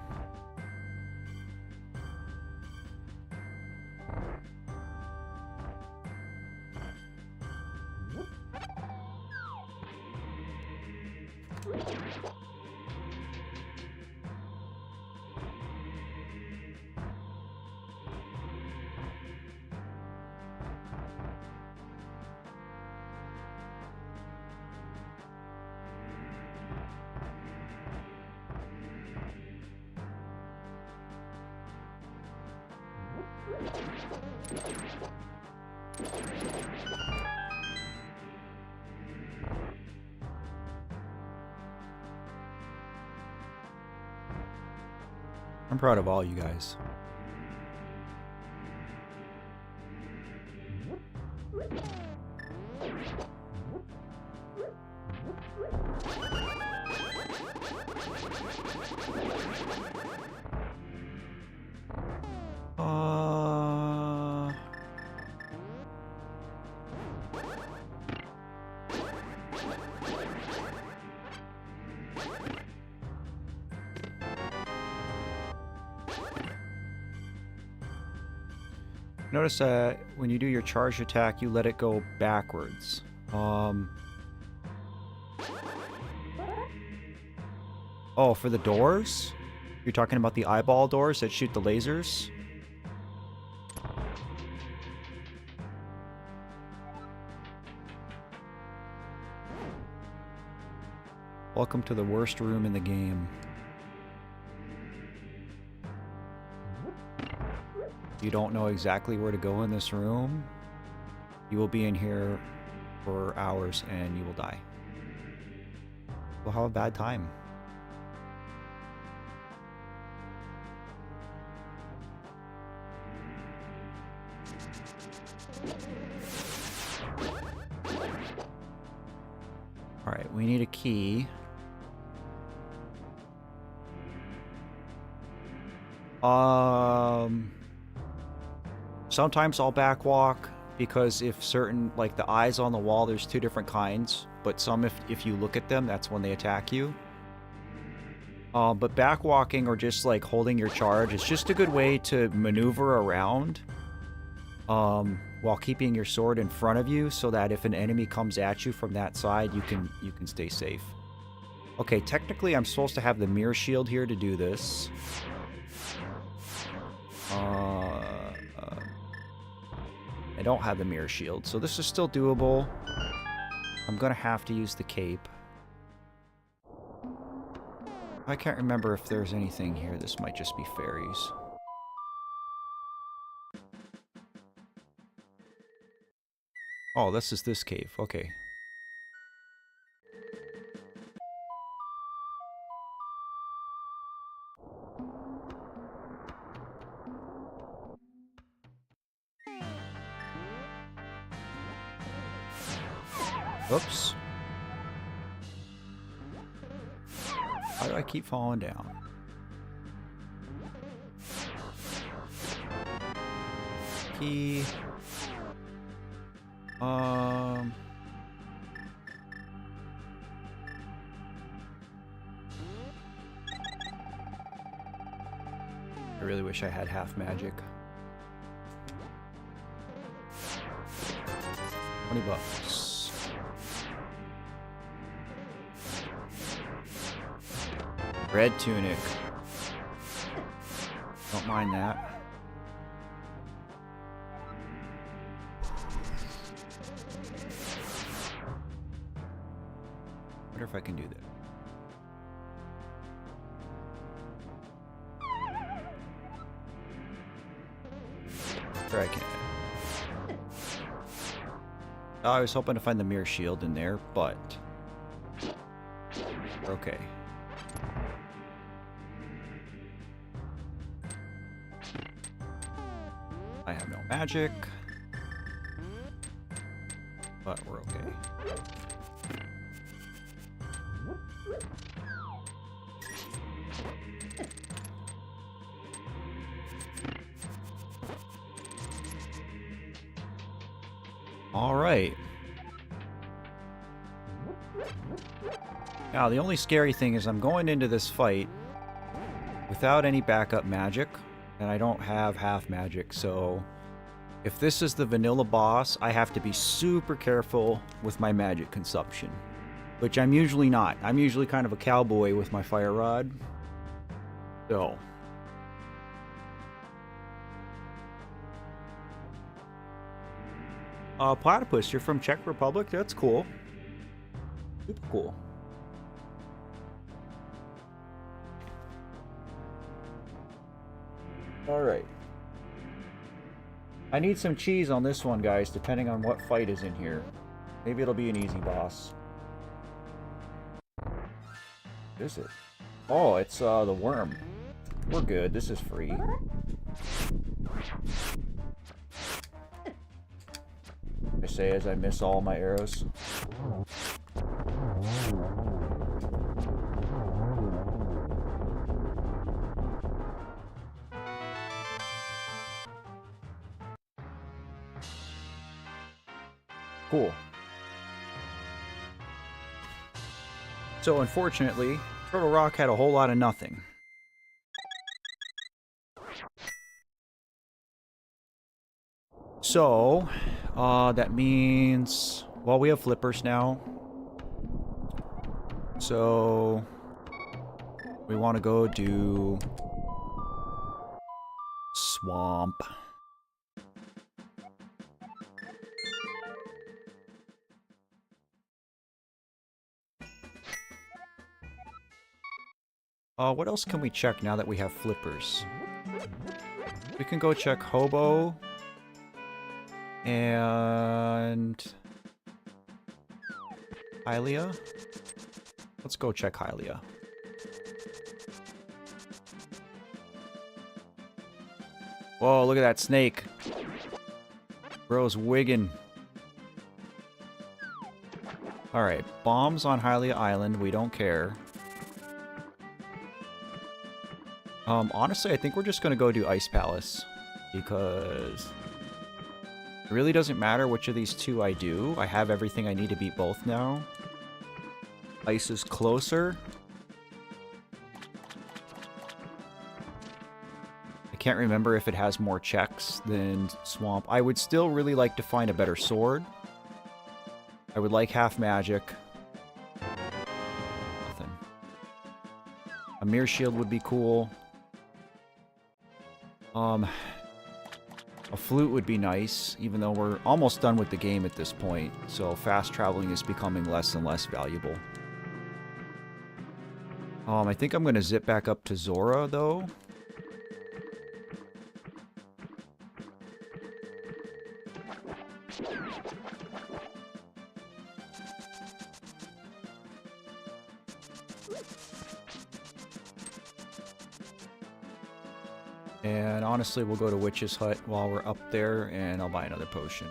I'm proud of all you guys. Notice that when you do your charge attack, you let it go backwards. Oh, for the doors? You're talking about the eyeball doors that shoot the lasers? Welcome to the worst room in the game. You don't know exactly where to go in this room? You will be in here for hours and you will die. We'll have a bad time. Alright, we need a key. Sometimes I'll backwalk because if certain, like the eyes on the wall, there's two different kinds, but some if you look at them, that's when they attack you. But backwalking or just like holding your charge is just a good way to maneuver around while keeping your sword in front of you so that if an enemy comes at you from that side, you can stay safe. Okay, technically I'm supposed to have the mirror shield here to do this. I don't have the mirror shield, so this is still doable. I'm gonna have to use the cape. I can't remember if there's anything here. This might just be fairies. Oh, this is this cave. Okay. Oops. How do I keep falling down? Key. I really wish I had half magic. 20 bucks. Red tunic. Don't mind that. Wonder if I can do that. Sure I can. Oh, I was hoping to find the mirror shield in there, but okay. I have no magic, but we're okay. All right. Now, the only scary thing is I'm going into this fight without any backup magic, and I don't have half magic, so if this is the vanilla boss, I have to be super careful with my magic consumption, which I'm usually not. I'm usually kind of a cowboy with my fire rod. So Platypus, you're from Czech Republic? That's cool. Super cool. Alright. I need some cheese on this one, guys, depending on what fight is in here. Maybe it'll be an easy boss. What is it? Oh, it's the worm. We're good. This is free. I say as I miss all my arrows. Cool. So unfortunately, Turtle Rock had a whole lot of nothing. So, that means, well, we have flippers now. So we want to go do swamp. What else can we check now that we have flippers? We can go check Hobo and Hylia. Let's go check Hylia. Whoa, look at that snake. Bro's wiggin'. Alright, bombs on Hylia Island, we don't care. Honestly, I think we're just gonna go do Ice Palace. Because it really doesn't matter which of these two I do. I have everything I need to beat both now. Ice is closer. I can't remember if it has more checks than Swamp. I would still really like to find a better sword. I would like half magic. Nothing. A mirror shield would be cool. A flute would be nice, even though we're almost done with the game at this point, so fast traveling is becoming less and less valuable. I think I'm going to zip back up to Zora, though. And honestly, we'll go to Witch's Hut while we're up there, and I'll buy another potion.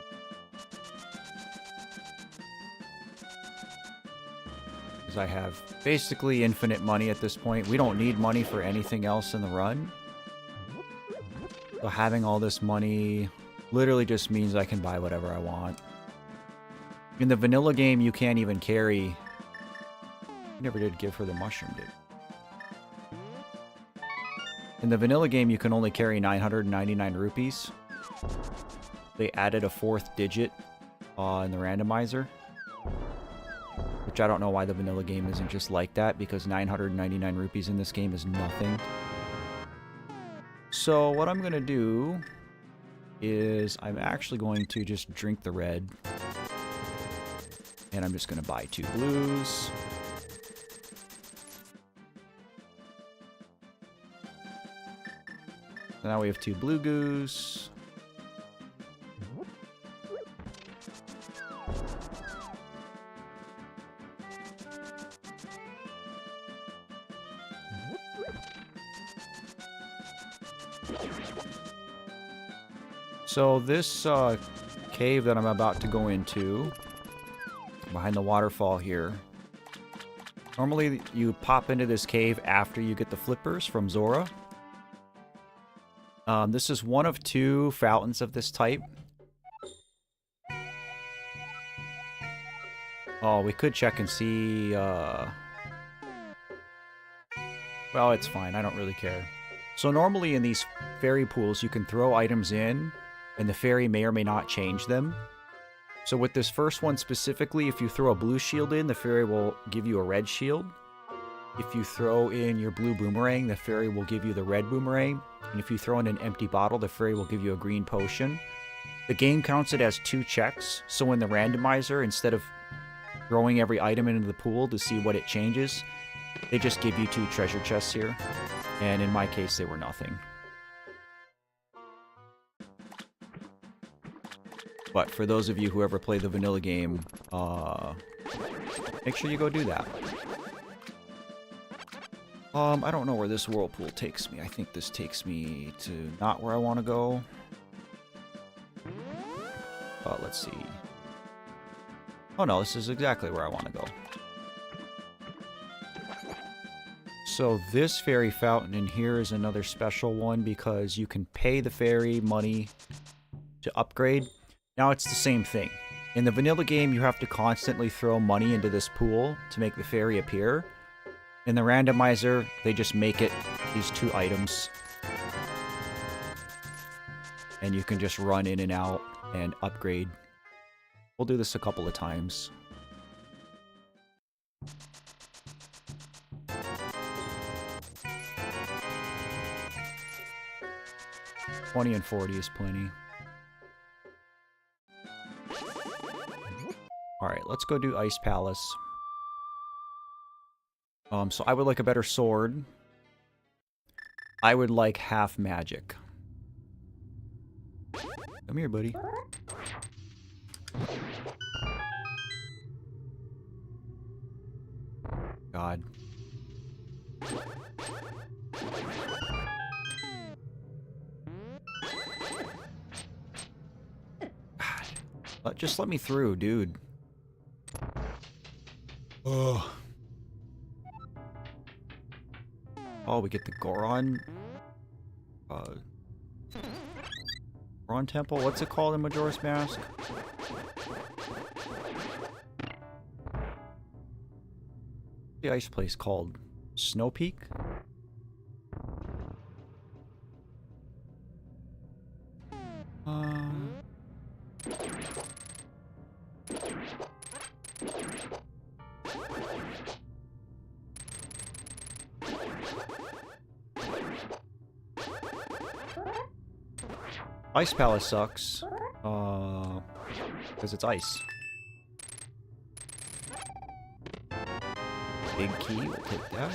Because I have basically infinite money at this point. We don't need money for anything else in the run. So having all this money literally just means I can buy whatever I want. In the vanilla game, you can't even carry... I never did give her the mushroom, did In the vanilla game, you can only carry 999 rupees. They added a 4th digit in the randomizer. Which I don't know why the vanilla game isn't just like that, because 999 rupees in this game is nothing. So what I'm going to do is I'm actually going to just drink the red. And I'm just going to buy 2 blues. Now we have 2 blue goose. So this cave that I'm about to go into, behind the waterfall here, normally you pop into this cave after you get the flippers from Zora. This is one of 2 fountains of this type. Oh, we could check and see... Well, it's fine. I don't really care. So normally in these fairy pools, you can throw items in, and the fairy may or may not change them. So with this first one specifically, if you throw a blue shield in, the fairy will give you a red shield. If you throw in your blue boomerang, the fairy will give you the red boomerang. And if you throw in an empty bottle, the fairy will give you a green potion. The game counts it as 2 checks, so in the randomizer, instead of throwing every item into the pool to see what it changes, they just give you 2 treasure chests here. And in my case, they were nothing. But for those of you who ever play the vanilla game, make sure you go do that. I don't know where this whirlpool takes me. I think this takes me to not where I want to go. Let's see. Oh no, this is exactly where I want to go. So this fairy fountain in here is another special one because you can pay the fairy money to upgrade. Now it's the same thing. In the vanilla game, you have to constantly throw money into this pool to make the fairy appear. In the randomizer, they just make it these 2 items. And you can just run in and out and upgrade. We'll do this a couple of times. 20 and 40 is plenty. Alright, let's go do Ice Palace. So I would like a better sword. I would like half magic. Come here, buddy. God. Just let me through, dude. Ugh. Oh, we get the Goron. Goron Temple? What's it called in Majora's Mask? The ice place called Snow Peak? Ice Palace sucks. Because it's ice. Big key, we'll take that.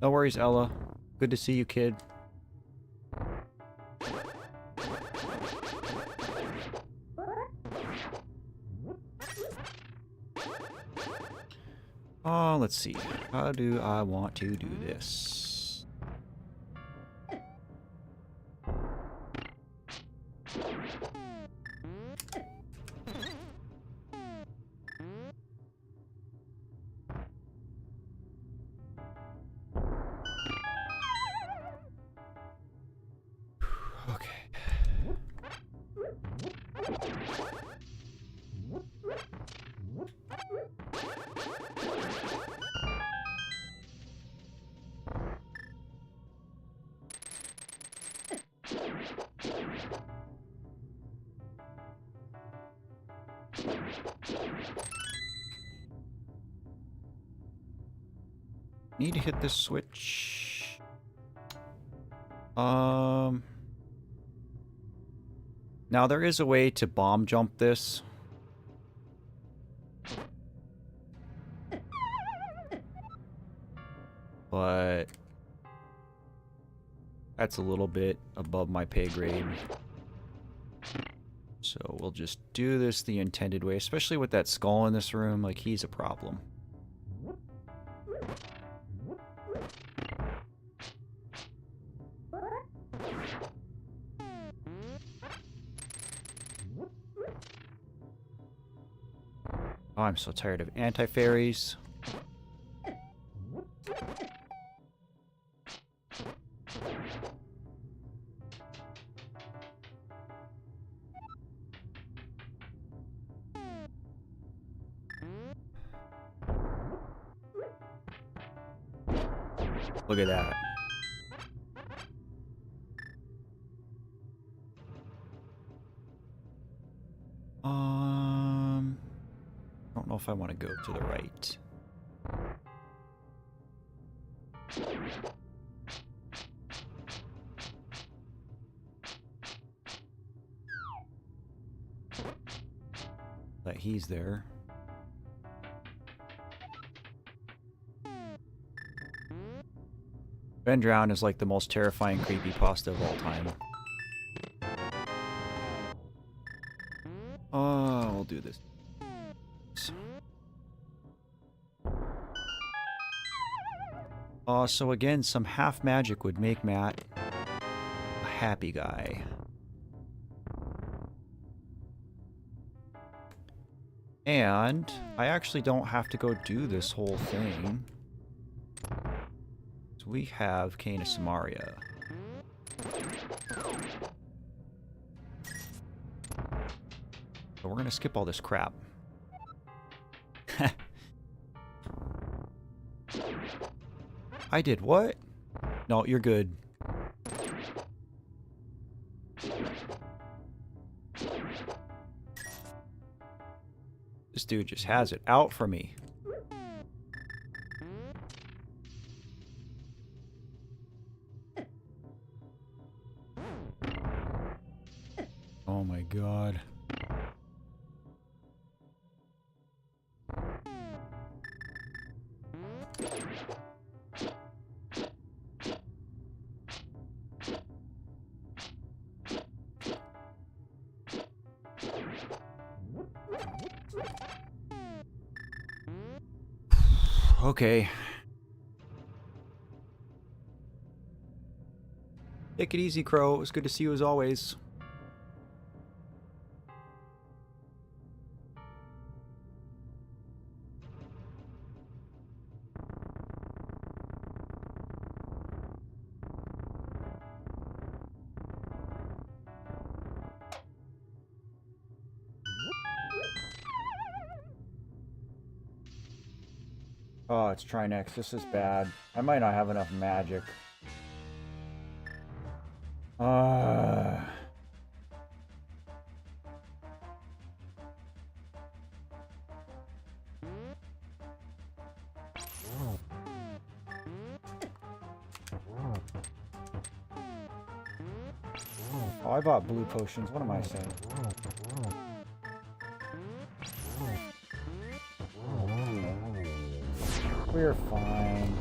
No worries, Ella. Good to see you, kid. Let's see. How do I want to do this? Okay. Need to hit this switch. Now there is a way to bomb jump this. But that's a little bit above my pay grade. So we'll just do this the intended way, especially with that skull in this room. Like, he's a problem. Oh, I'm so tired of anti-fairies. Look at that. I don't know if I want to go to the right. But he's there. Ben Drown is like the most terrifying creepypasta of all time. Oh, we'll do this. So again, some half magic would make Matt a happy guy. And I actually don't have to go do this whole thing. So we have Cane of Samaria. So we're gonna skip all this crap. I did what? No, you're good. This dude just has it out for me. Oh my god. Okay. Take it easy, Crow. It was good to see you as always. Oh, it's Trinex. This is bad. I might not have enough magic. Oh, I bought blue potions. What am I saying? We're fine.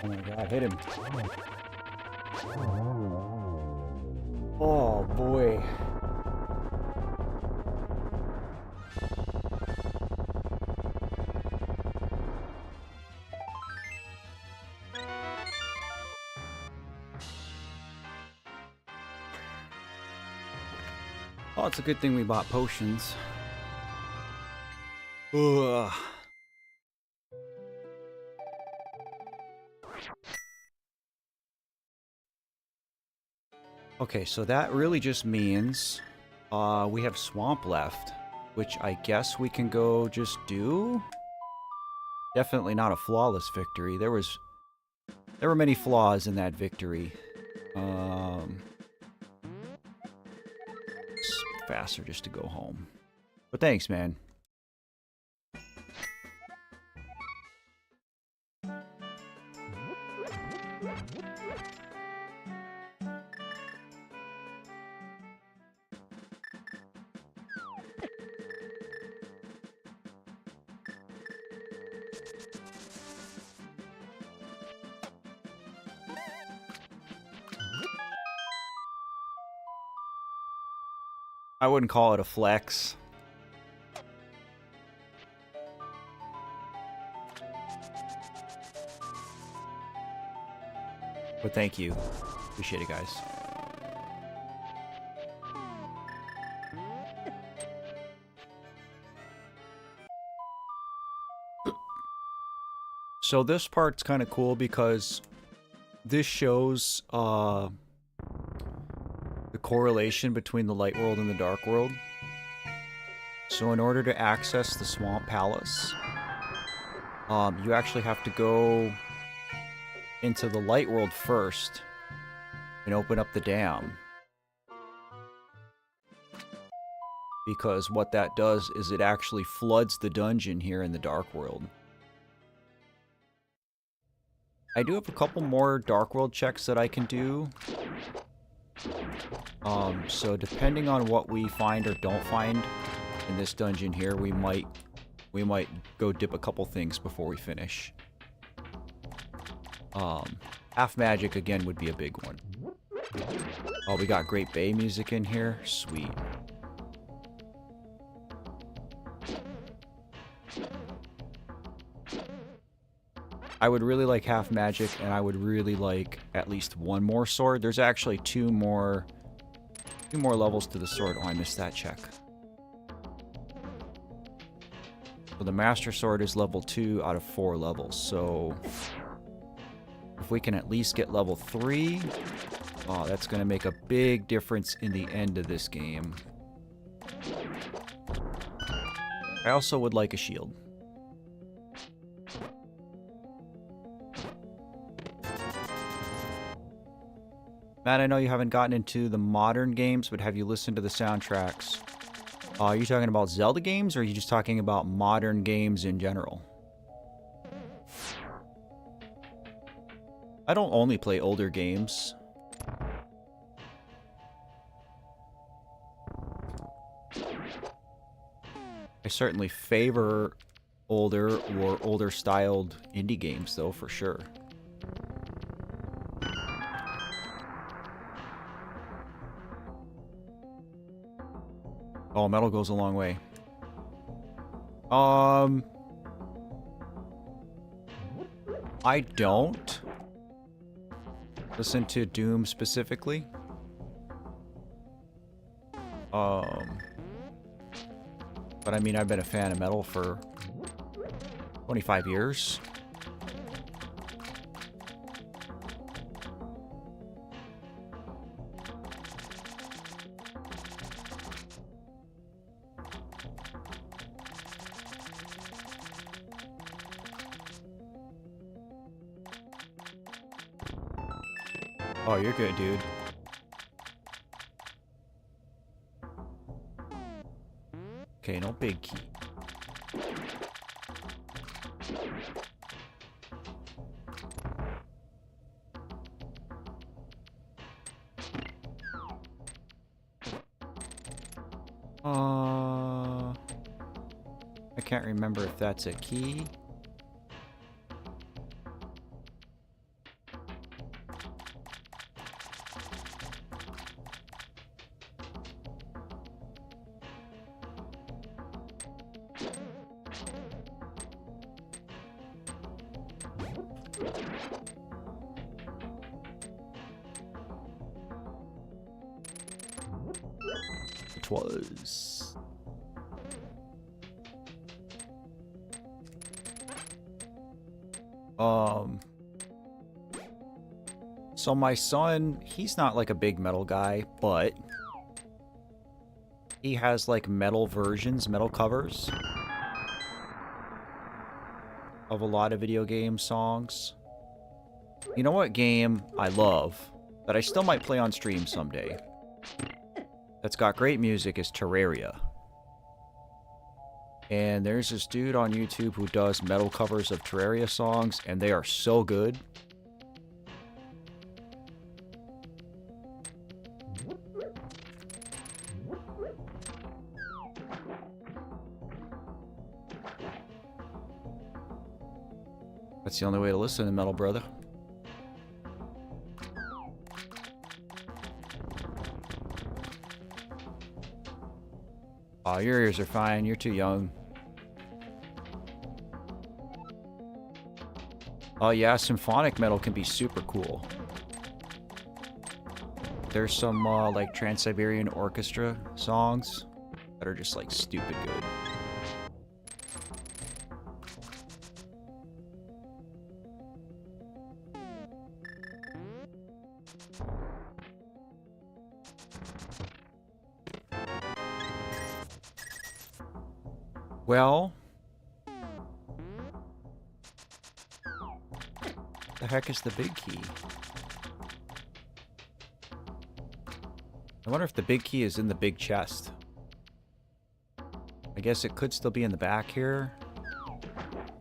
Oh my god, hit him. Oh boy. Oh, it's a good thing we bought potions. Ugh. Okay, so that really just means we have Swamp left, which I guess we can go just do. Definitely not a flawless victory. There were many flaws in that victory. It's faster just to go home. But thanks, man. I wouldn't call it a flex. But thank you. Appreciate it, guys. So this part's kind of cool because this shows the correlation between the light world and the dark world. So in order to access the Swamp Palace, you actually have to go into the light world first and open up the dam. because what that does is it actually floods the dungeon here in the Dark World. I do have a couple more Dark World checks that I can do. So depending on what we find or don't find in this dungeon here, we might go dip a couple things before we finish. Half magic again would be a big one. Oh, we got Great Bay music in here. Sweet. I would really like half magic, and I would really like at least one more sword. There's actually two more levels to the sword. Oh, I missed that check. So the Master Sword is level 2 out of 4 levels. So if we can at least get level 3, oh, that's going to make a big difference in the end of this game. I also would like a shield. Matt, I know you haven't gotten into the modern games, but have you listened to the soundtracks? Are you talking about Zelda games, or are you just talking about modern games in general? I don't only play older games. I certainly favor older or older styled indie games, though, for sure. Oh, metal goes a long way. I don't listen to Doom specifically. But I mean, I've been a fan of metal for 25 years. Oh, you're good, dude. Okay, no big key. I can't remember if that's a key. It was. So my son, he's not like a big metal guy, but he has like metal versions, metal covers of a lot of video game songs. You know what game I love that I still might play on stream someday that's got great music is Terraria. And there's this dude on YouTube who does metal covers of Terraria songs, and they are so good. That's the only way to listen to metal, brother. Oh, your ears are fine. You're too young. Oh yeah, symphonic metal can be super cool. There's some like Trans-Siberian Orchestra songs that are just like stupid good. Well, the heck is the big key? I wonder if the big key is in the big chest. guess it could still be in the back here.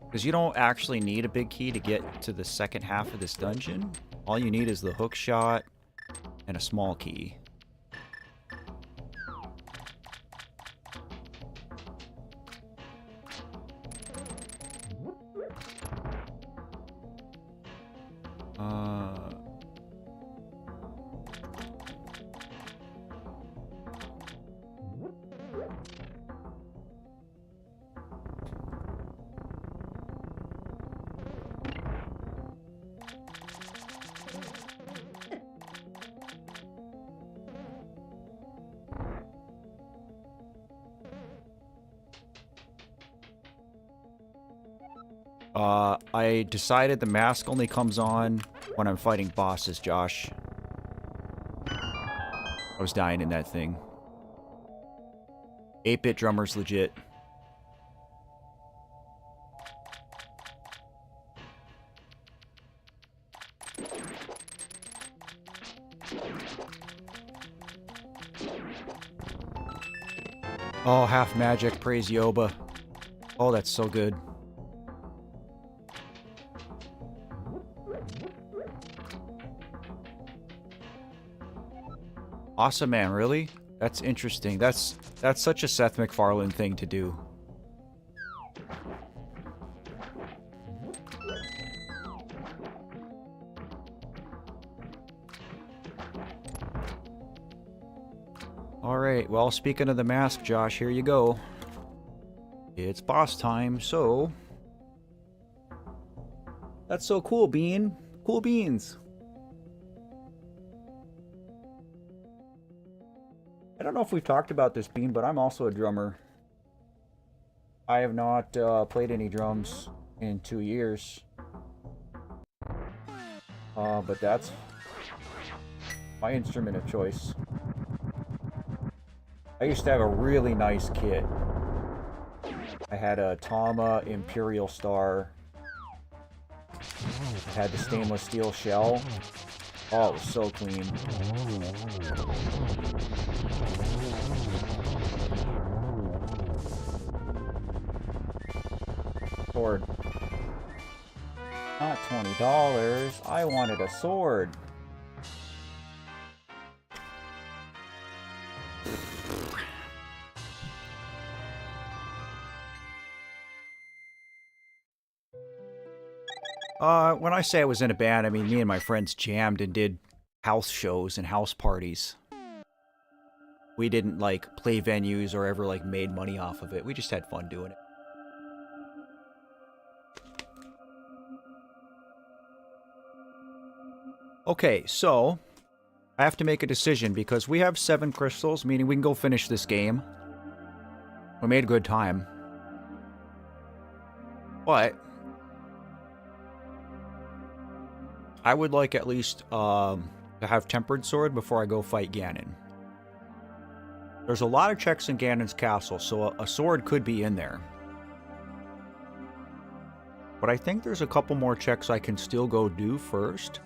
Because you don't actually need a big key to get to the second half of this dungeon. All you need is the hook shot and a small key. I decided the mask only comes on when I'm fighting bosses, Josh. I was dying in that thing. 8-bit drummer's legit. Oh, half magic, praise Yoba. Oh, that's so good. Awesome, man, really? That's interesting. That's such a Seth MacFarlane thing to do. Alright, well, speaking of the mask, Josh, here you go. It's boss time, so... That's so cool, Bean. Cool beans. I don't know if we've talked about this, Bean, but I'm also a drummer. I have not played any drums in 2 years. But that's my instrument of choice. I used to have a really nice kit. I had a Tama Imperial Star. I had the stainless steel shell. Oh, it was so clean. Sword. Not $20. I wanted a sword. When I say I was in a band, I mean me and my friends jammed and did house shows and house parties. We didn't, like, play venues or ever, like, made money off of it. We just had fun doing it. Okay, so I have to make a decision because we have 7 crystals, meaning we can go finish this game. We made a good time. But I would like at least to have Tempered Sword before I go fight Ganon. There's a lot of checks in Ganon's castle, so a sword could be in there. But I think there's a couple more checks I can still go do first.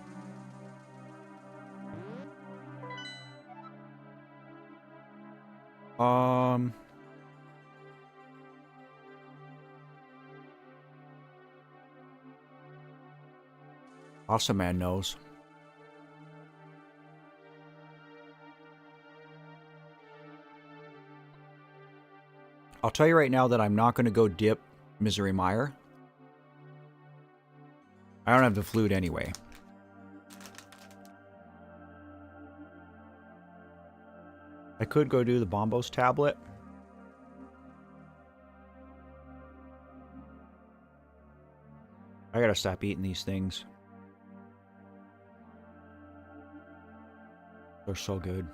Awesome man knows. I'll tell you right now that I'm not going to go dip Misery Mire. I don't have the flute anyway. I could go do the Bombos tablet. I gotta stop eating these things. They're so good.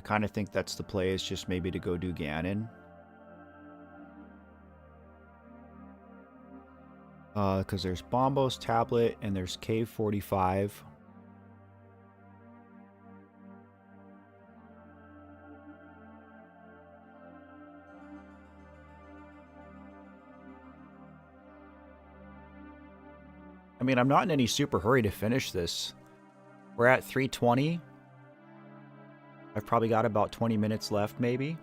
kind of think that's the play, is just maybe to go do Ganon. Because there's Bombo's tablet and there's Cave 45. I mean, I'm not in any super hurry to finish this. We're at 3:20. I've probably got about 20 minutes left, maybe.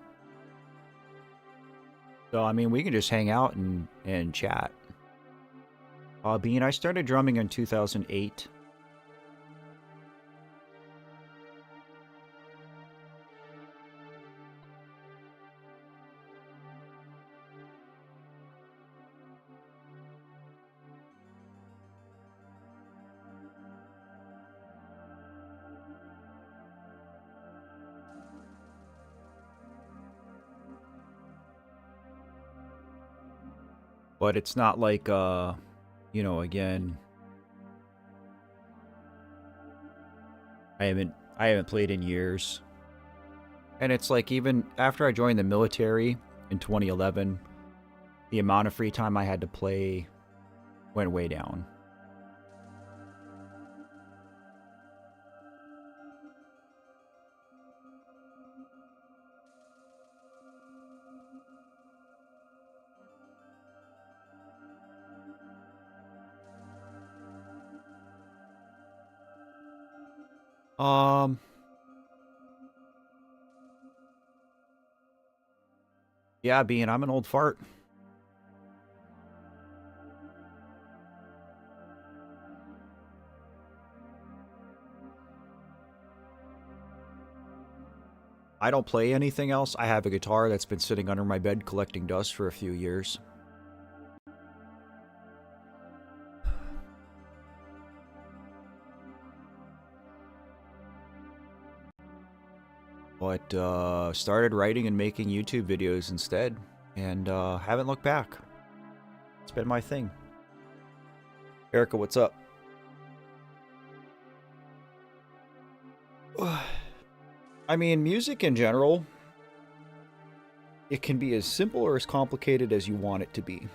So, I mean, we can just hang out and chat. Bean, I started drumming in 2008. But it's not like, you know, again, I haven't played in years. And it's like, even after I joined the military in 2011, the amount of free time I had to play went way down. Yeah, Bean, I'm an old fart. I don't play anything else. I have a guitar that's been sitting under my bed collecting dust for a few years. But started writing and making YouTube videos instead, and haven't looked back. It's been my thing. Erica, what's up? I mean, music in general, it can be as simple or as complicated as you want it to be.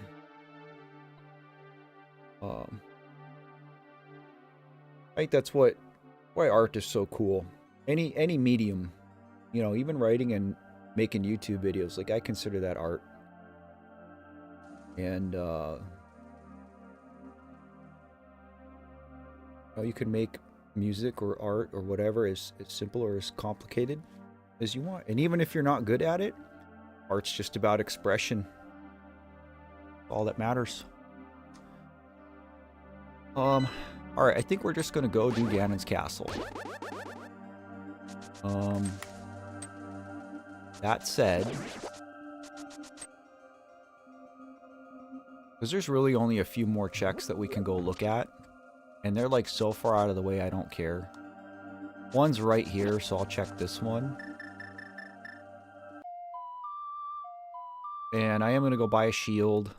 I think that's why art is so cool. Any medium. You know, even writing and making YouTube videos, like, I consider that art. And, you can make music or art or whatever as simple or as complicated as you want. And even if you're not good at it, art's just about expression. All that matters. Alright, I think we're just gonna go do Ganon's castle. That said, because there's really only a few more checks that we can go look at, and they're like so far out of the way I don't care. One's right here, so I'll check this one. And I am going to go buy a shield.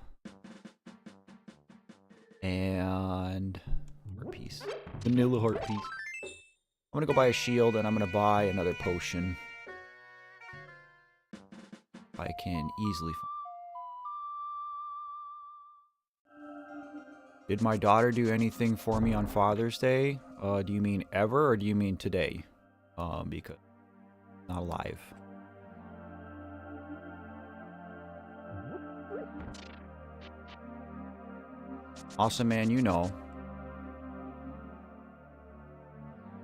And heart piece. Vanilla heart piece. I'm going to go buy a shield, and I'm going to buy another potion. I can easily find. Did my daughter do anything for me on Father's Day? Do you mean ever, or do you mean today? Because not alive. Awesome, man. You know.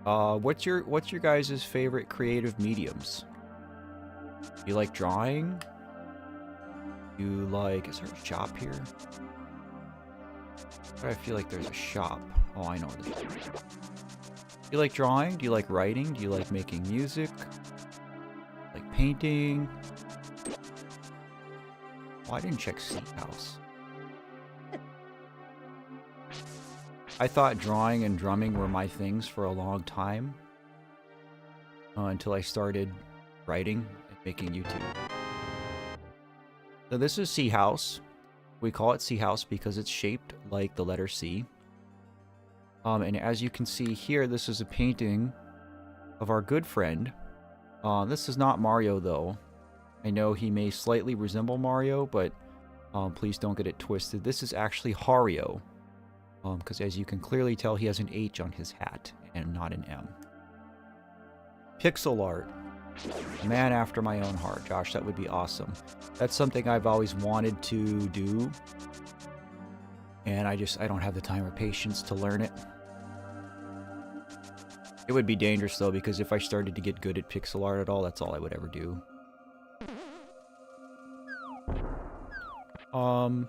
What's your guys' favorite creative mediums? You like drawing? You like... Is there a shop here? I feel like there's a shop. Oh, I know this. Do you like drawing? Do you like writing? Do you like making music? Like painting? Oh, I didn't check Seat House. I thought drawing and drumming were my things for a long time. Until I started writing and making YouTube. So this is Sea House. We call it Sea House because it's shaped like the letter C. And as you can see here, this is a painting of our good friend, This is not Mario, though. I know he may slightly resemble Mario, but please don't get it twisted. This is actually Hario, because as you can clearly tell, he has an H on his hat and not an M. Pixel art. Man after my own heart. Josh, that would be awesome. That's something I've always wanted to do, and I don't have the time or patience to learn it. It would be dangerous, though, because if I started to get good at pixel art at all, that's all I would ever do. All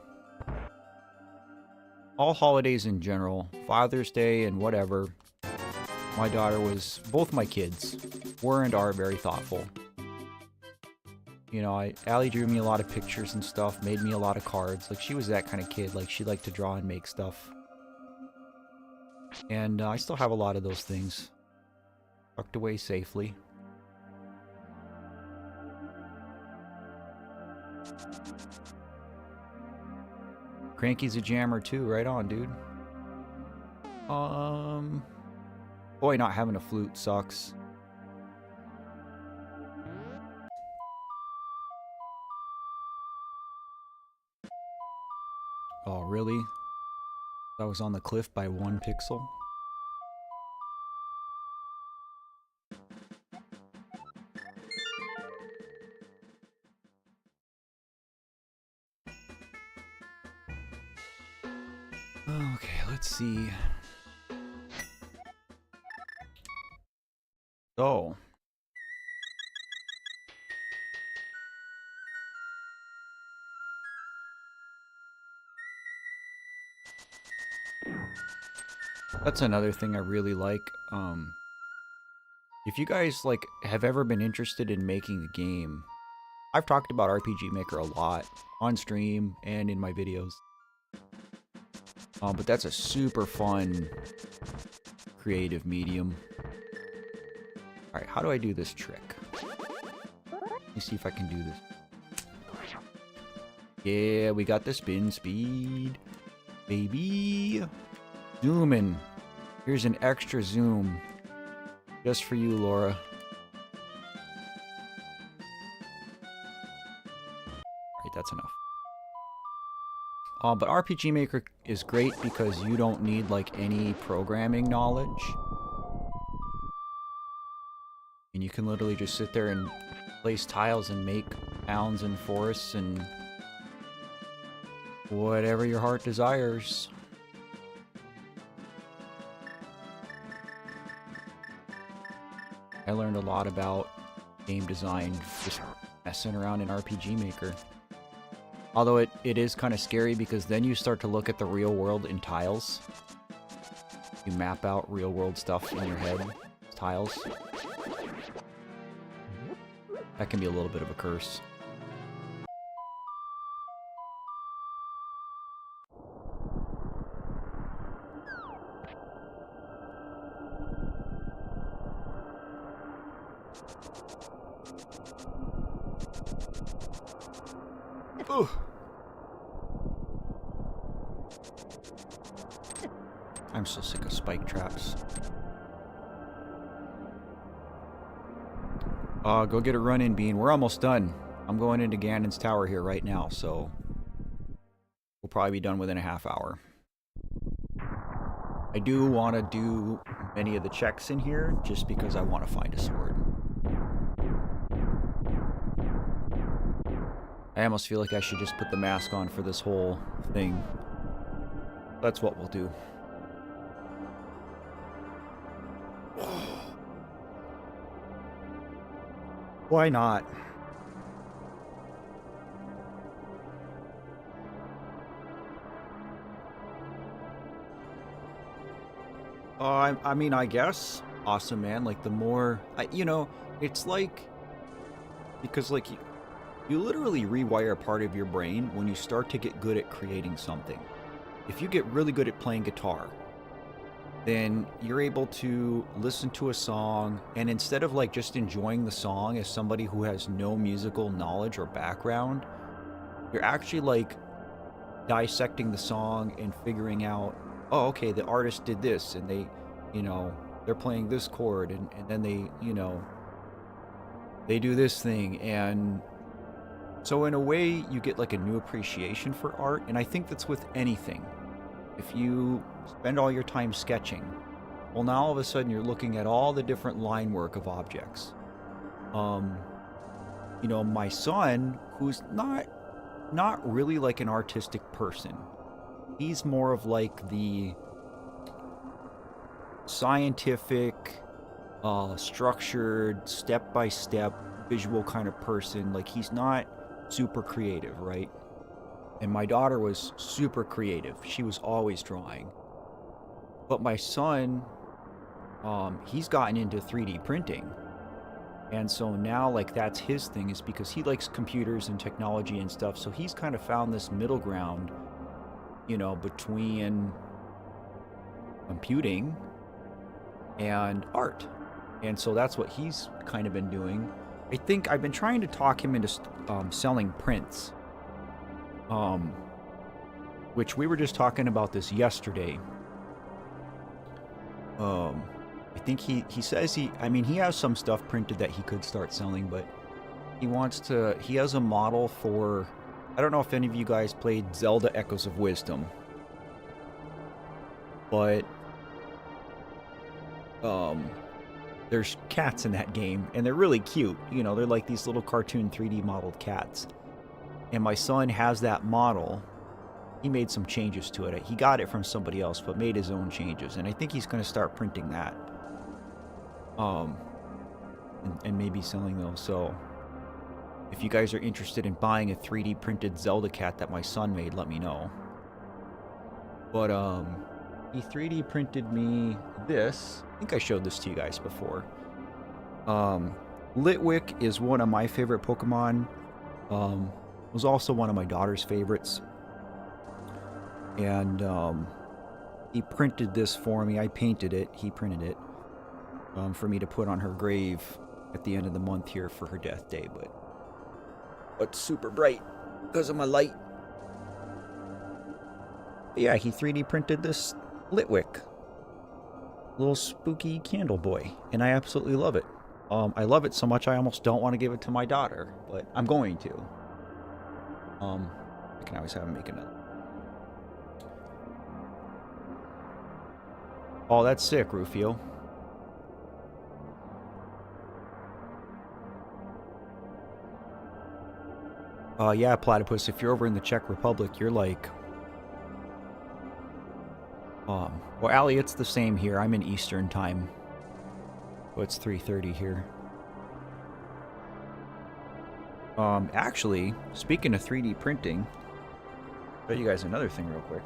holidays in general, Father's Day and whatever, my daughter was, both my kids were and are very thoughtful. You know, Allie drew me a lot of pictures and stuff, made me a lot of cards. Like, she was that kind of kid. Like, she liked to draw and make stuff. And I still have a lot of those things tucked away safely. Cranky's a jammer too, right on, dude. Boy, not having a flute sucks. Oh, really? That was on the cliff by 1 pixel? Okay, let's see. Oh. That's another thing I really like. If you guys have ever been interested in making a game, I've talked about RPG Maker a lot on stream and in my videos. But that's a super fun, creative medium. Alright, how do I do this trick? Let me see if I can do this. Yeah, we got the spin speed. Baby. Zooming. Here's an extra zoom. Just for you, Laura. Alright, that's enough. But RPG Maker is great because you don't need any programming knowledge. And you can literally just sit there and place tiles and make towns and forests and whatever your heart desires. I learned a lot about game design just messing around in RPG Maker. Although it is kind of scary because then you start to look at the real world in tiles. You map out real world stuff in your head, tiles. That can be a little bit of a curse. Ugh. I'm so sick of spike traps. Go get a run in, Bean. We're almost done. I'm going into Ganon's tower here right now, so we'll probably be done within a half hour. I do want to do many of the checks in here just because I want to find a sword. I almost feel like I should just put the mask on for this whole thing. That's what we'll do. Why not? I mean, I guess. Awesome, man. Like, the more... it's like... Because, you literally rewire a part of your brain when you start to get good at creating something. If you get really good at playing guitar, then you're able to listen to a song, and instead of just enjoying the song as somebody who has no musical knowledge or background, you're actually dissecting the song and figuring out, oh, okay, the artist did this, and they, they're playing this chord, and then they, they do this thing, and so in a way you get like a new appreciation for art, and I think that's with anything. If you spend all your time sketching, well, now all of a sudden you're looking at all the different line work of objects. You know, my son, who's not really like an artistic person, he's more of like the scientific, structured, step-by-step visual kind of person. Like, he's not super creative, right? And my daughter was super creative. She was always drawing. But my son, he's gotten into 3D printing. And so now, like, that's his thing, is because he likes computers and technology and stuff. So he's kind of found this middle ground, you know, between computing and art. And so that's what he's kind of been doing. I think I've been trying to talk him into selling prints. Which we were just talking about this yesterday. I think he says he has some stuff printed that he could start selling, but he has a model for, I don't know if any of you guys played Zelda Echoes of Wisdom, but there's cats in that game, and they're really cute. You know, they're like these little cartoon 3D modeled cats. And my son has that model. He made some changes to it. He got it from somebody else, but made his own changes. And I think he's going to start printing that. And maybe selling those. So if you guys are interested in buying a 3D printed Zelda cat that my son made, let me know. But he 3D printed me this. I think I showed this to you guys before. Litwick is one of my favorite Pokemon. Was also one of my daughter's favorites. And he printed this for me. I painted it. He printed it for me to put on her grave at the end of the month here for her death day. But it's super bright because of my light. But yeah, he 3D printed this Litwick. Little spooky candle boy. And I absolutely love it. I love it so much I almost don't want to give it to my daughter. But I'm going to. I can always have him make another. Oh, that's sick, Rufio. Yeah, Platypus, if you're over in the Czech Republic, you're like... well, Allie, it's the same here. I'm in Eastern time. So it's 3:30 here. Actually, speaking of 3D printing, I'll show you guys another thing real quick.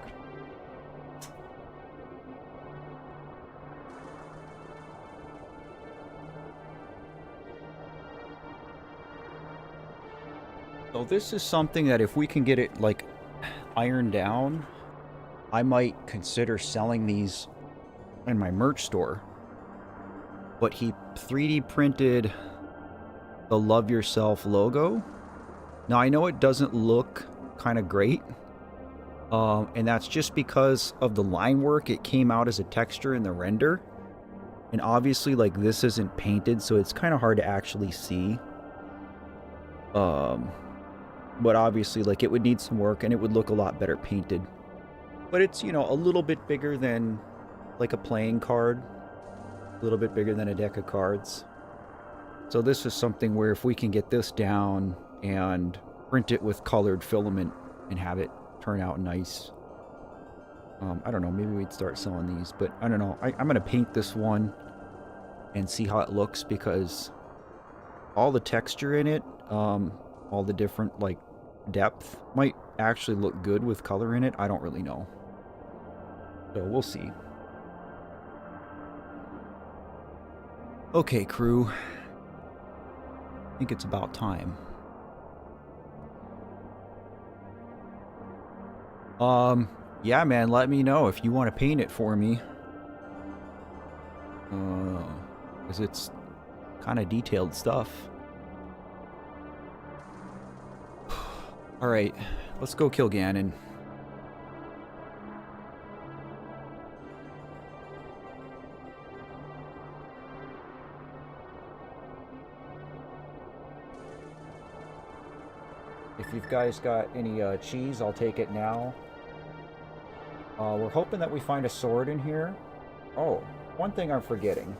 So this is something that if we can get it, like, ironed down, I might consider selling these in my merch store. But he 3D printed the Love Yourself logo. Now, I know it doesn't look kind of great. And that's just because of the line work. It came out as a texture in the render. And obviously, like, this isn't painted, so it's kind of hard to actually see. But obviously, like, it would need some work, and it would look a lot better painted. But it's, you know, a little bit bigger than, like, a playing card. A little bit bigger than a deck of cards. So this is something where if we can get this down and print it with colored filament and have it turn out nice. I don't know, maybe we'd start selling these, but I don't know. I'm going to paint this one and see how it looks, because all the texture in it, all the different, like, depth might actually look good with color in it. I don't really know. So we'll see. Okay, crew. I think it's about time. Yeah, man, let me know if you want to paint it for me. Because it's kind of detailed stuff. Alright, let's go kill Ganon. If you guys got any cheese, I'll take it now. We're hoping that we find a sword in here. Oh, one thing I'm forgetting.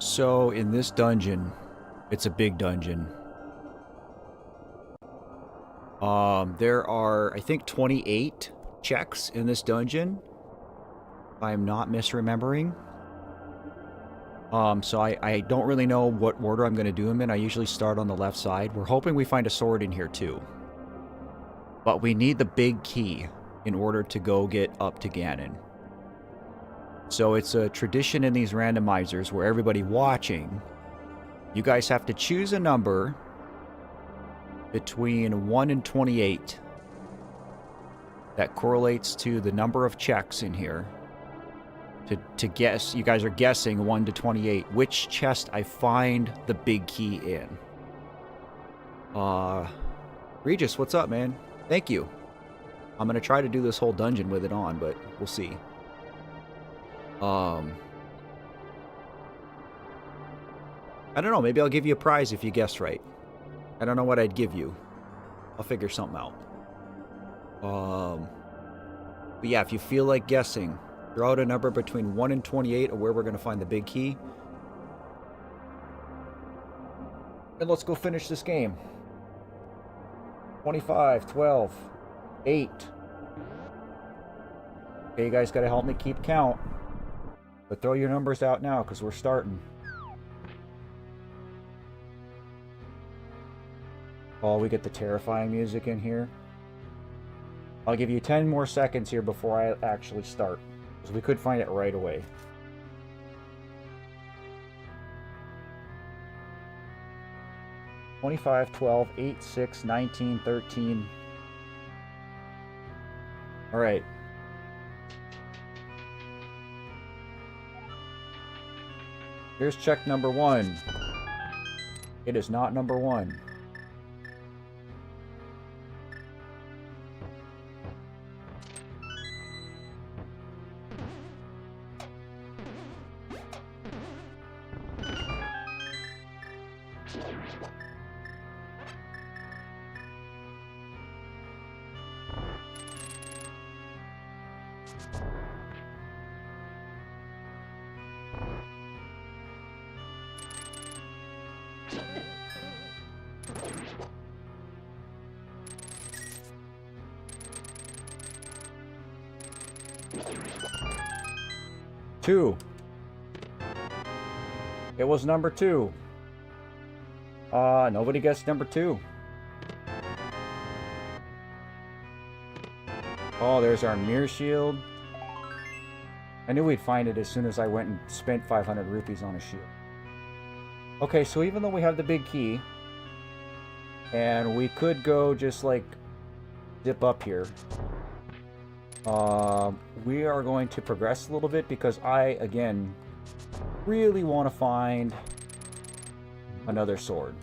So, in this dungeon, it's a big dungeon. There are, I think, 28 checks in this dungeon. If I'm not misremembering. So I don't really know what order I'm going to do them in. I usually start on the left side. We're hoping we find a sword in here, too. But we need the big key in order to go get up to Ganon. So it's a tradition in these randomizers where everybody watching, you guys have to choose a number between 1 and 28 that correlates to the number of checks in here. To guess, you guys are guessing 1 to 28, which chest I find the big key in. Regis, what's up, man? Thank you. I'm gonna try to do this whole dungeon with it on, but we'll see. I don't know, maybe I'll give you a prize if you guess right. I don't know what I'd give you. I'll figure something out. But yeah, if you feel like guessing, throw out a number between 1 and 28 of where we're going to find the big key. And let's go finish this game. 25, 12, 8. Okay, you guys got to help me keep count. But throw your numbers out now, because we're starting. Oh, we get the terrifying music in here. I'll give you 10 more seconds here before I actually start. Because we could find it right away. $25, 12, 8, 6, 19, 13. Alright. Here's check number 1. It is not number 1. Two. It was number 2. Nobody guessed number 2. Oh, there's our mirror shield. I knew we'd find it as soon as I went and spent 500 rupees on a shield. Okay, so even though we have the big key, and we could go just like dip up here, we are going to progress a little bit because I, again, really want to find another sword.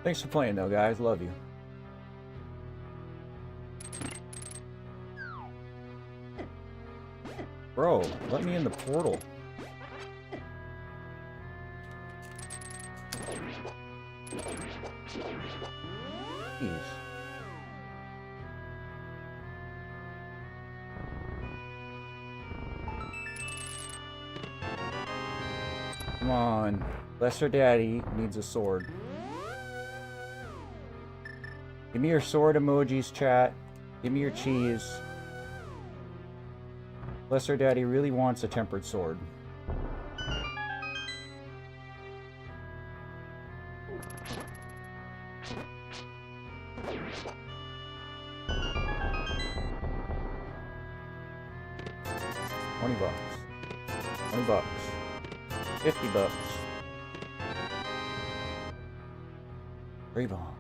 Thanks for playing, though, guys. Love you. Bro, let me in the portal. Jeez. Come on. Lesser Daddy needs a sword. Give me your sword emojis, chat. Give me your cheese. Lesser Daddy really wants a tempered sword. $20. $20. $50. 3 bomb.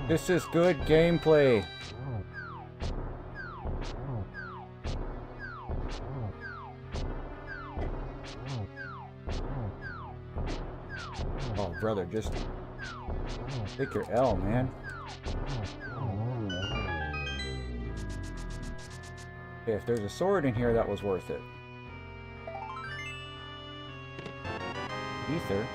This is good gameplay. Oh, brother, just take your L, man. Okay, if there's a sword in here, that was worth it. Ether.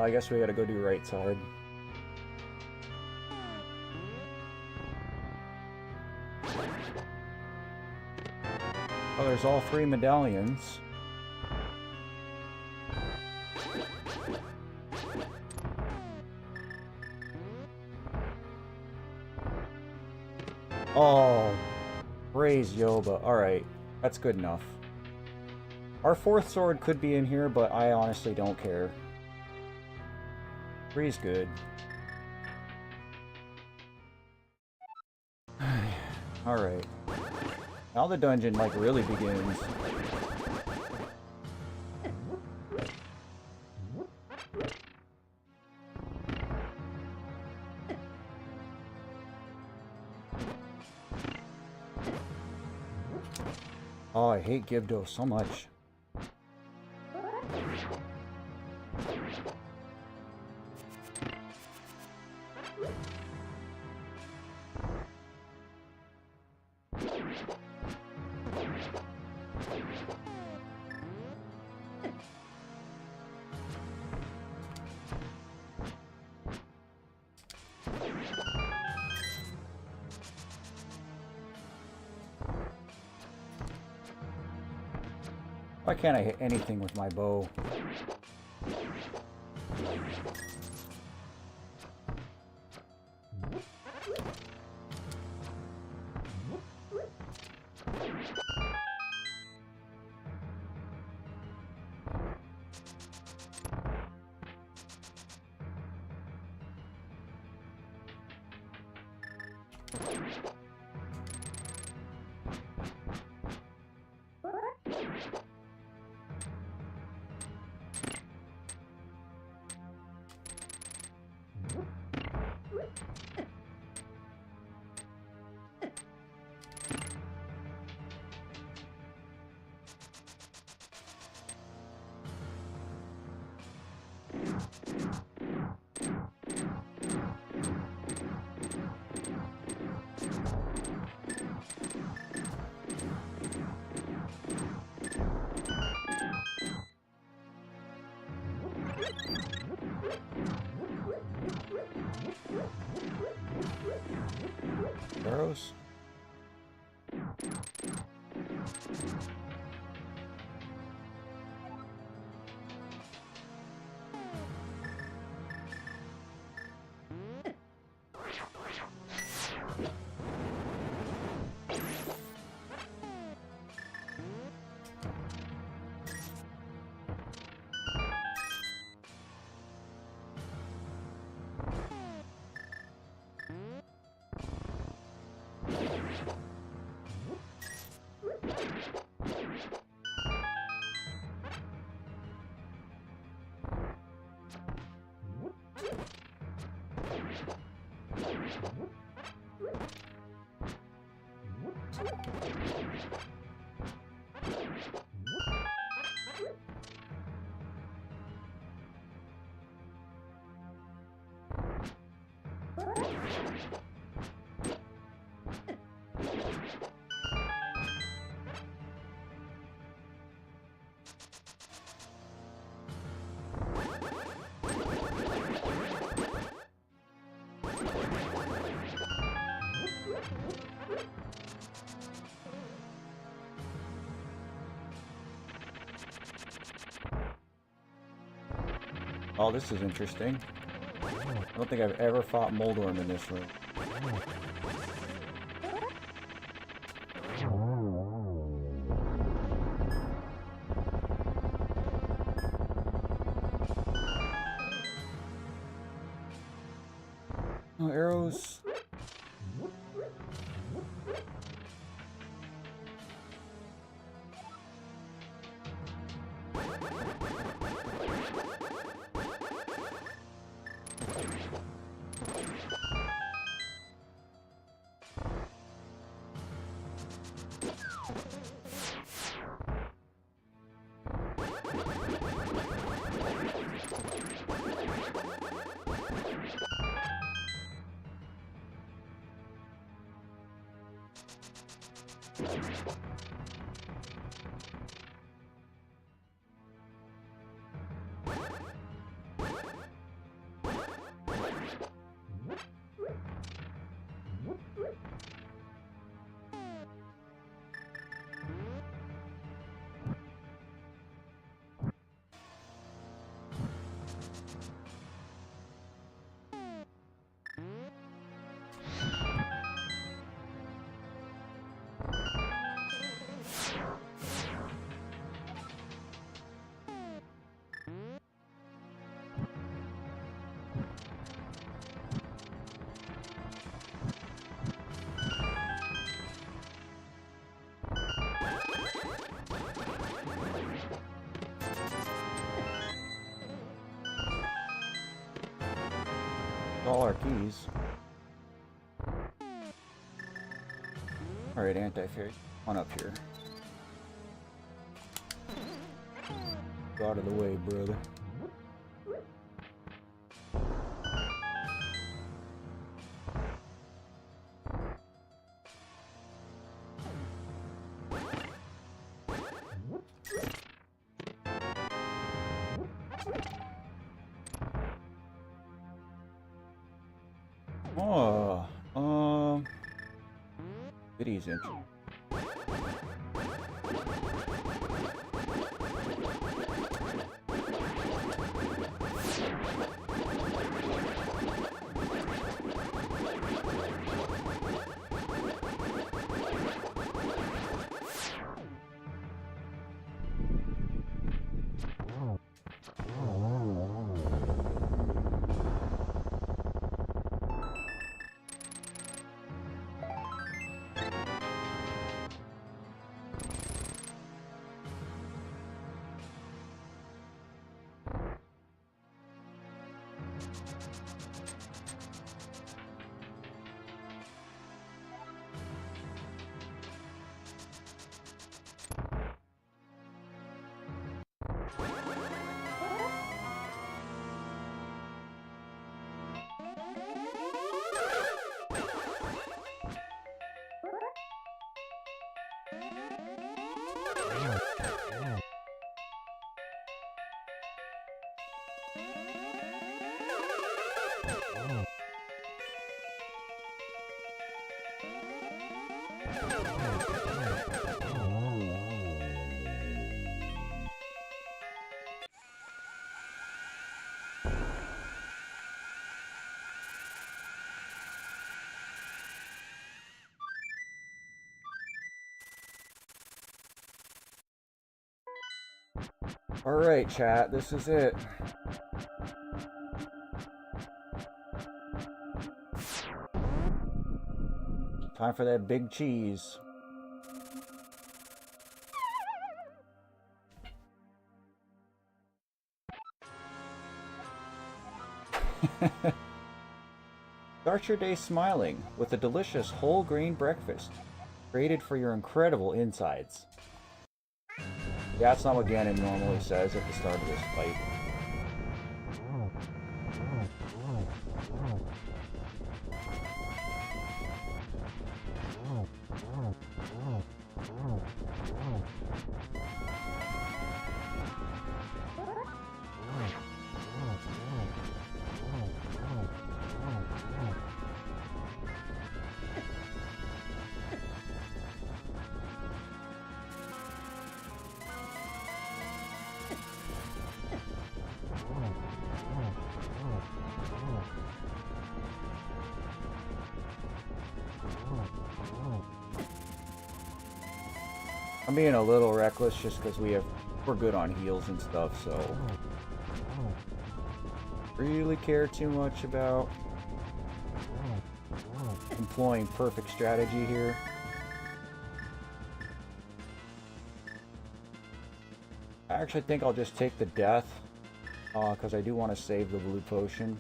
I guess we gotta go do right side. Oh, there's all 3 medallions. Oh, praise Yoba. Alright, that's good enough. Our 4th sword could be in here, but I honestly don't care. 3's good. Alright. Now the dungeon, like, really begins. Oh, I hate Gibdo so much. Why can't I hit anything with my bow? arrows? Oh, this is interesting. I don't think I've ever fought Moldorm in this room. Oh, arrows. All our keys. Alright, anti-fairy. On up here. Go out of the way, brother. Oh, city's interesting. Alright, chat, this is it. Time for that big cheese. Start your day smiling with a delicious whole grain breakfast created for your incredible insides. Yeah, that's not what Ganon normally says at the start of this fight. I'm being a little reckless just because we're good on heals and stuff, so really care too much about employing perfect strategy here. I actually think I'll just take the death because I do want to save the blue potion.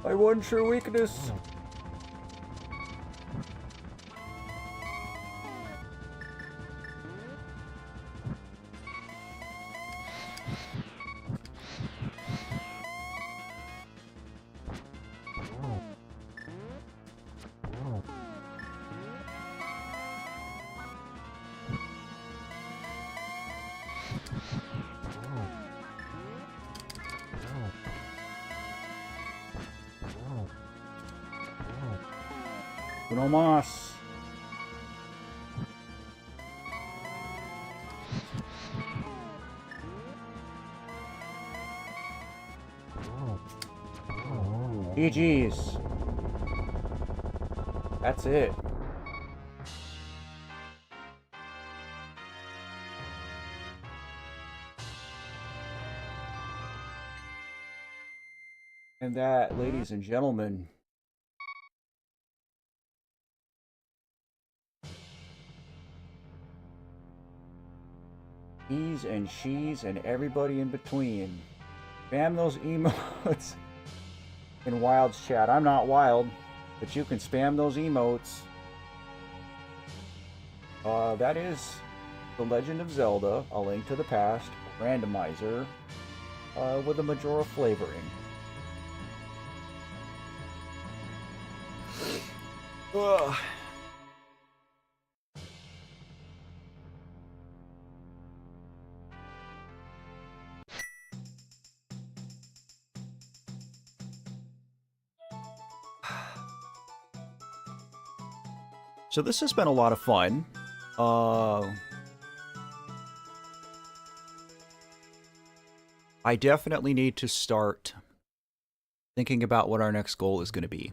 My one true weakness. No más. GG's. That's it. And that, ladies and gentlemen, he's and she's and everybody in between. Spam those emotes in Wild's chat. I'm not Wild, but you can spam those emotes. That is The Legend of Zelda, A Link to the Past, randomizer, with a Majora flavoring. Ugh. So this has been a lot of fun. I definitely need to start thinking about what our next goal is going to be.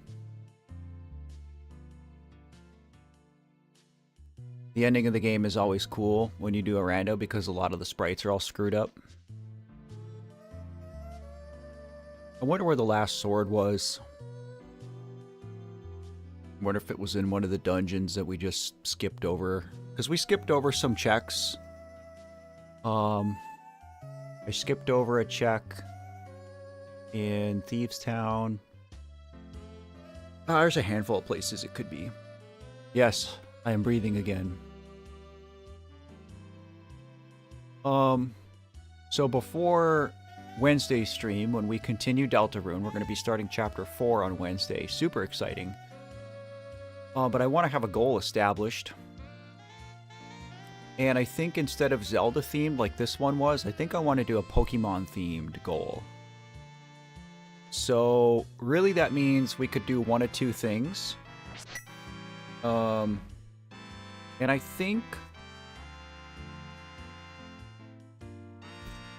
The ending of the game is always cool when you do a rando because a lot of the sprites are all screwed up. I wonder where the last sword was. I wonder if it was in one of the dungeons that we just skipped over. Because we skipped over some checks. I skipped over a check in Thieves Town. There's a handful of places it could be. Yes, I am breathing again. So before Wednesday's stream, when we continue Deltarune, we're going to be starting Chapter 4 on Wednesday. Super exciting. But I want to have a goal established. And I think instead of Zelda-themed like this one was, I think I want to do a Pokemon-themed goal. So, really that means we could do one of two things. And I think...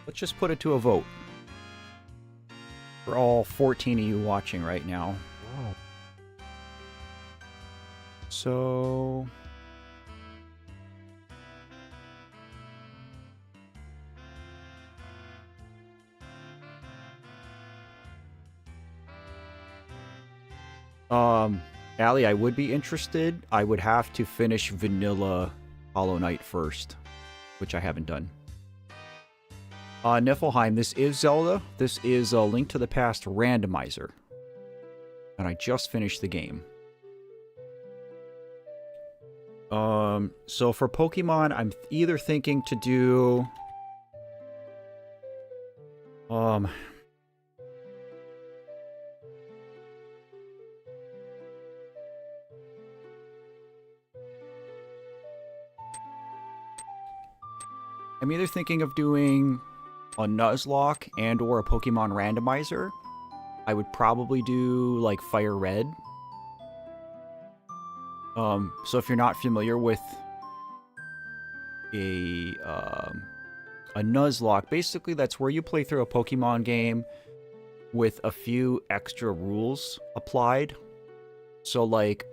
let's just put it to a vote. For all 14 of you watching right now. Wow. So... Allie, I would be interested. I would have to finish Vanilla Hollow Knight first, which I haven't done. Niflheim, this is Zelda. This is a Link to the Past randomizer. And I just finished the game. So for Pokemon, I'm either thinking to do... I'm either thinking of doing a Nuzlocke and or a Pokemon randomizer. I would probably do like Fire Red. So if you're not familiar with a Nuzlocke, basically that's where you play through a Pokemon game with a few extra rules applied. So like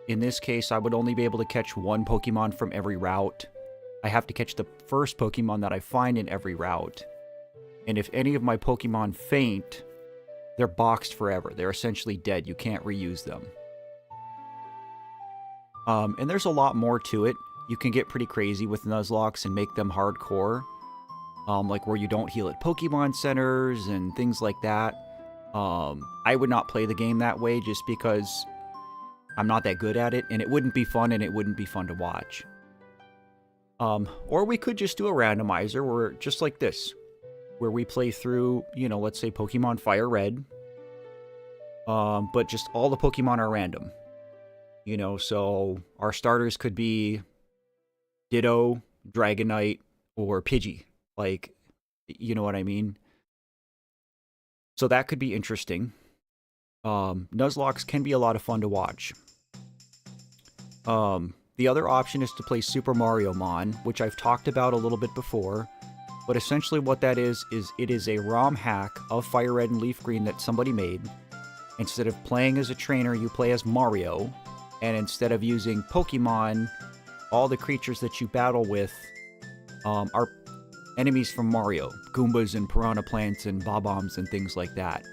in this case, I would only be able to catch one Pokemon from every route. I have to catch the first Pokemon that I find in every route. And if any of my Pokemon faint, they're boxed forever. They're essentially dead. You can't reuse them. And there's a lot more to it. You can get pretty crazy with Nuzlocks and make them hardcore. Like where you don't heal at Pokemon centers and things like that. I would not play the game that way just because I'm not that good at it. And it wouldn't be fun and it wouldn't be fun to watch. Or we could just do a randomizer where, just like this, where we play through, you know, let's say Pokemon Fire Red, but just all the Pokemon are random. You know, so our starters could be Ditto, Dragonite, or Pidgey. Like, you know what I mean? So that could be interesting. Nuzlocks can be a lot of fun to watch. The other option is to play Super Mario Mon, which I've talked about a little bit before. But essentially what that is it is a ROM hack of Fire Red and Leaf Green that somebody made. Instead of playing as a trainer, you play as Mario. And instead of using Pokemon, all the creatures that you battle with are enemies from Mario. Goombas and Piranha Plants and Bob-ombs and things like that.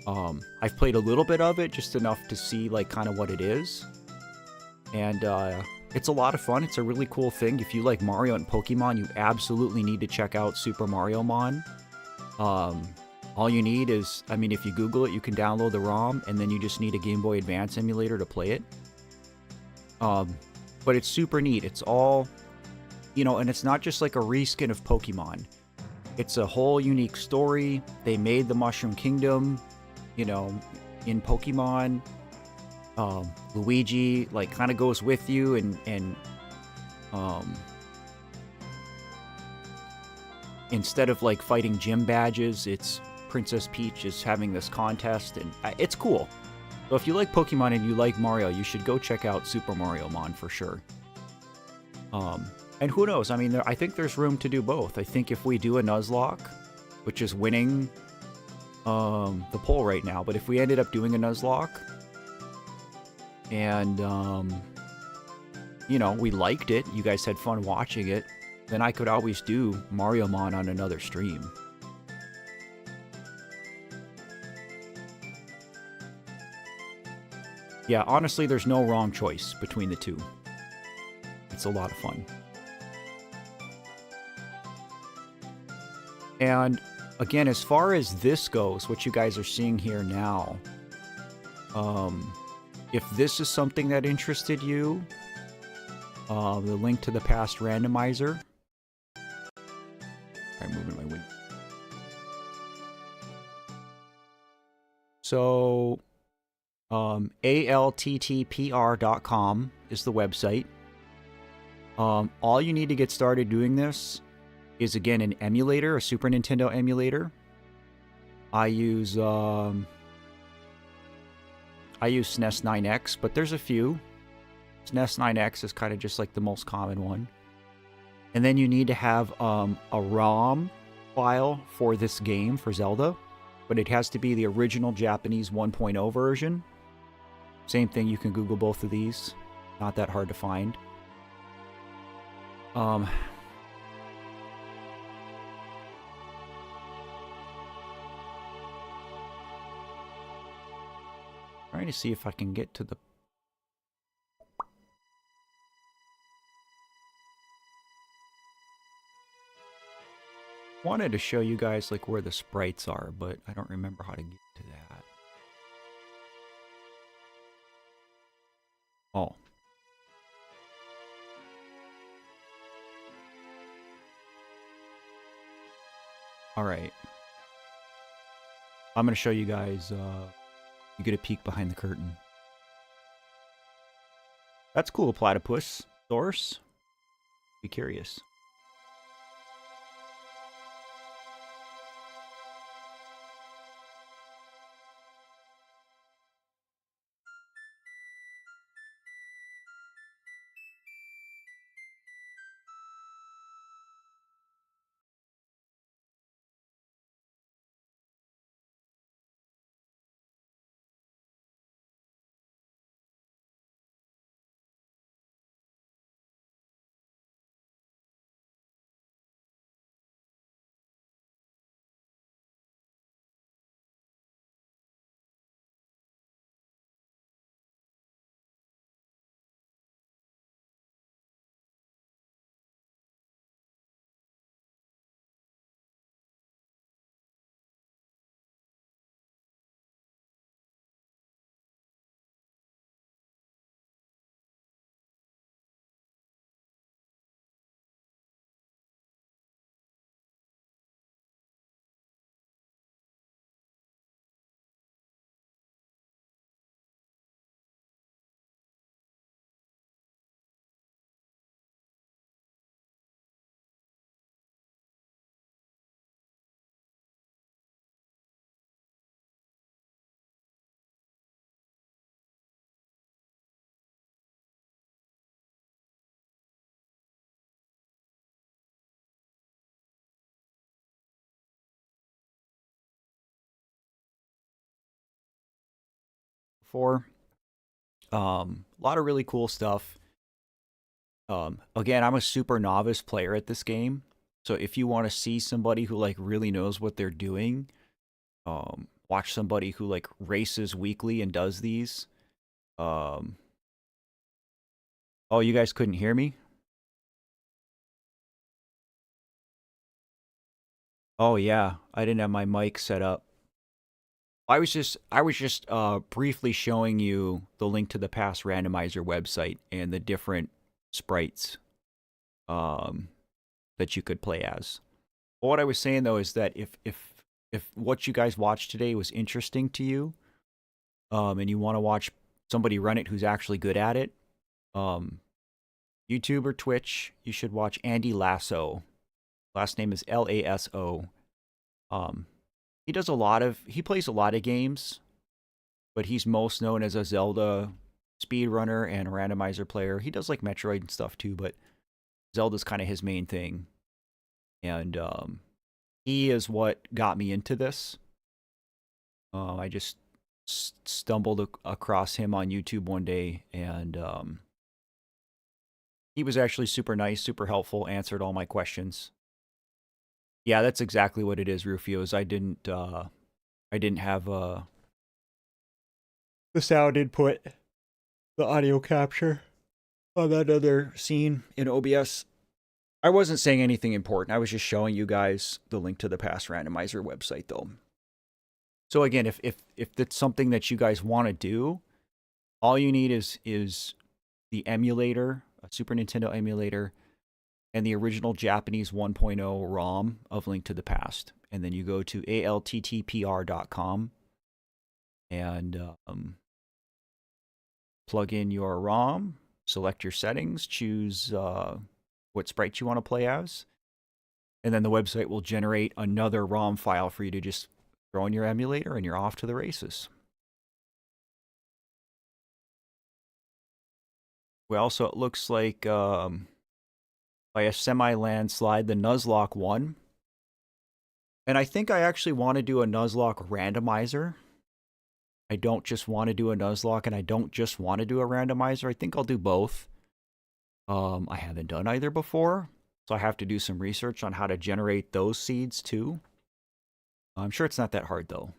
I've played a little bit of it, just enough to see like kind of what it is. And it's a lot of fun. It's a really cool thing. If you like Mario and Pokemon, you absolutely need to check out Super Mario Mon. All you need is, I mean, if you Google it, you can download the ROM, and then you just need a Game Boy Advance emulator to play it. But it's super neat. It's all, you know, and it's not just like a reskin of Pokemon. It's a whole unique story. They made the Mushroom Kingdom, you know, in Pokemon. Luigi like kind of goes with you and instead of like fighting gym badges, it's Princess Peach is having this contest, and it's cool. So if you like Pokemon and you like Mario, you should go check out Super Mario Mon for sure. And who knows, I mean, I think there's room to do both. I think if we do a Nuzlocke, which is winning the poll right now, but if we ended up doing a Nuzlocke and, you know, we liked it, you guys had fun watching it, then I could always do Mario Mon on another stream. Yeah, honestly, there's no wrong choice between the two. It's a lot of fun. And again, as far as this goes, what you guys are seeing here now, if this is something that interested you, the link to the past randomizer. I'm moving my wing. So, alttpr.com is the website. All you need to get started doing this is, again, an emulator, a Super Nintendo emulator. I use SNES 9X, but there's a few. SNES 9X is kind of just like the most common one. And then you need to have a ROM file for this game, for Zelda. But it has to be the original Japanese 1.0 version. Same thing, you can Google both of these. Not that hard to find. Trying to see if I can get to the... Wanted to show you guys like where the sprites are, but I don't remember how to get to that. Oh. Alright. I'm going to show you guys, you get a peek behind the curtain. That's cool, platypus. Source. Be curious. For a lot of really cool stuff. Again, I'm a super novice player at this game, so if you want to see somebody who like really knows what they're doing, watch somebody who like races weekly and does these. Oh, you guys couldn't hear me? Oh yeah, I didn't have my mic set up. I was just briefly showing you the link to the past randomizer website and the different sprites that you could play as. But what I was saying though is that if what you guys watched today was interesting to you, and you want to watch somebody run it who's actually good at it, YouTube or Twitch, you should watch Andy Lasso. Last name is Lasso. He plays a lot of games, but he's most known as a Zelda speedrunner and a randomizer player. He does like Metroid and stuff too, but Zelda's kind of his main thing. And he is what got me into this. I just stumbled across him on YouTube one day, and he was actually super nice, super helpful, answered all my questions. Yeah, that's exactly what it is, Rufio. Is I didn't have the sound input, the audio capture on that other scene in OBS. I wasn't saying anything important. I was just showing you guys the link to the Pass Randomizer website, though. So again, if that's something that you guys want to do, all you need is the emulator, a Super Nintendo emulator, and the original Japanese 1.0 ROM of Link to the Past. And then you go to alttpr.com and plug in your ROM, select your settings, choose what sprites you want to play as, and then the website will generate another ROM file for you to just throw in your emulator and you're off to the races. Well, so it looks like by a semi-landslide, the Nuzlocke won. And I think I actually want to do a Nuzlocke randomizer. I don't just want to do a Nuzlocke, and I don't just want to do a randomizer. I think I'll do both. I haven't done either before, so I have to do some research on how to generate those seeds too. I'm sure it's not that hard though.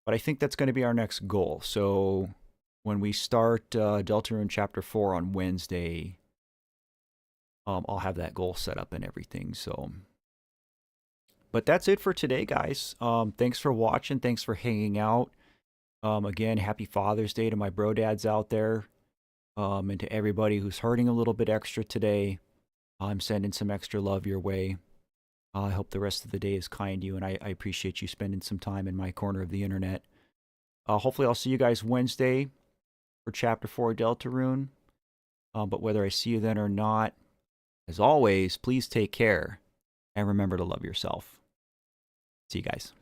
But I think that's going to be our next goal. So when we start Deltarune Chapter 4 on Wednesday, I'll have that goal set up and everything. So, but that's it for today, guys. Thanks for watching. Thanks for hanging out. Again, happy Father's Day to my bro dads out there. And to everybody who's hurting a little bit extra today. I'm sending some extra love your way. I hope the rest of the day is kind to you, and I appreciate you spending some time in my corner of the internet. Hopefully I'll see you guys Wednesday for Chapter 4 Deltarune. But whether I see you then or not, as always, please take care and remember to love yourself. See you guys.